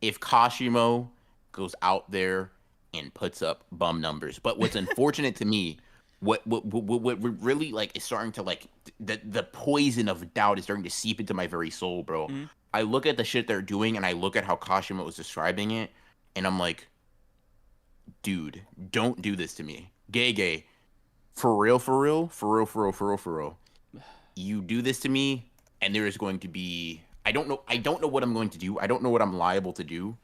Speaker 1: if Kashimo goes out there and puts up bum numbers. But what's unfortunate to me, what really like is starting to like the poison of doubt is starting to seep into my very soul, bro.
Speaker 2: Mm-hmm.
Speaker 1: I look at the shit they're doing and I look at how Kashimo was describing it, and I'm like, dude, don't do this to me. Gege, for real, for real, for real, for real, for real, for real. You do this to me, and there is going to be I don't know what I'm going to do. I don't know what I'm liable to do.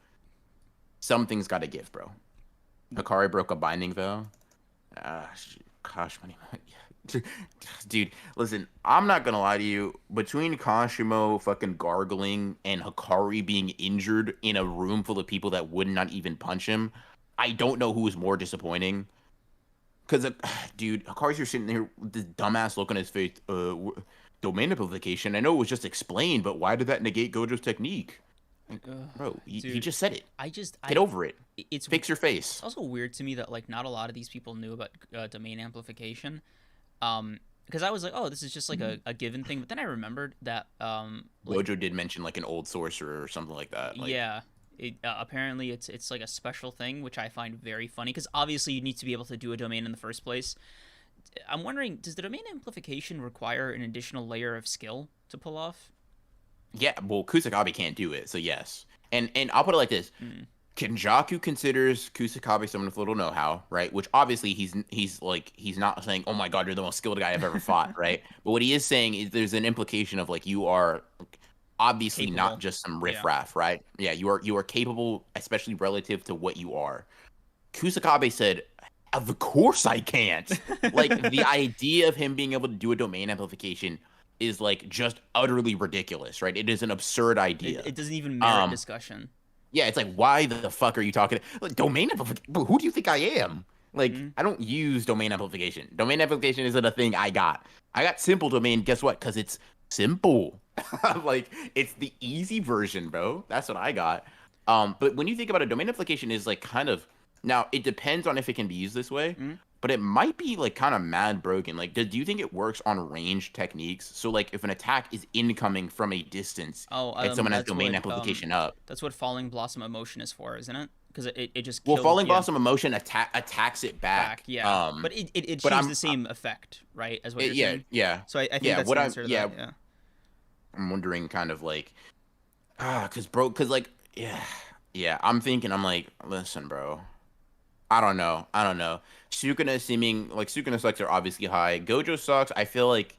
Speaker 1: Something's gotta give, bro. Hakari broke a binding vow. Gosh, money. Dude, listen, I'm not gonna lie to you. Between Kashimo fucking gargling and Hakari being injured in a room full of people that would not even punch him, I don't know who was more disappointing. Because, dude, Hakari's here sitting there with this dumbass look on his face. Domain amplification. I know it was just explained, but why did that negate Gojo's technique? Like, bro, he just said it. Get over it. Fix your face.
Speaker 2: It's also weird to me that like not a lot of these people knew about domain amplification. Because I was like, oh, this is just like a given thing. But then I remembered that
Speaker 1: Gojo did mention like an old sorcerer or something like that. Like,
Speaker 2: yeah. Apparently it's like a special thing, which I find very funny because obviously you need to be able to do a domain in the first place. I'm wondering, does the domain amplification require an additional layer of skill to pull off?
Speaker 1: Yeah, well, Kusakabe can't do it, so yes. And I'll put it like this: Kenjaku considers Kusakabe someone with little know-how, right? Which obviously he's not saying, "Oh my God, you're the most skilled guy I've ever fought," right? But what he is saying is there's an implication of like you are obviously
Speaker 2: Capable.
Speaker 1: not just some riffraff, right? Yeah, you are capable, especially relative to what you are. Kusakabe said, "Of course I can't." Like the idea of him being able to do a domain amplification is like just utterly ridiculous, right? It is an absurd idea.
Speaker 2: It doesn't even merit discussion.
Speaker 1: Yeah, it's like, why the fuck are you talking? Like, domain amplification? Who do you think I am? Like, I don't use domain amplification. Domain amplification isn't a thing I got. I got simple domain. Guess what? Because it's simple. Like, it's the easy version, bro. That's what I got. But when you think about it, domain amplification is like kind of now. It depends on if it can be used this way. But it might be like kind of mad broken. Like, do you think it works on ranged techniques? So like if an attack is incoming from a distance and someone has domain amplification up.
Speaker 2: That's what Falling Blossom Emotion is for, isn't it? Because it just
Speaker 1: kills, Falling Blossom Emotion attacks it back.
Speaker 2: Yeah. But it achieves the same effect, right? As what you're saying.
Speaker 1: Yeah.
Speaker 2: So I think that's the answer to that. Yeah.
Speaker 1: I'm wondering kind of like because like I'm thinking I'm like, listen, bro. I don't know. Sukuna sucks are obviously high. Gojo sucks. I feel like,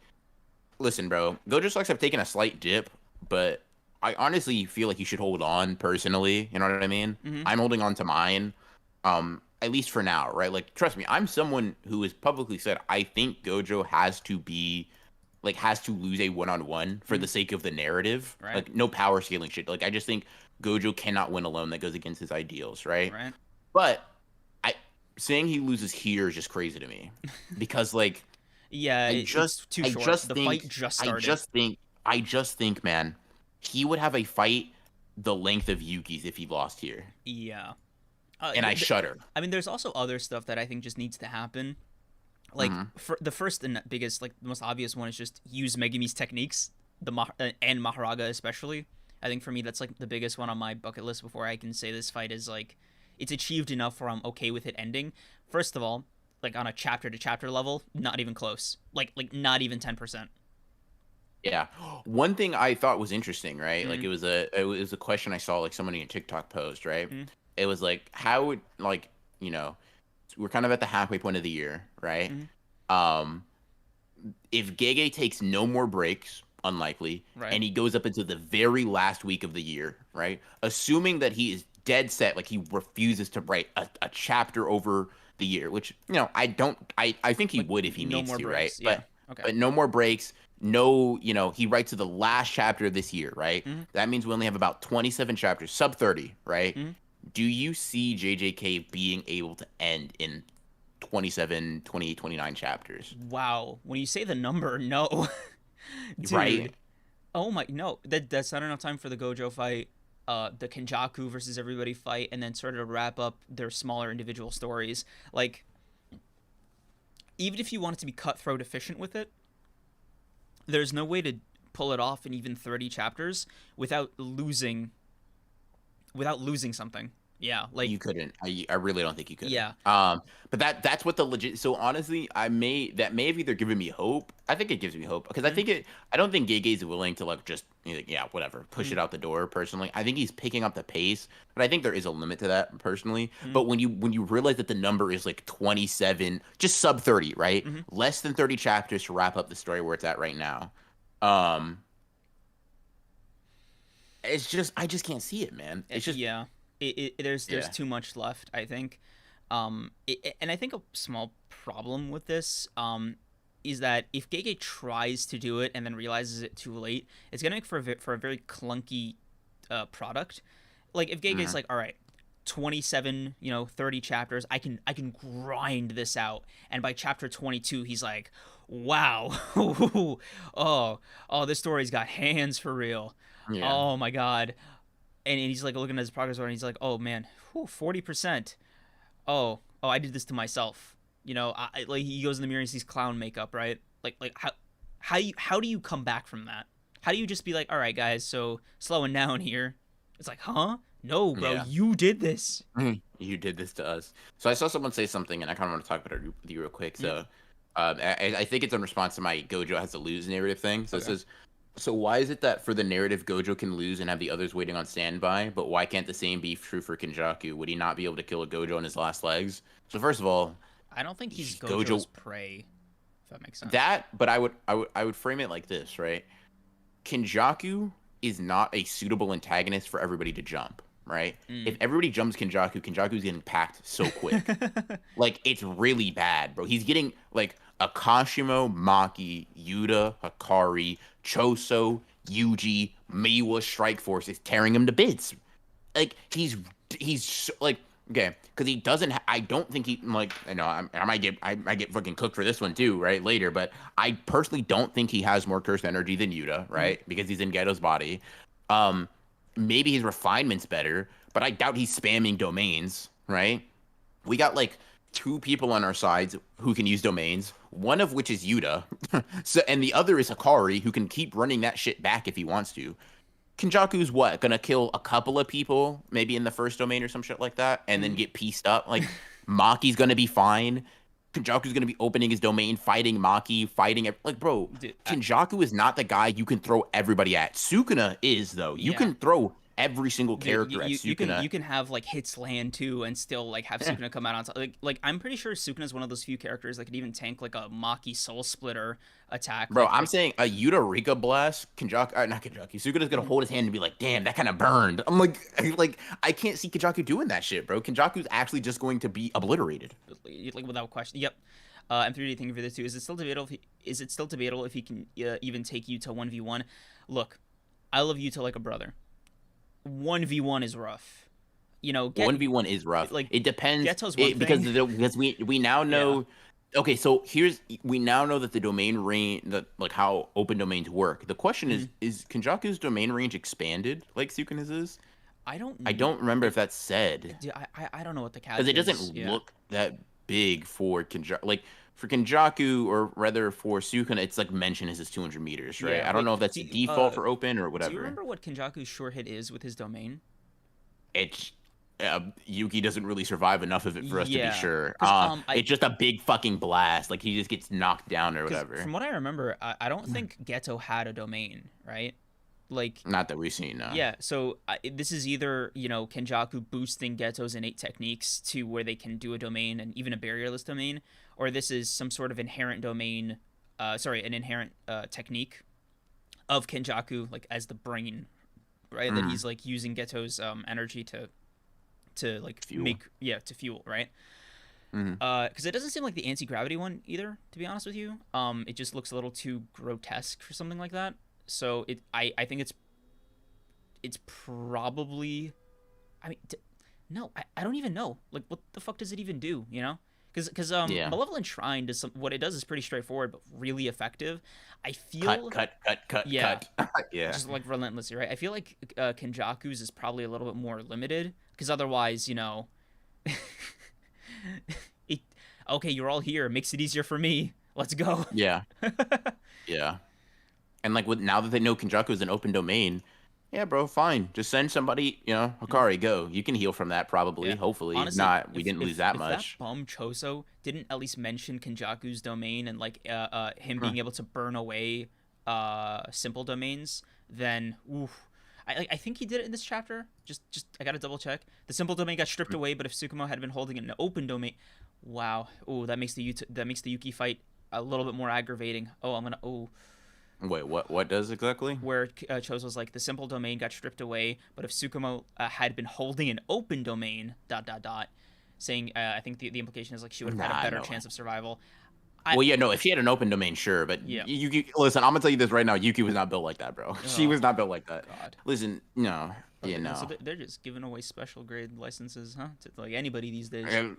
Speaker 1: listen, bro. Gojo sucks have taken a slight dip, but I honestly feel like you should hold on personally. You know what I mean? I'm holding on to mine, at least for now, right? Like, trust me, I'm someone who has publicly said I think Gojo has to lose a one-on-one for the sake of the narrative.
Speaker 2: Right.
Speaker 1: Like, no power scaling shit. Like, I just think Gojo cannot win alone. That goes against his ideals, right?
Speaker 2: Right.
Speaker 1: But saying he loses here is just crazy to me because like
Speaker 2: it's too short. The fight just started.
Speaker 1: I just think man, he would have a fight the length of Yuki's if he lost here.
Speaker 2: Yeah.
Speaker 1: And I shudder.
Speaker 2: I mean, there's also other stuff that I think just needs to happen. Like for the first and biggest, like the most obvious one is just use Megami's techniques, and Maharaga especially. I think for me that's like the biggest one on my bucket list before I can say this fight is like it's achieved enough where I'm okay with it ending. First of all, like on a chapter to chapter level, not even close. Like not even 10%.
Speaker 1: Yeah. One thing I thought was interesting, right? Like it was a question I saw like somebody in a TikTok post, right? It was like how would like, you know, we're kind of at the halfway point of the year, right? If Gege takes no more breaks, unlikely,
Speaker 2: right,
Speaker 1: and he goes up into the very last week of the year, right? Assuming that he is dead set, like he refuses to write a chapter over the year, which, you know, I think he would if he needs to,
Speaker 2: breaks,
Speaker 1: right?
Speaker 2: Yeah.
Speaker 1: But no more breaks, no, you know, he writes to the last chapter of this year, right? That means we only have about 27 chapters, sub 30, right? Do you see JJK being able to end in 27, 28, 29 chapters?
Speaker 2: Wow. When you say the number, no. Dude.
Speaker 1: Right?
Speaker 2: Oh my, no. That's not enough time for the Gojo fight. The Kenjaku versus everybody fight, and then sort of wrap up their smaller individual stories. Like, even if you want it to be cutthroat efficient with it, there's no way to pull it off in even 30 chapters without losing something. Yeah, like
Speaker 1: You couldn't. I really don't think you could.
Speaker 2: yeah.
Speaker 1: But that's what the legit. So honestly, that may have either given me hope. I think it gives me hope because
Speaker 2: Mm,
Speaker 1: I don't think Gege's willing to like just yeah whatever push
Speaker 2: mm,
Speaker 1: it out the door. Personally, I think he's picking up the pace, but I think there is a limit to that personally.
Speaker 2: mm,
Speaker 1: But when you realize that the number is like 27, just sub 30, right?
Speaker 2: mm-hmm.
Speaker 1: Less than 30 chapters to wrap up the story where it's at right now. Um, it's just I just can't see it, man. It's just
Speaker 2: Yeah, there's
Speaker 1: yeah.
Speaker 2: too much left, I think. And I think a small problem with this is that if Gege tries to do it and then realizes it too late, it's gonna make for a very clunky product. Like if Gege's
Speaker 1: Mhm.
Speaker 2: like, all right, 27, 30 chapters, I can grind this out, and by chapter 22, he's like, wow, oh, this story's got hands for real.
Speaker 1: Yeah.
Speaker 2: Oh my god. And he's like looking at his progress bar and he's like, oh man, 40%. Oh, I did this to myself. Like he goes in the mirror and sees clown makeup, right? Like how do you come back from that? How do you just be like, all right, guys, so slowing down here? It's like, huh? No, bro,
Speaker 1: Yeah.
Speaker 2: you did this.
Speaker 1: You did this to us. So I saw someone say something, and I kind of want to talk about it with you real quick.
Speaker 2: Mm,
Speaker 1: So, I think it's in response to my Gojo has to lose narrative thing. So it
Speaker 2: okay.
Speaker 1: says, so why is it that for the narrative Gojo can lose and have the others waiting on standby, but why can't the same be true for Kenjaku? Would he not be able to kill a Gojo on his last legs? So first of all,
Speaker 2: I don't think he's
Speaker 1: Gojo
Speaker 2: Gojo's prey, if that makes sense.
Speaker 1: that, but I would frame it like this, right? Kenjaku is not a suitable antagonist for everybody to jump, right? If
Speaker 2: Mm.
Speaker 1: everybody jumps Kenjaku, Kenjaku's getting packed so quick. Like it's really bad, bro. He's getting like a Kashimo, Maki, Yuta, Hakari, Choso, Yuji, Miwa Strike Force is tearing him to bits. Like like okay, because he doesn't. I don't think he like. I know I might get fucking cooked for this one too, right later. But I personally don't think he has more cursed energy than Yuta,
Speaker 2: Mm.
Speaker 1: right? Because he's in Geto's body. Um, maybe his refinement's better, but I doubt he's spamming domains, right? We got like two people on our sides who can use domains, one of which is Yuta, so and the other is Hakari, who can keep running that shit back if he wants to. Kenjaku's what? Gonna kill a couple of people, maybe in the first domain or some shit like that, and then
Speaker 2: Mm.
Speaker 1: get pieced up. Like Maki's gonna be fine. Kenjaku's gonna be opening his domain, fighting Maki, like bro.
Speaker 2: Dude,
Speaker 1: Kenjaku is not the guy you can throw everybody at. Sukuna is though. You
Speaker 2: yeah.
Speaker 1: can throw every single
Speaker 2: Dude,
Speaker 1: character at
Speaker 2: you
Speaker 1: Sukuna.
Speaker 2: can have like hits land too and still like have
Speaker 1: Yeah.
Speaker 2: Sukuna come out on top. Like I'm pretty sure Sukuna is one of those few characters that could even tank like a Maki Soul Splitter attack.
Speaker 1: Bro, I'm
Speaker 2: Like
Speaker 1: saying a Eureka blast, Kenjaku, not Kenjaku. Sukuna's gonna
Speaker 2: mhm.
Speaker 1: hold his hand and be like, "Damn, that kind of burned." I'm like, I can't see Kenjaku doing that shit, bro. Kenjaku's actually just going to be obliterated.
Speaker 2: Like without question. Yep. M3D, thank you for this too. Is it still debatable? Is it still debatable if he can even take Yuta 1v1? Look, I love Yuta like a brother. 1v1 is rough. Get
Speaker 1: 1v1 is rough.
Speaker 2: like
Speaker 1: It depends
Speaker 2: Geto's one
Speaker 1: because
Speaker 2: thing.
Speaker 1: because we now
Speaker 2: Yeah.
Speaker 1: know. Okay, so we now know that the domain range that like how open domains work. The question
Speaker 2: Mhm.
Speaker 1: is Kenjaku's domain range expanded like Sukuna's is?
Speaker 2: I don't
Speaker 1: I
Speaker 2: know.
Speaker 1: don't remember if that's said
Speaker 2: Dude, I don't know what the catch
Speaker 1: because it
Speaker 2: is.
Speaker 1: doesn't
Speaker 2: Yeah.
Speaker 1: look that big for Kenjaku. Like for Kenjaku or rather for Sukuna, it's like mentioned as his 200 meters, right?
Speaker 2: Yeah.
Speaker 1: I don't
Speaker 2: Wait.
Speaker 1: know if that's default for open or
Speaker 2: Do you
Speaker 1: whatever.
Speaker 2: remember what Kenjaku's short hit is with his domain?
Speaker 1: It's Yuki doesn't really survive enough of it for us to be
Speaker 2: Yeah.
Speaker 1: sure.
Speaker 2: Because I
Speaker 1: It's just a big fucking blast. Like he just gets knocked down or
Speaker 2: because
Speaker 1: whatever.
Speaker 2: from what I remember, I don't think Geto had a domain, right? Like
Speaker 1: Not that we've seen.
Speaker 2: yeah. So this is either Kenjaku boosting Geto's innate techniques to where they can do a domain and even a barrierless domain, or this is some sort of inherent domain. An inherent technique of Kenjaku like as the brain, right? That
Speaker 1: Mm,
Speaker 2: he's like using Geto's energy to like
Speaker 1: fuel.
Speaker 2: to fuel, right?
Speaker 1: Mm,
Speaker 2: Because it doesn't seem like the anti-gravity one either, to be honest with you. It just looks a little too grotesque for something like that. So I think it's probably, I mean, no, I don't even know. Like, what the fuck does it even do? Because
Speaker 1: yeah.
Speaker 2: Malevolent Shrine does what it does is pretty straightforward but really effective. I
Speaker 1: Cut,
Speaker 2: feel
Speaker 1: cut, cut, cut,
Speaker 2: yeah,
Speaker 1: cut. Yeah.
Speaker 2: just like relentlessly, right? I feel like Kenjaku's is probably a little bit more limited because otherwise, it, okay, you're all here. Makes it easier for me. Let's go.
Speaker 1: Yeah. Yeah. And like with now that they know Kenjaku is an open domain, Yeah, bro, fine. Just send somebody, Hakari, go. You can heal from that probably,
Speaker 2: Yeah.
Speaker 1: hopefully. If
Speaker 2: Honestly,
Speaker 1: not, we didn't lose that
Speaker 2: if that
Speaker 1: much.
Speaker 2: bum Choso didn't at least mention Kenjaku's domain and like him
Speaker 1: Huh.
Speaker 2: being able to burn away simple domains, then oof. I think he did it in this chapter. Just I gotta double check. The simple domain got stripped away, but if Tsukumo had been holding an open domain, wow, ooh, that makes the Yuki fight a little bit more aggravating. Oh, I'm gonna
Speaker 1: Wait, what does exactly?
Speaker 2: where Choso's like the simple domain got stripped away, but if Tsukumo had been holding an open domain, saying I think the implication is like she would have had a
Speaker 1: Nah,
Speaker 2: better
Speaker 1: no.
Speaker 2: chance of survival.
Speaker 1: Well, yeah, no, if she had an open domain, sure, but
Speaker 2: Yeah.
Speaker 1: Yuki, listen, I'm gonna tell you this right now, Yuki was not built like that, bro. She
Speaker 2: Oh
Speaker 1: was not built like that.
Speaker 2: God.
Speaker 1: Listen, no,
Speaker 2: Okay,
Speaker 1: no.
Speaker 2: so they're just giving away special grade licenses, huh? To like anybody these days.
Speaker 1: And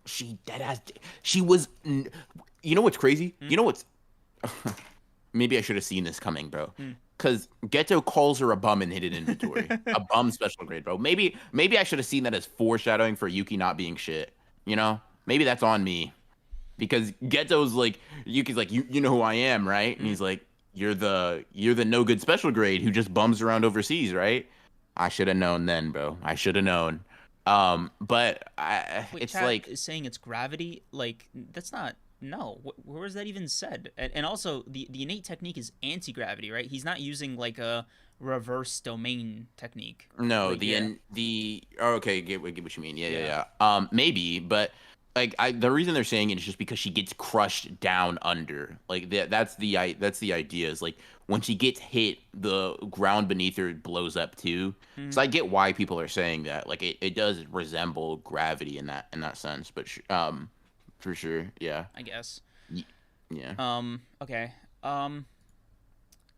Speaker 1: she dead ass. She was. You know what's crazy?
Speaker 2: Hmm?
Speaker 1: You know what's. Maybe I should have seen this coming, bro.
Speaker 2: Hmm.
Speaker 1: Because Geto calls her a bum in hidden inventory, a bum special grade, bro. Maybe I should have seen that as foreshadowing for Yuki not being shit. Maybe that's on me. Because Geto's like, Yuki's like, you know who I am, right? And he's like, you're the no good special grade who just bums around overseas, right? I should have known then, bro. I should have known. But
Speaker 2: Wait,
Speaker 1: it's
Speaker 2: chat
Speaker 1: like,
Speaker 2: is saying it's gravity. Like that's not. No, where is that even said? And also, the innate technique is anti-gravity, right? He's not using like a reverse domain technique.
Speaker 1: no,
Speaker 2: Like, yeah,
Speaker 1: okay, get what you mean. Yeah,
Speaker 2: yeah.
Speaker 1: yeah, yeah. Maybe, but like the reason they're saying it is just because she gets crushed down under. Like that's the idea is like when she gets hit, the ground beneath her blows up too.
Speaker 2: Mhm.
Speaker 1: So I get why people are saying that. Like it does resemble gravity in that sense, but for sure, yeah.
Speaker 2: I guess.
Speaker 1: Y- Yeah.
Speaker 2: Okay.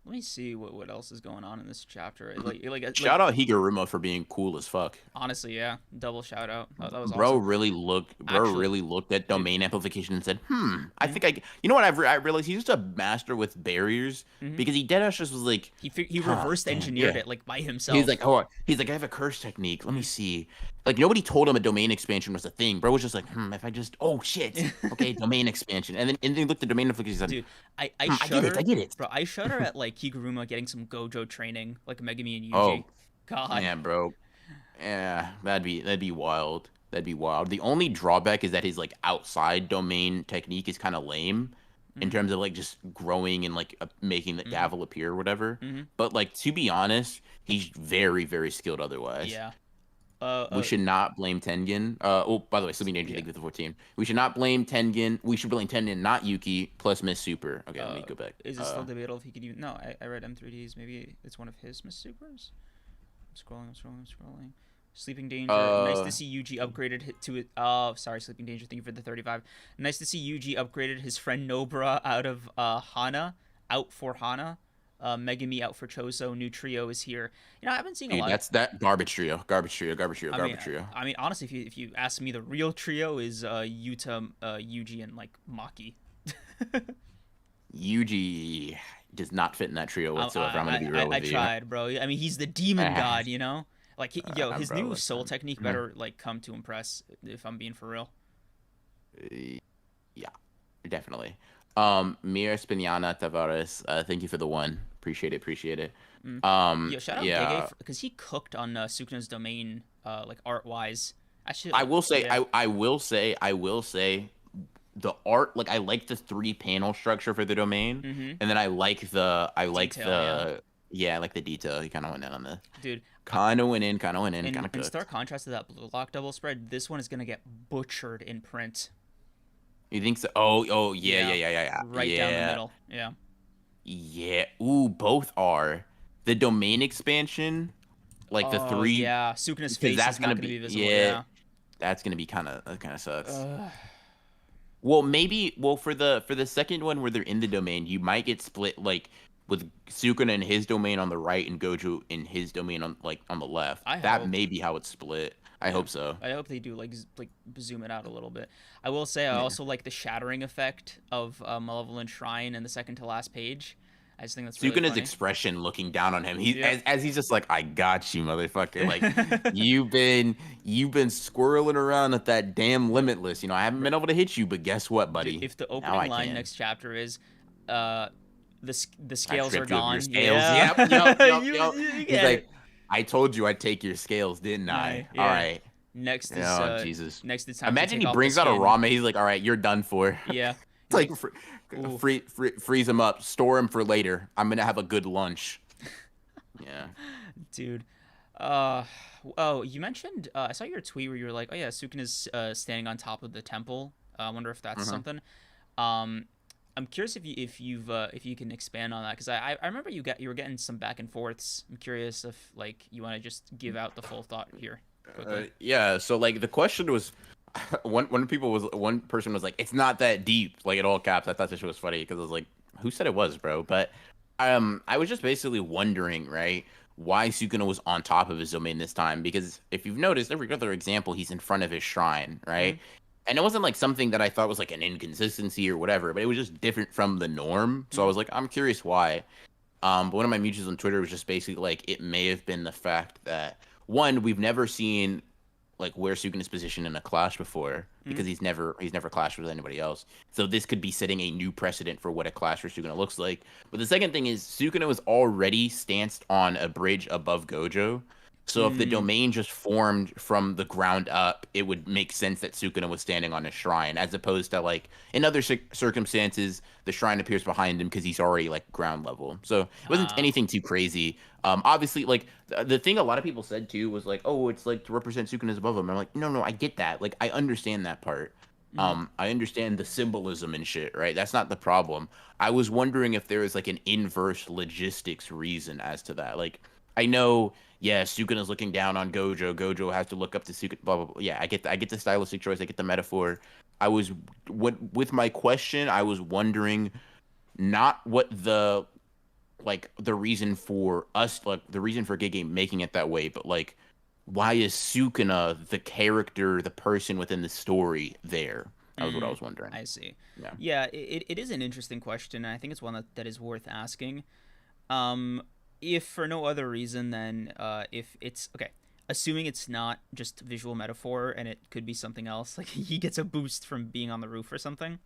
Speaker 2: Let me see what else is going on in this chapter.
Speaker 1: Shout out Higiruma for being cool as fuck.
Speaker 2: Honestly, yeah. Double shout out. That was
Speaker 1: Bro
Speaker 2: awesome. Actually,
Speaker 1: really looked at
Speaker 2: dude.
Speaker 1: domain amplification and said, I
Speaker 2: Mhm.
Speaker 1: think you know what, I realized he's just a master with barriers
Speaker 2: Mhm.
Speaker 1: because he deadass just was like,
Speaker 2: He
Speaker 1: huh,
Speaker 2: reversed
Speaker 1: damn,
Speaker 2: engineered
Speaker 1: yeah.
Speaker 2: it like by
Speaker 1: He's
Speaker 2: himself.
Speaker 1: like, oh, he's like, I have a curse technique. Let me see. Like nobody told him a domain expansion was a thing. Bro was just like, if I just, oh shit, okay, domain expansion, and then he looked at domain amplification and said,
Speaker 2: Dude, I
Speaker 1: I get it,
Speaker 2: shudder,
Speaker 1: I get it.
Speaker 2: bro. I shudder at like Higuruma getting some Gojo training, like Megami and
Speaker 1: Oh,
Speaker 2: Yuji. God.
Speaker 1: yeah, bro. Yeah, that'd be wild. That'd be wild. The only drawback is that his like outside domain technique is kind of lame in
Speaker 2: Hmm.
Speaker 1: terms of like just growing and like making the
Speaker 2: Hmm.
Speaker 1: gavel appear or whatever.
Speaker 2: Hmm.
Speaker 1: But like to be honest, he's very very skilled otherwise.
Speaker 2: Yeah.
Speaker 1: We should not blame Tengen. Oh, by the way, Sleeping Danger,
Speaker 2: Yeah.
Speaker 1: thank you for the 14. We should not blame Tengen. We should blame Tengen, not Yuki, plus Miss Super. Okay, let me go back.
Speaker 2: Is it still debatable if he could even? No, I read M3Ds. Maybe it's one of his Miss Supers. I'm scrolling. Sleeping Danger. Nice to see Yuji upgraded to it. Oh, sorry, Sleeping Danger. Thank you for the 35. Nice to see Yuji upgraded his friend Nobara out of Hana, out for Hana. Megami out for Choso. New trio is here. I've been seeing a
Speaker 1: dude,
Speaker 2: lot.
Speaker 1: that's that garbage trio. Garbage trio, garbage trio,
Speaker 2: I mean,
Speaker 1: garbage trio.
Speaker 2: I mean, honestly, if you ask me, the real trio is Yuta, Yuji, and like Maki.
Speaker 1: Yuji does not fit in that trio whatsoever. I'm gonna be real
Speaker 2: I
Speaker 1: with you.
Speaker 2: tried, bro. I mean, he's the demon god, you know. Like, his
Speaker 1: Bro,
Speaker 2: new soul
Speaker 1: listen.
Speaker 2: technique better like come to impress. If I'm being for real.
Speaker 1: Yeah, definitely. Mira Spiniana Tavares, thank you for the one. Appreciate it.
Speaker 2: Yo, shout out
Speaker 1: Yeah.
Speaker 2: Gege because he cooked on Sukuna's domain, like art wise.
Speaker 1: I will say,
Speaker 2: yeah.
Speaker 1: I will say, the art, like I like the 3 panel structure for the domain,
Speaker 2: Mhm.
Speaker 1: and then I like
Speaker 2: Detail,
Speaker 1: I like the detail. He kind of went in on the,
Speaker 2: Dude.
Speaker 1: kind of went in, kind of
Speaker 2: In
Speaker 1: cooked.
Speaker 2: stark contrast to that blue lock double spread, this one is gonna get butchered in print.
Speaker 1: You think so? Oh, yeah.
Speaker 2: Right down the middle. Yeah.
Speaker 1: Yeah. Ooh, both are. The domain expansion, like the 3.
Speaker 2: Yeah, Sukuna's
Speaker 1: Because
Speaker 2: face
Speaker 1: that's
Speaker 2: is not
Speaker 1: gonna
Speaker 2: gonna
Speaker 1: be,
Speaker 2: be visible.
Speaker 1: yeah, that's gonna be that kind of sucks.
Speaker 2: Yeah.
Speaker 1: Well, maybe. Well, for the second one where they're in the domain, you might get split like with Sukuna in his domain on the right and Gojo in his domain on the left.
Speaker 2: I
Speaker 1: That
Speaker 2: hope.
Speaker 1: may be how it's split. I hope so.
Speaker 2: I hope they do like zoom it out a little bit. I will say I also like the shattering effect of Malevolent Shrine in the second to last page. I just think that's really
Speaker 1: Sukuna's
Speaker 2: funny.
Speaker 1: expression looking down on him,
Speaker 2: Yeah.
Speaker 1: as he's just like, I got you, motherfucker. Like you've been squirreling around at that damn limitless. I haven't been able to hit you, but guess what, buddy?
Speaker 2: If the
Speaker 1: Now
Speaker 2: opening
Speaker 1: I
Speaker 2: line
Speaker 1: can.
Speaker 2: next chapter is, the scales are
Speaker 1: stripped you of
Speaker 2: gone.
Speaker 1: your scales.
Speaker 2: Yeah.
Speaker 1: Yep.
Speaker 2: You
Speaker 1: He's
Speaker 2: get
Speaker 1: like,
Speaker 2: it.
Speaker 1: I told you I'd take your scales, didn't I? All
Speaker 2: Yeah.
Speaker 1: right.
Speaker 2: Next is
Speaker 1: Oh, Jesus.
Speaker 2: next it's time to
Speaker 1: Imagine
Speaker 2: take
Speaker 1: he
Speaker 2: off the
Speaker 1: brings out a
Speaker 2: skin.
Speaker 1: ramen. He's like, all right, you're done for.
Speaker 2: Yeah.
Speaker 1: It's
Speaker 2: He's
Speaker 1: like,
Speaker 2: like, ooh,
Speaker 1: freeze him up, store him for later. I'm going to have a good lunch. Yeah.
Speaker 2: dude. Uh, oh, you mentioned. I saw your tweet where you were like, "Oh yeah, Sukuna's standing on top of the temple." I wonder if that's
Speaker 1: hmm
Speaker 2: something. Um, I'm curious if you can expand on that because I remember you were getting some back and forths. I'm curious if like you want to just give out the full thought here quickly.
Speaker 1: Yeah. So, like, the question was one person was like, it's not that deep, like, in all caps. I thought this shit was funny because I was like, who said it was, bro? But I was just basically wondering, right, why Sukuna was on top of his domain this time. Because if you've noticed, every other example, he's in front of his shrine,
Speaker 2: Mm-hmm.
Speaker 1: right? And it wasn't like something that I thought was like an inconsistency or whatever, but it was just different from the norm. So I
Speaker 2: Mm-hmm.
Speaker 1: was like, I'm curious why. But one of my mutuals on Twitter was just basically like, it may have been the fact that one, we've never seen like where Sukuna's positioned in a clash before
Speaker 2: Mm-hmm.
Speaker 1: because he's never clashed with anybody else. So this could be setting a new precedent for what a clash for Sukuna looks like. But the second thing is Sukuna was already stanced on a bridge above Gojo. So if the
Speaker 2: Mm,
Speaker 1: domain just formed from the ground up, it would make sense that Sukuna was standing on a shrine, as opposed to like in other circumstances, the shrine appears behind him because he's already like ground level. So it wasn't
Speaker 2: uh,
Speaker 1: anything too crazy. Obviously, like the thing a lot of people said too was like, oh, it's like to represent Sukuna's above him. I'm like, no, I get that. Like, I understand that part.
Speaker 2: mm,
Speaker 1: I understand the symbolism and shit, right? That's not the problem. I was wondering if there was like an inverse logistics reason as to that. Like, I know, yeah, Sukuna's looking down on Gojo. Gojo has to look up to Sukuna. Blah blah blah. Yeah, I get the stylistic choice. I get the metaphor. I was with my question. I was wondering not what the like the reason for us, like the reason for Gege making it that way, but like why is Sukuna the character, the person within the story there? That was what I
Speaker 2: mm,
Speaker 1: was wondering.
Speaker 2: I see.
Speaker 1: Yeah.
Speaker 2: Yeah, it is an interesting question, and I think it's one that is worth asking. Um, if for no other reason than if it's okay, assuming it's not just visual metaphor and it could be something else, like he gets a boost from being on the roof or something,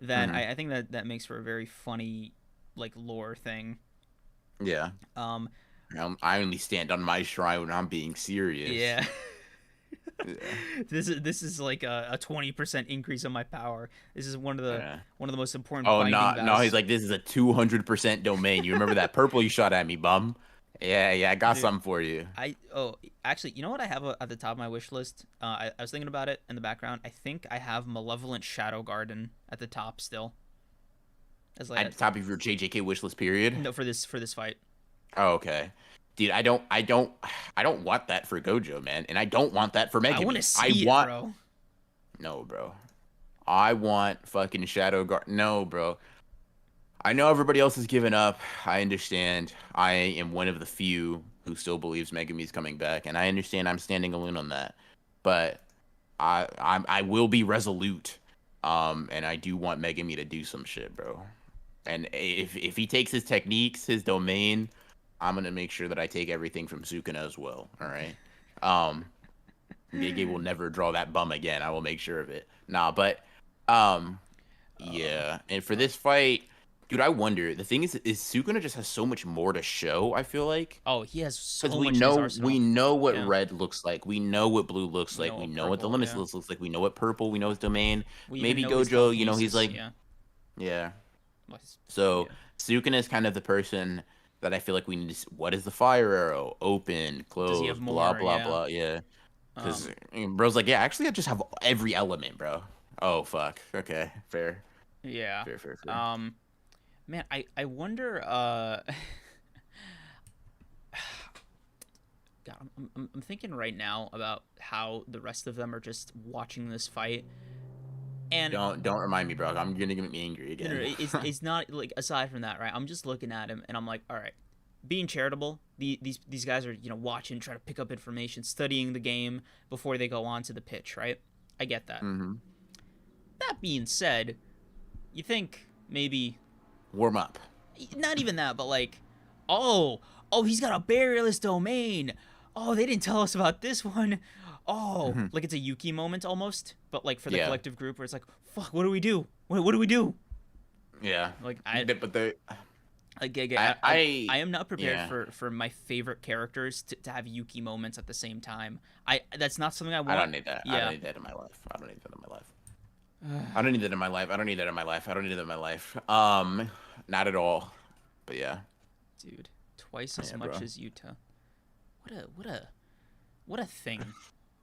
Speaker 2: then
Speaker 1: hmm
Speaker 2: I think that makes for a very funny like lore thing.
Speaker 1: Yeah.
Speaker 2: Um,
Speaker 1: I only stand on my shrine when I'm being serious.
Speaker 2: yeah.
Speaker 1: Yeah.
Speaker 2: This is like a 20% increase on my power. This is
Speaker 1: Yeah.
Speaker 2: one of the most important
Speaker 1: Oh
Speaker 2: binding
Speaker 1: no, no, he's
Speaker 2: vows.
Speaker 1: like, this is a 200% domain. You remember that purple you shot at me, bum? Yeah, I got
Speaker 2: Dude,
Speaker 1: something for you.
Speaker 2: actually, you know what I have at the top of my wish list? I was thinking about it in the background. I think I have Malevolent Shadow Garden at the top still. As like
Speaker 1: At the top of your JJK wishlist period.
Speaker 2: no for this fight.
Speaker 1: Oh, okay. Dude, I don't want that for Gojo, man, and I don't want that for
Speaker 2: I want to
Speaker 1: Megumi. I
Speaker 2: see it,
Speaker 1: want
Speaker 2: bro.
Speaker 1: no, bro. I want fucking Shadow Guard. No, bro. I know everybody else has given up. I understand. I am one of the few who still believes Megumi's coming back, and I understand I'm standing alone on that. But I will be resolute. And I do want Megumi to do some shit, bro. And if he takes his techniques, his domain, I'm gonna make sure that I take everything from Sukuna as well. All right. Um, Gege will never draw that bum again. I will make sure of it. Nah, but um,
Speaker 2: Uh,
Speaker 1: yeah. And for this fight, dude, I wonder. The thing is Sukuna just has so much more to show. I feel like
Speaker 2: oh, he has
Speaker 1: because
Speaker 2: so much in his arsenal.
Speaker 1: we know what
Speaker 2: Yeah,
Speaker 1: red looks like. We know what blue looks
Speaker 2: we know
Speaker 1: like. We
Speaker 2: what
Speaker 1: know what the
Speaker 2: purple.
Speaker 1: limits
Speaker 2: Yeah,
Speaker 1: looks like. We know what purple. We know his domain.
Speaker 2: we even
Speaker 1: Maybe
Speaker 2: know his
Speaker 1: Gojo. You know, he's
Speaker 2: telekinesis.
Speaker 1: like,
Speaker 2: Yeah,
Speaker 1: yeah.
Speaker 2: Well,
Speaker 1: So
Speaker 2: yeah.
Speaker 1: Sukuna is kind of the person that I feel like we need to. What is the fire arrow? Open,
Speaker 2: Does he have
Speaker 1: close, blah
Speaker 2: more?
Speaker 1: blah
Speaker 2: Yeah.
Speaker 1: blah. Yeah, because
Speaker 2: Um.
Speaker 1: bro's like, yeah, actually, I just have every element, bro. Oh fuck. Okay, fair,
Speaker 2: Yeah.
Speaker 1: fair.
Speaker 2: Um. Man, I wonder. God, I'm thinking right now about how the rest of them are just watching this fight, and
Speaker 1: Don't remind me, bro. I'm gonna get me angry
Speaker 2: no,
Speaker 1: again.
Speaker 2: it's not like aside from that, right? I'm just looking at him and I'm like, all right, being charitable, these guys are watching, trying to pick up information, studying the game before they go on to the pitch, right? I get that.
Speaker 1: hmm
Speaker 2: That being said, you think maybe
Speaker 1: Warm up.
Speaker 2: not even that, but like, oh, he's got a barrierless domain. Oh, they didn't tell us about this one. Oh,
Speaker 1: Mhm.
Speaker 2: like it's a Yuki moment almost, but like for the
Speaker 1: Yeah,
Speaker 2: collective group where it's like, fuck, what do we do? What do we do?
Speaker 1: yeah.
Speaker 2: Like I
Speaker 1: But the
Speaker 2: Gege, I am not prepared
Speaker 1: Yeah.
Speaker 2: for my favorite characters to have Yuki moments at the same time. That's not something I
Speaker 1: I
Speaker 2: want.
Speaker 1: don't need that. I don't
Speaker 2: Yeah.
Speaker 1: need that in my life. I don't need that in my life. I don't need that in my life. I don't need that in my life. I don't need that in my life. Not at all. But yeah.
Speaker 2: Dude, twice as
Speaker 1: Yeah,
Speaker 2: much
Speaker 1: bro.
Speaker 2: as Yuta. What a thing.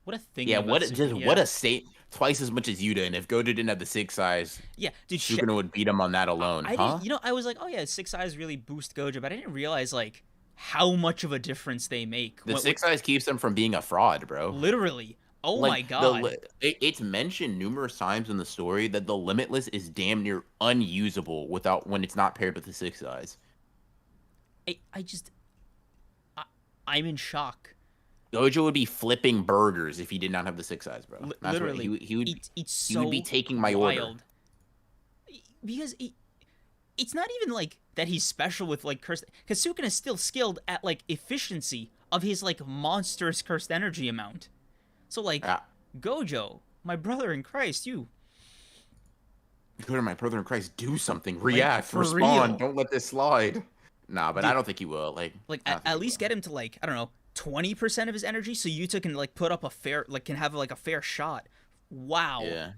Speaker 2: What a thing
Speaker 1: Yeah,
Speaker 2: about
Speaker 1: just
Speaker 2: Sukuna.
Speaker 1: what
Speaker 2: Yeah.
Speaker 1: a state twice as much as Yuta, and if Gojo didn't have the six eyes,
Speaker 2: Yeah, dude,
Speaker 1: Sukuna would beat him on that alone,
Speaker 2: I didn't,
Speaker 1: huh?
Speaker 2: I was like, oh yeah, six eyes really boost Gojo, but I didn't realize like how much of a difference they make.
Speaker 1: The six eyes keeps him from being a fraud, bro.
Speaker 2: Literally. Oh
Speaker 1: Like
Speaker 2: my god.
Speaker 1: it's mentioned numerous times in the story that the Limitless is damn near unusable without when it's not paired with the six eyes.
Speaker 2: I just, I, I'm in shock.
Speaker 1: Gojo would be flipping burgers if he did not have the six eyes, bro. That's what
Speaker 2: Literally,
Speaker 1: he would.
Speaker 2: it's
Speaker 1: He
Speaker 2: so
Speaker 1: would be taking my order.
Speaker 2: wild because it's not even like that he's special with like cursed. Because Sukuna is still skilled at like efficiency of his like monstrous cursed energy amount. So like
Speaker 1: Yeah.
Speaker 2: Gojo, my brother in Christ, you
Speaker 1: Go to my brother in Christ, do something, react,
Speaker 2: for
Speaker 1: respond.
Speaker 2: real.
Speaker 1: Don't let this slide. Nah, but I
Speaker 2: Dude,
Speaker 1: don't think he will.
Speaker 2: like
Speaker 1: I don't think
Speaker 2: at
Speaker 1: he
Speaker 2: least
Speaker 1: will.
Speaker 2: get him to like I don't know 20% of his energy, so Yuta can like put up a fair like can have like a fair shot. Wow.
Speaker 1: Yeah.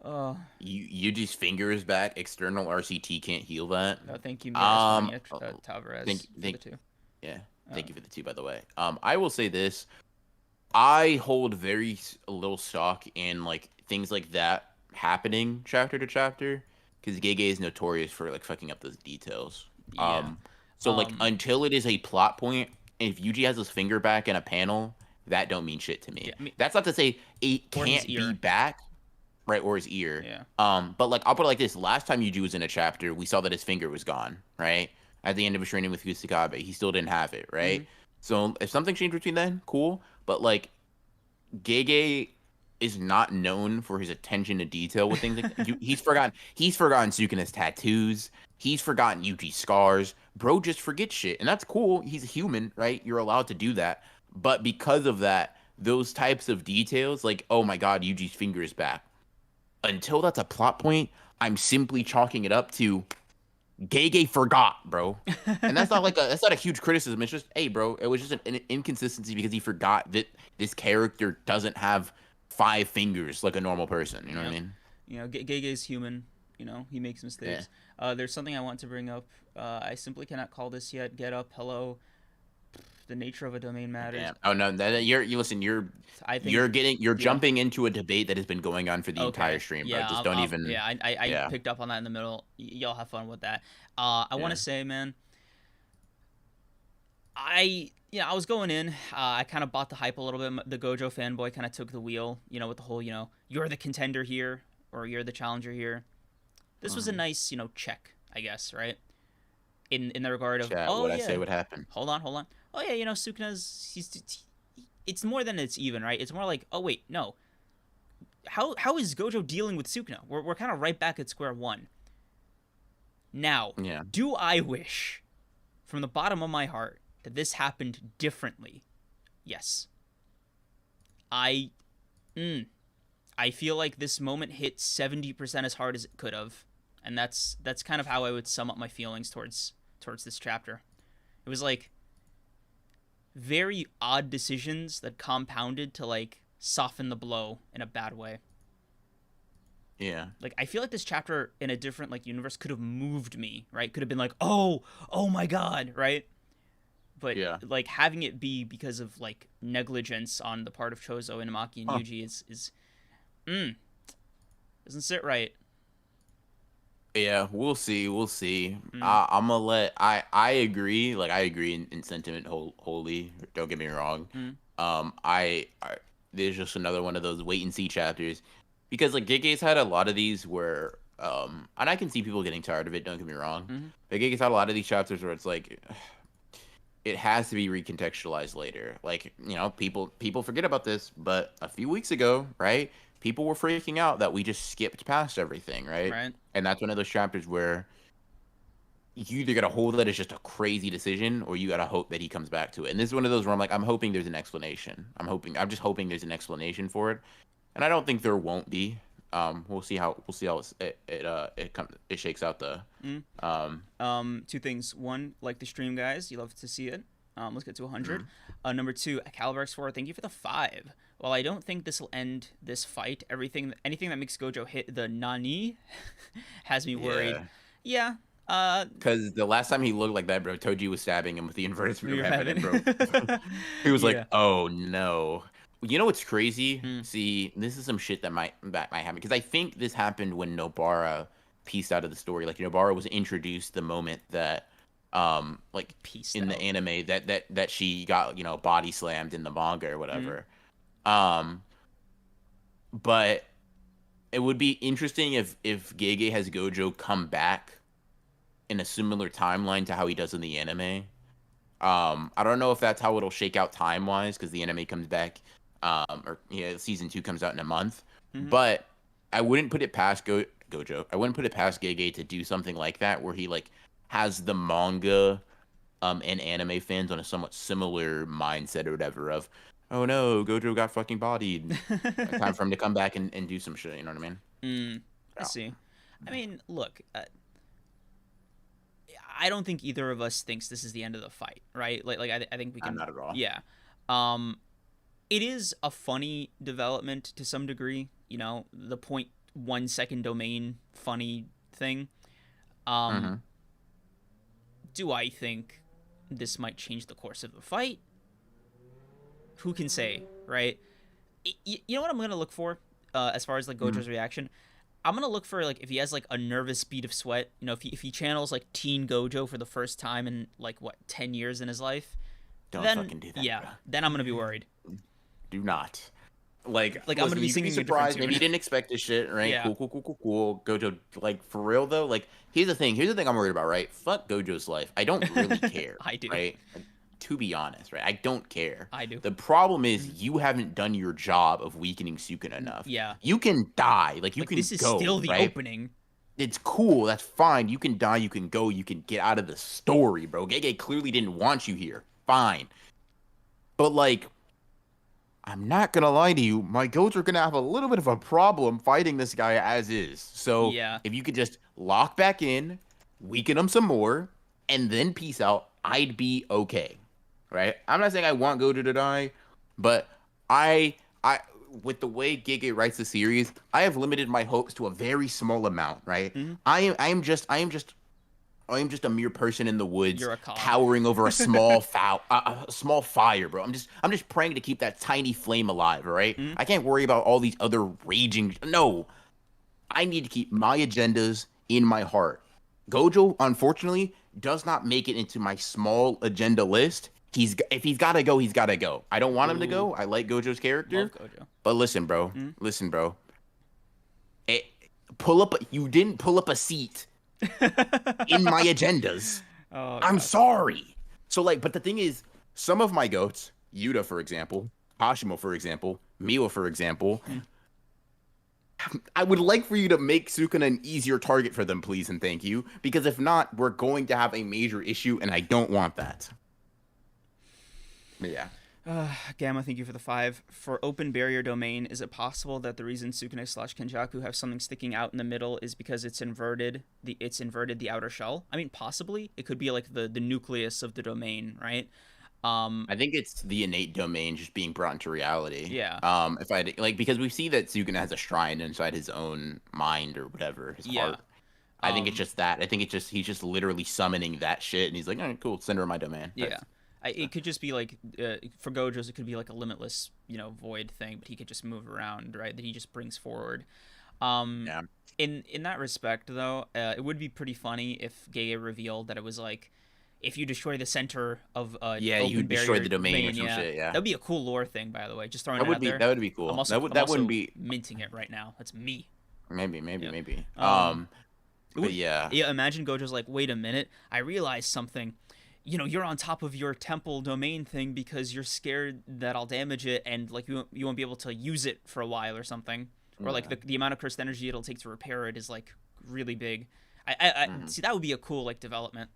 Speaker 2: Uh,
Speaker 1: Yuji's finger is back. External RCT can't heal that.
Speaker 2: no, thank you, Miras,
Speaker 1: Oh,
Speaker 2: Tavares,
Speaker 1: thank,
Speaker 2: for
Speaker 1: thank,
Speaker 2: the two.
Speaker 1: yeah.
Speaker 2: Uh,
Speaker 1: Thank you for the two, by the way. I will say this. I hold a little stock in like things like that happening chapter to chapter because Gege is notorious for like fucking up those details.
Speaker 2: yeah.
Speaker 1: So like
Speaker 2: Um,
Speaker 1: until it is a plot point, if Yuji has his finger back in a panel, that don't mean shit to me.
Speaker 2: yeah, I mean,
Speaker 1: That's not to say it
Speaker 2: or his
Speaker 1: can't be
Speaker 2: ear.
Speaker 1: back, right? Or his ear.
Speaker 2: Yeah.
Speaker 1: But like I'll put it like this: last time Yuji was in a chapter, we saw that his finger was gone, right? At the end of his training with Kusakabe, he still didn't have it, right?
Speaker 2: Mhm.
Speaker 1: So if something changed between then, cool. But like Gege is not known for his attention to detail with things like that. He's forgotten Sukuna's tattoos. He's forgotten Yuji's scars. Bro just forgets shit. And that's cool. He's a human, right? You're allowed to do that. But because of that, those types of details, like, oh my god, Yuji's finger is back. Until that's a plot point, I'm simply chalking it up to Gege forgot, bro. And that's not a huge criticism. It's just, hey, bro, it was just an inconsistency because he forgot that this character doesn't have five fingers like a normal person. You know what I mean?
Speaker 2: Gege's human. He makes mistakes. There's something I want to bring up. I simply cannot call this yet. Get up, hello. The nature of a domain matters.
Speaker 1: Damn. Oh no, listen.
Speaker 2: I think
Speaker 1: You're jumping into a debate that has been going on for the entire
Speaker 2: okay.
Speaker 1: stream, bro.
Speaker 2: Yeah,
Speaker 1: Just don't even.
Speaker 2: Yeah, I
Speaker 1: Yeah.
Speaker 2: picked up on that in the middle. Y'all have fun with that. I want
Speaker 1: Yeah.
Speaker 2: to say, man, I was going in. I kind of bought the hype a little bit. The Gojo fanboy kind of took the wheel. With the whole, you're the contender here or you're the challenger here. This was a nice, check, I guess, right? In the regard of,
Speaker 1: Chat,
Speaker 2: oh
Speaker 1: what
Speaker 2: yeah,
Speaker 1: I say would happen.
Speaker 2: hold on. Oh yeah, Sukuna's it's more than it's even, right? It's more like, oh wait, no. How is Gojo dealing with Sukuna? We're kind of right back at square one. Now,
Speaker 1: Yeah.
Speaker 2: do I wish from the bottom of my heart that this happened differently? Yes. I feel like this moment hit 70% as hard as it could have. And that's kind of how I would sum up my feelings towards this chapter. It was like very odd decisions that compounded to like soften the blow in a bad way.
Speaker 1: Yeah.
Speaker 2: Like I feel like this chapter in a different like universe could have moved me, right? Could have been like, "Oh my god," right? But
Speaker 1: Yeah.
Speaker 2: like having it be because of like negligence on the part of Choso, Inumaki, and Yuji is doesn't sit right.
Speaker 1: Yeah, we'll see. I'm gonna let I agree. Like I agree in sentiment wholly. Don't get me wrong. I there's just another one of those wait and see chapters because like Gege's had a lot of these where and I can see people getting tired of it. Don't get me wrong. But Gege's had a lot of these chapters where it's like it has to be recontextualized later. Like people forget about this, but a few weeks ago, right? People were freaking out that we just skipped past everything, right?
Speaker 2: Right.
Speaker 1: And that's one of those chapters where you either gotta hold that as just a crazy decision, or you gotta hope that he comes back to it. And this is one of those where I'm like, I'm hoping there's an explanation. I'm just hoping there's an explanation for it. And I don't think there won't be. We'll see how it shakes out though.
Speaker 2: Mm.
Speaker 1: Um,
Speaker 2: Two things. One, like the stream, guys. You love to see it. Let's get to 100.
Speaker 1: mhm.
Speaker 2: Number two, Caliber X4. Thank you for the 5. While I don't think this will end this fight, anything that makes Gojo hit the Nani has me worried.
Speaker 1: Yeah,
Speaker 2: Yeah.
Speaker 1: because the last time he looked like that, bro, Toji was stabbing him with the inverted spear of
Speaker 2: You're
Speaker 1: heaven, and
Speaker 2: having.
Speaker 1: bro, he was like,
Speaker 2: Yeah.
Speaker 1: "Oh no." You know what's crazy?
Speaker 2: Mm.
Speaker 1: See, this is some shit that might happen because I think this happened when Nobara pieced out of the story. Like Nobara was introduced the moment that, like
Speaker 2: Pieced
Speaker 1: in the
Speaker 2: out.
Speaker 1: anime that she got body slammed in the manga or
Speaker 2: Mm.
Speaker 1: whatever. Um, but it would be interesting if Gege has Gojo come back in a similar timeline to how he does in the anime. I don't know if that's how it'll shake out time wise because the anime comes back, or yeah, season 2 comes out in a month.
Speaker 2: Mm-hmm.
Speaker 1: But I wouldn't put it past Gojo. I wouldn't put it past Gege to do something like that where he like has the manga, and anime fans on a somewhat similar mindset or whatever of, oh no, Gojo got fucking bodied. Time for him to come back and do some shit. You know what I mean?
Speaker 2: I
Speaker 1: Yeah.
Speaker 2: see. I mean, look, I don't think either of us thinks this is the end of the fight, right? I think we
Speaker 1: I'm
Speaker 2: can.
Speaker 1: not at all.
Speaker 2: Yeah. Um, it is a funny development to some degree. The 0.1 second domain funny thing. Um,
Speaker 1: Mm-hmm.
Speaker 2: do I think this might change the course of the fight? Who can say, right? You know what I'm gonna look for, as far as like
Speaker 1: Mm-hmm.
Speaker 2: Gojo's reaction. I'm gonna look for like if he has like a nervous bead of sweat. If he channels like teen Gojo for the first time in like what 10 years in his life,
Speaker 1: Don't
Speaker 2: then
Speaker 1: fucking do that,
Speaker 2: yeah,
Speaker 1: bro.
Speaker 2: then I'm gonna be worried.
Speaker 1: Do not. Like,
Speaker 2: Like I'm gonna
Speaker 1: listen,
Speaker 2: be
Speaker 1: you could be
Speaker 2: singing a different
Speaker 1: surprised.
Speaker 2: tune.
Speaker 1: Maybe you didn't expect this shit, right?
Speaker 2: Yeah,
Speaker 1: Cool, cool, cool, cool, cool. Gojo, like, for real, though, like, here's the thing. Here's the thing I'm worried about, right? Fuck Gojo's life. I don't really care,
Speaker 2: I do.
Speaker 1: right? Like, to be honest, right? I don't care.
Speaker 2: I do.
Speaker 1: The problem is
Speaker 2: Mhm.
Speaker 1: you haven't done your job of weakening Sukuna enough.
Speaker 2: Yeah,
Speaker 1: You can die. Like, you
Speaker 2: like
Speaker 1: can
Speaker 2: this is
Speaker 1: go,
Speaker 2: still the
Speaker 1: right?
Speaker 2: opening.
Speaker 1: It's cool. That's fine. You can die. You can go. You can get out of the story, bro. Gege clearly didn't want you here. Fine. But, like, I'm not gonna lie to you, my goats are gonna have a little bit of a problem fighting this guy as is. So
Speaker 2: Yeah,
Speaker 1: if you could just lock back in, weaken him some more, and then peace out, I'd be okay. Right? I'm not saying I want Gojo to die, but I with the way Gege writes the series, I have limited my hopes to a very small amount, right?
Speaker 2: hmm
Speaker 1: I am just a mere person in the woods
Speaker 2: you're a cog.
Speaker 1: cowering over a small fire, bro. I'm just praying to keep that tiny flame alive, all right?
Speaker 2: Mhm.
Speaker 1: I can't worry about all these other raging. No, I need to keep my agendas in my heart. Gojo, unfortunately, does not make it into my small agenda list. If he's got to go, he's got to go. I don't want him to
Speaker 2: Ooh,
Speaker 1: go. I like Gojo's
Speaker 2: love
Speaker 1: character,
Speaker 2: Gojo.
Speaker 1: but listen, bro.
Speaker 2: Mhm.
Speaker 1: Listen, bro. It, you didn't pull up a seat in my agendas.
Speaker 2: Oh
Speaker 1: I'm
Speaker 2: gosh.
Speaker 1: sorry. So like, but the thing is, some of my goats, Yuta for example, Kashimo for example, Miwa for example,
Speaker 2: Mm.
Speaker 1: I would like for you to make Sukuna an easier target for them, please and thank you. Because if not, we're going to have a major issue, and I don't want that. But yeah.
Speaker 2: Gamma, thank you for the 5. For open barrier domain, is it possible that the reason Sukune / Kenjaku have something sticking out in the middle is because it's inverted the outer shell? I mean, possibly. It could be like the nucleus of the domain, right?
Speaker 1: I think it's the innate domain just being brought into reality.
Speaker 2: Yeah.
Speaker 1: If I like, because we see that Sukuna has a shrine inside his own mind or whatever, his
Speaker 2: Yeah.
Speaker 1: heart. I think it's just that. I think it's just he's just literally summoning that shit, and he's like, "All right, cool, send her my domain."
Speaker 2: Yeah. It could just be like, for Gojo's, it could be like a limitless, void thing, but he could just move around, right? That he just brings forward. Um,
Speaker 1: Yeah.
Speaker 2: in that respect, though, it would be pretty funny if Gege revealed that it was like, if you destroy the center of
Speaker 1: Yeah, you
Speaker 2: open
Speaker 1: destroy
Speaker 2: barrier
Speaker 1: the domain or some shit. Yeah,
Speaker 2: that'd be a cool lore thing, by the way. Just throwing
Speaker 1: that
Speaker 2: it
Speaker 1: would
Speaker 2: out
Speaker 1: be
Speaker 2: there.
Speaker 1: that would be
Speaker 2: I'm
Speaker 1: cool.
Speaker 2: also
Speaker 1: That would
Speaker 2: I'm
Speaker 1: that
Speaker 2: also
Speaker 1: wouldn't be
Speaker 2: minting it right now. That's me. Yeah.
Speaker 1: maybe.
Speaker 2: Um, it
Speaker 1: But
Speaker 2: would,
Speaker 1: yeah,
Speaker 2: yeah. Imagine Gojo's like, wait a minute, I realized something. You're on top of your temple domain thing because you're scared that I'll damage it and like you won't be able to use it for a while or something. Or like
Speaker 1: yeah.
Speaker 2: the amount of cursed energy it'll take to repair it is like really big. I
Speaker 1: Mhm.
Speaker 2: see that would be a cool like development.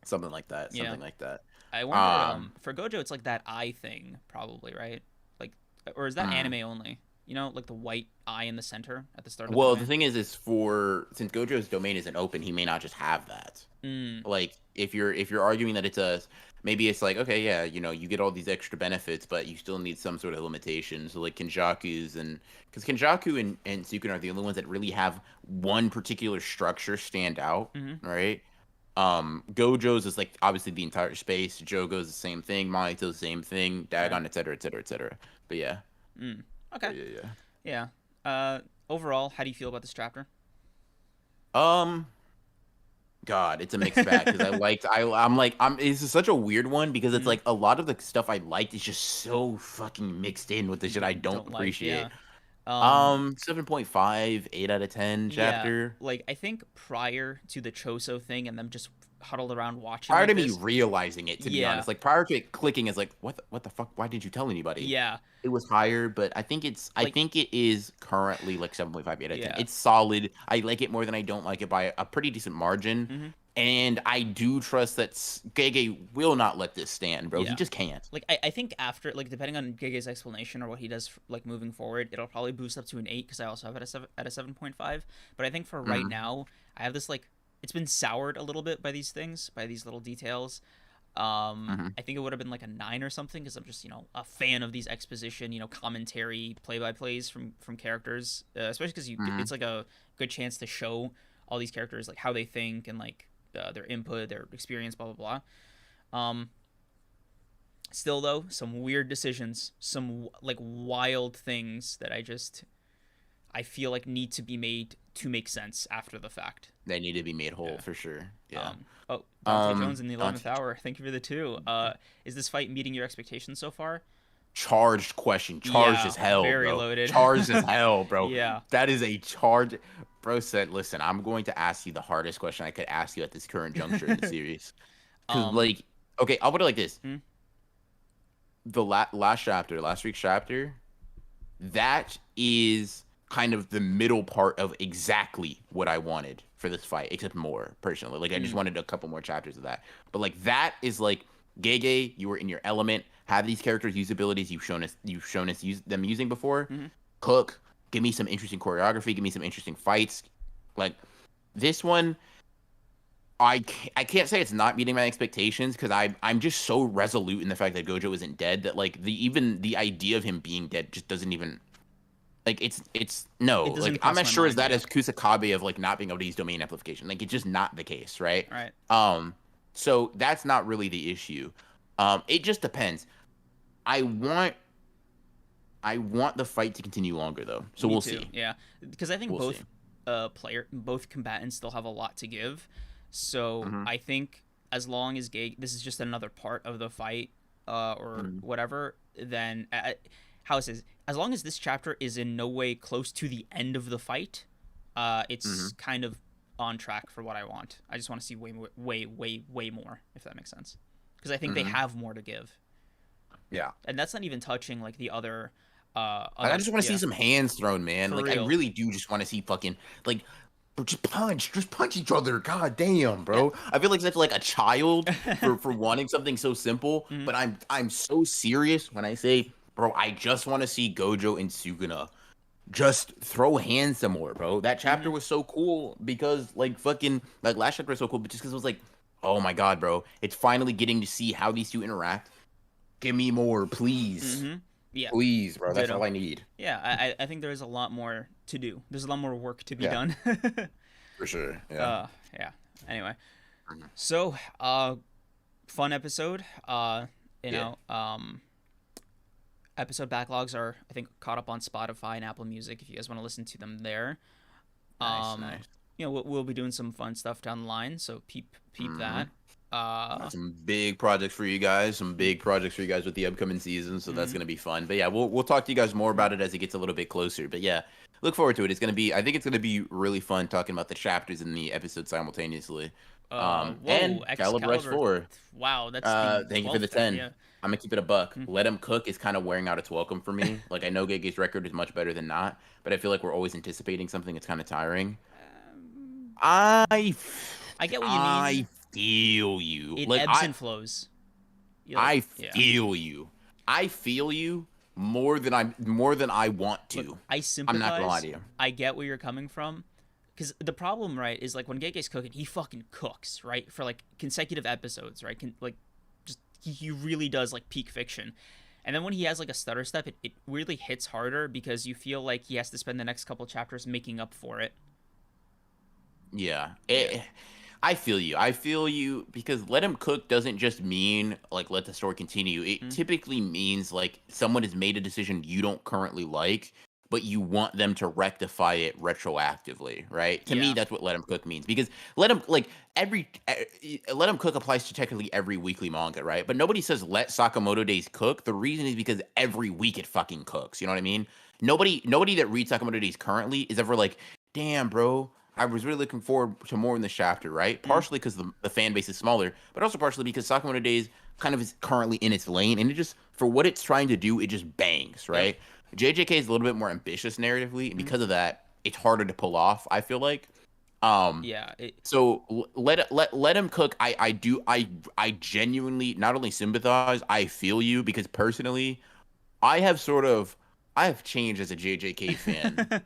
Speaker 1: Something like that.
Speaker 2: Yeah.
Speaker 1: Something like that.
Speaker 2: I wonder
Speaker 1: Um,
Speaker 2: for Gojo it's like that eye thing probably, right? Like or is that
Speaker 1: mm.
Speaker 2: anime only? You know, like the white eye in the center at the start of the
Speaker 1: Well, the
Speaker 2: domain.
Speaker 1: thing is for since Gojo's domain isn't open, he may not just have that.
Speaker 2: Mm,
Speaker 1: Like if you're arguing that it's a maybe it's like okay yeah you get all these extra benefits but you still need some sort of limitations so like Kenjaku's and because Kenjaku and Sukuna are the only ones that really have one particular structure stand out,
Speaker 2: mm-hmm.
Speaker 1: right? Gojo's is like obviously the entire space. Jogo's the same thing. Mahito's the same thing.
Speaker 2: Right.
Speaker 1: Dagon, etc., etc., etc. But yeah,
Speaker 2: Mm. Okay.
Speaker 1: yeah.
Speaker 2: Yeah. Overall, how do you feel about this chapter?
Speaker 1: Um, God, it's a mixed bag because I'm like it's just such a weird one because it's
Speaker 2: Mm.
Speaker 1: like a lot of the stuff I liked is just so fucking mixed in with the shit I don't
Speaker 2: Don't like.
Speaker 1: appreciate.
Speaker 2: Yeah. Um.
Speaker 1: 7.5, 8 out of 10
Speaker 2: Yeah.
Speaker 1: chapter.
Speaker 2: Like I think prior to the Choso thing and them just huddled around watching
Speaker 1: Prior
Speaker 2: like
Speaker 1: to me
Speaker 2: this.
Speaker 1: realizing it, to be
Speaker 2: Yeah.
Speaker 1: honest, like prior to it clicking, is like what the fuck? Why did you tell anybody?
Speaker 2: Yeah.
Speaker 1: It was higher, but I
Speaker 2: Like.
Speaker 1: think it is currently like 7.5, 8 out of 10.
Speaker 2: Yeah.
Speaker 1: It's solid. I like it more than I don't like it by a pretty decent margin.
Speaker 2: Mm-hmm.
Speaker 1: And I do trust that Gege will not let this stand, bro. He
Speaker 2: Yeah.
Speaker 1: just can't.
Speaker 2: Like I think after like depending on Gege's explanation or what he does like moving forward, it'll probably boost up to an 8 because I also have it at a 7.5. But I think for right
Speaker 1: Mhm.
Speaker 2: now, I have this like it's been soured a little bit by these things, by these little details.
Speaker 1: Mhm.
Speaker 2: I think it would have been like a 9 or something because I'm just a fan of these exposition, commentary, play by plays from characters, especially because
Speaker 1: Mhm.
Speaker 2: it's like a good chance to show all these characters like how they think and like their input, their experience, blah blah blah. Still though, some weird decisions, some like wild things that I feel like need to be made to make sense after the fact.
Speaker 1: They need to be made whole
Speaker 2: Yeah.
Speaker 1: for sure. Yeah.
Speaker 2: Oh, Dante Jones in the
Speaker 1: Dante
Speaker 2: 11th hour. Thank you for the 2. Is this fight meeting your expectations so far?
Speaker 1: charged question, charged
Speaker 2: Yeah,
Speaker 1: as hell,
Speaker 2: very
Speaker 1: bro.
Speaker 2: loaded.
Speaker 1: Charged as hell, bro.
Speaker 2: Yeah.
Speaker 1: That is a charge. Bro said, "Listen, I'm going to ask you the hardest question I could ask you at this current juncture in the series." Because,
Speaker 2: um
Speaker 1: like, okay, I'll put it like this:
Speaker 2: hmm?
Speaker 1: the last chapter, last week's chapter, that is kind of the middle part of exactly what I wanted for this fight, except more personally. Like, I just
Speaker 2: Hmm.
Speaker 1: wanted a couple more chapters of that. But like, that is like, Gege, you were in your element. Have these characters use abilities you've shown us them using before.
Speaker 2: Hmm.
Speaker 1: Cook, give me some interesting choreography. Give me some interesting fights. Like this one, I can't say it's not meeting my expectations because I'm just so resolute in the fact that Gojo isn't dead that like even the idea of him being dead just doesn't even like it's no
Speaker 2: It doesn't
Speaker 1: like I'm
Speaker 2: cross
Speaker 1: as
Speaker 2: my
Speaker 1: sure as
Speaker 2: mind,
Speaker 1: that
Speaker 2: yeah.
Speaker 1: as Kusakabe of like not being able to use domain amplification. Like it's just not the case, right?
Speaker 2: Right.
Speaker 1: So that's not really the issue. It just depends. I want I want the fight to continue longer though. So
Speaker 2: Me
Speaker 1: we'll
Speaker 2: too.
Speaker 1: see.
Speaker 2: Yeah. Because I think
Speaker 1: We'll see.
Speaker 2: both combatants still have a lot to give. So
Speaker 1: Hmm.
Speaker 2: I think as long as this is just another part of the fight, or
Speaker 1: Hmm.
Speaker 2: whatever, then how it says, as long as this chapter is in no way close to the end of the fight,
Speaker 1: Hmm.
Speaker 2: it's kind of on track for what I want. I just want to see way more, way more, if that makes sense. Because I think they
Speaker 1: Hmm.
Speaker 2: have more to give,
Speaker 1: Yeah.
Speaker 2: and that's not even touching like the other,
Speaker 1: Like, I just want to see
Speaker 2: yeah,
Speaker 1: some hands thrown, man.
Speaker 2: for
Speaker 1: Like I
Speaker 2: real.
Speaker 1: really do just want to see fucking like bro, just punch each other. God damn,
Speaker 2: Yeah.
Speaker 1: bro. I feel like such like a child for wanting something so simple,
Speaker 2: Mhm.
Speaker 1: but I'm so serious when I say, bro, I just want to see Gojo and Sukuna just throw hands some more, bro. That chapter
Speaker 2: Mhm.
Speaker 1: was so cool because like fucking like last chapter was so cool, but just because it was like, oh my god, bro, it's finally getting to see how these two interact. Give me more, please.
Speaker 2: Mhm. Yeah.
Speaker 1: Please, bro. That's all
Speaker 2: Ditto.
Speaker 1: I need.
Speaker 2: Yeah, I think there's a lot more to do. There's a lot more work to be
Speaker 1: Yeah,
Speaker 2: done.
Speaker 1: for sure. Yeah.
Speaker 2: Yeah. Anyway,
Speaker 1: Mhm.
Speaker 2: so fun episode. You
Speaker 1: Yeah.
Speaker 2: know, episode backlogs are I think caught up on Spotify and Apple Music if you guys want to listen to them there.
Speaker 1: Nice,
Speaker 2: Um,
Speaker 1: nice.
Speaker 2: we'll be doing some fun stuff down the line, so peep
Speaker 1: Hmm.
Speaker 2: that. Uh,
Speaker 1: Got some big projects for you guys. Some big projects for you guys with the upcoming season. So that's
Speaker 2: mhm.
Speaker 1: gonna be fun. But yeah, we'll talk to you guys more about it as it gets a little bit closer. But yeah, look forward to it. It's gonna be. I think it's gonna be really fun talking about the chapters in the episode simultaneously.
Speaker 2: Whoa,
Speaker 1: And Caliber
Speaker 2: Excalibur.
Speaker 1: S4.
Speaker 2: Wow, that's the
Speaker 1: Thank you for the
Speaker 2: 12th hour.
Speaker 1: 10.
Speaker 2: Yeah.
Speaker 1: I'm gonna keep it a buck.
Speaker 2: Mm.
Speaker 1: Let him cook is kind of wearing out its welcome for me. Like I know Gege's record is much better than not, but I feel like we're always anticipating something. It's kind of tiring.
Speaker 2: Um,
Speaker 1: I
Speaker 2: I get what you
Speaker 1: I
Speaker 2: mean.
Speaker 1: feel you.
Speaker 2: It
Speaker 1: Like
Speaker 2: ebbs and flows. You like,
Speaker 1: I
Speaker 2: yeah.
Speaker 1: feel you. I feel you, more than I want to.
Speaker 2: Look, I
Speaker 1: I'm not gonna lie
Speaker 2: sympathize.
Speaker 1: to you.
Speaker 2: I get where you're coming from. Because the problem, right, is like when Gege's cooking, he fucking cooks, right, for like consecutive episodes, right? Like, just he really does like peak fiction. And then when he has like a stutter step, it really hits harder because you feel like he has to spend the next couple chapters making up for it.
Speaker 1: Yeah.
Speaker 2: Yeah.
Speaker 1: I feel you. I feel you because let him cook doesn't just mean like let the story continue. It
Speaker 2: Mm.
Speaker 1: typically means like someone has made a decision you don't currently like, but you want them to rectify it retroactively, right? To me,
Speaker 2: Yeah.
Speaker 1: that's what let him cook means because let him like let him cook applies to technically every weekly manga, right? But nobody says let Sakamoto Days cook. The reason is because every week it fucking cooks. You know what I mean? Nobody that reads Sakamoto Days currently is ever like, damn, bro. I was really looking forward to more in this chapter, right?
Speaker 2: Mm.
Speaker 1: Partially because the fan base is smaller, but also partially because Sakamoto Days kind of is currently in its lane, and it just for what it's trying to do, it just bangs,
Speaker 2: Yep.
Speaker 1: right? JJK is a little bit more ambitious narratively, and
Speaker 2: Mm.
Speaker 1: because of that, it's harder to pull off. I feel like. Um,
Speaker 2: Yeah.
Speaker 1: so let him cook. I genuinely not only sympathize, I feel you because personally, I have sort of I have changed as a JJK fan.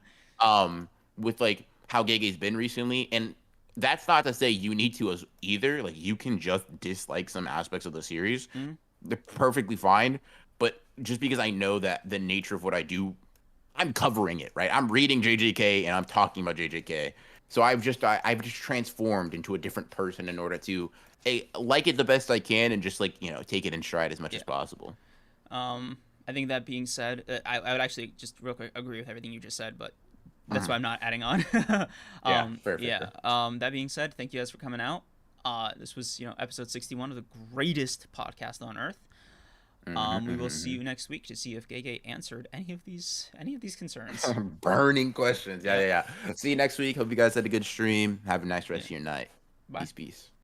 Speaker 1: With like how Gege's been recently, and that's not to say you need to as either. Like you can just dislike some aspects of the series.
Speaker 2: Mm.
Speaker 1: They're perfectly fine. But just because I know that the nature of what I do, I'm covering it, right? I'm reading JJK and I'm talking about JJK. So I've just transformed into a different person in order to like it the best I can and just like, take it in stride as much as
Speaker 2: Yeah.
Speaker 1: possible.
Speaker 2: I think that being said, I would actually just real quick agree with everything you just said, but that's why
Speaker 1: Mhm.
Speaker 2: I'm not adding on.
Speaker 1: Yeah, fair, fair,
Speaker 2: Yeah.
Speaker 1: fair.
Speaker 2: That being said, thank you guys for coming out. This was episode 61 of the greatest podcast on earth. We will see
Speaker 1: Mhm.
Speaker 2: you next week to see if Gege answered any of these concerns.
Speaker 1: Burning questions. Yeah,
Speaker 2: Yep.
Speaker 1: yeah, yeah. See you next week. Hope you guys had a good stream. Have a nice rest
Speaker 2: Yeah.
Speaker 1: of your night.
Speaker 2: Bye.
Speaker 1: Peace, peace.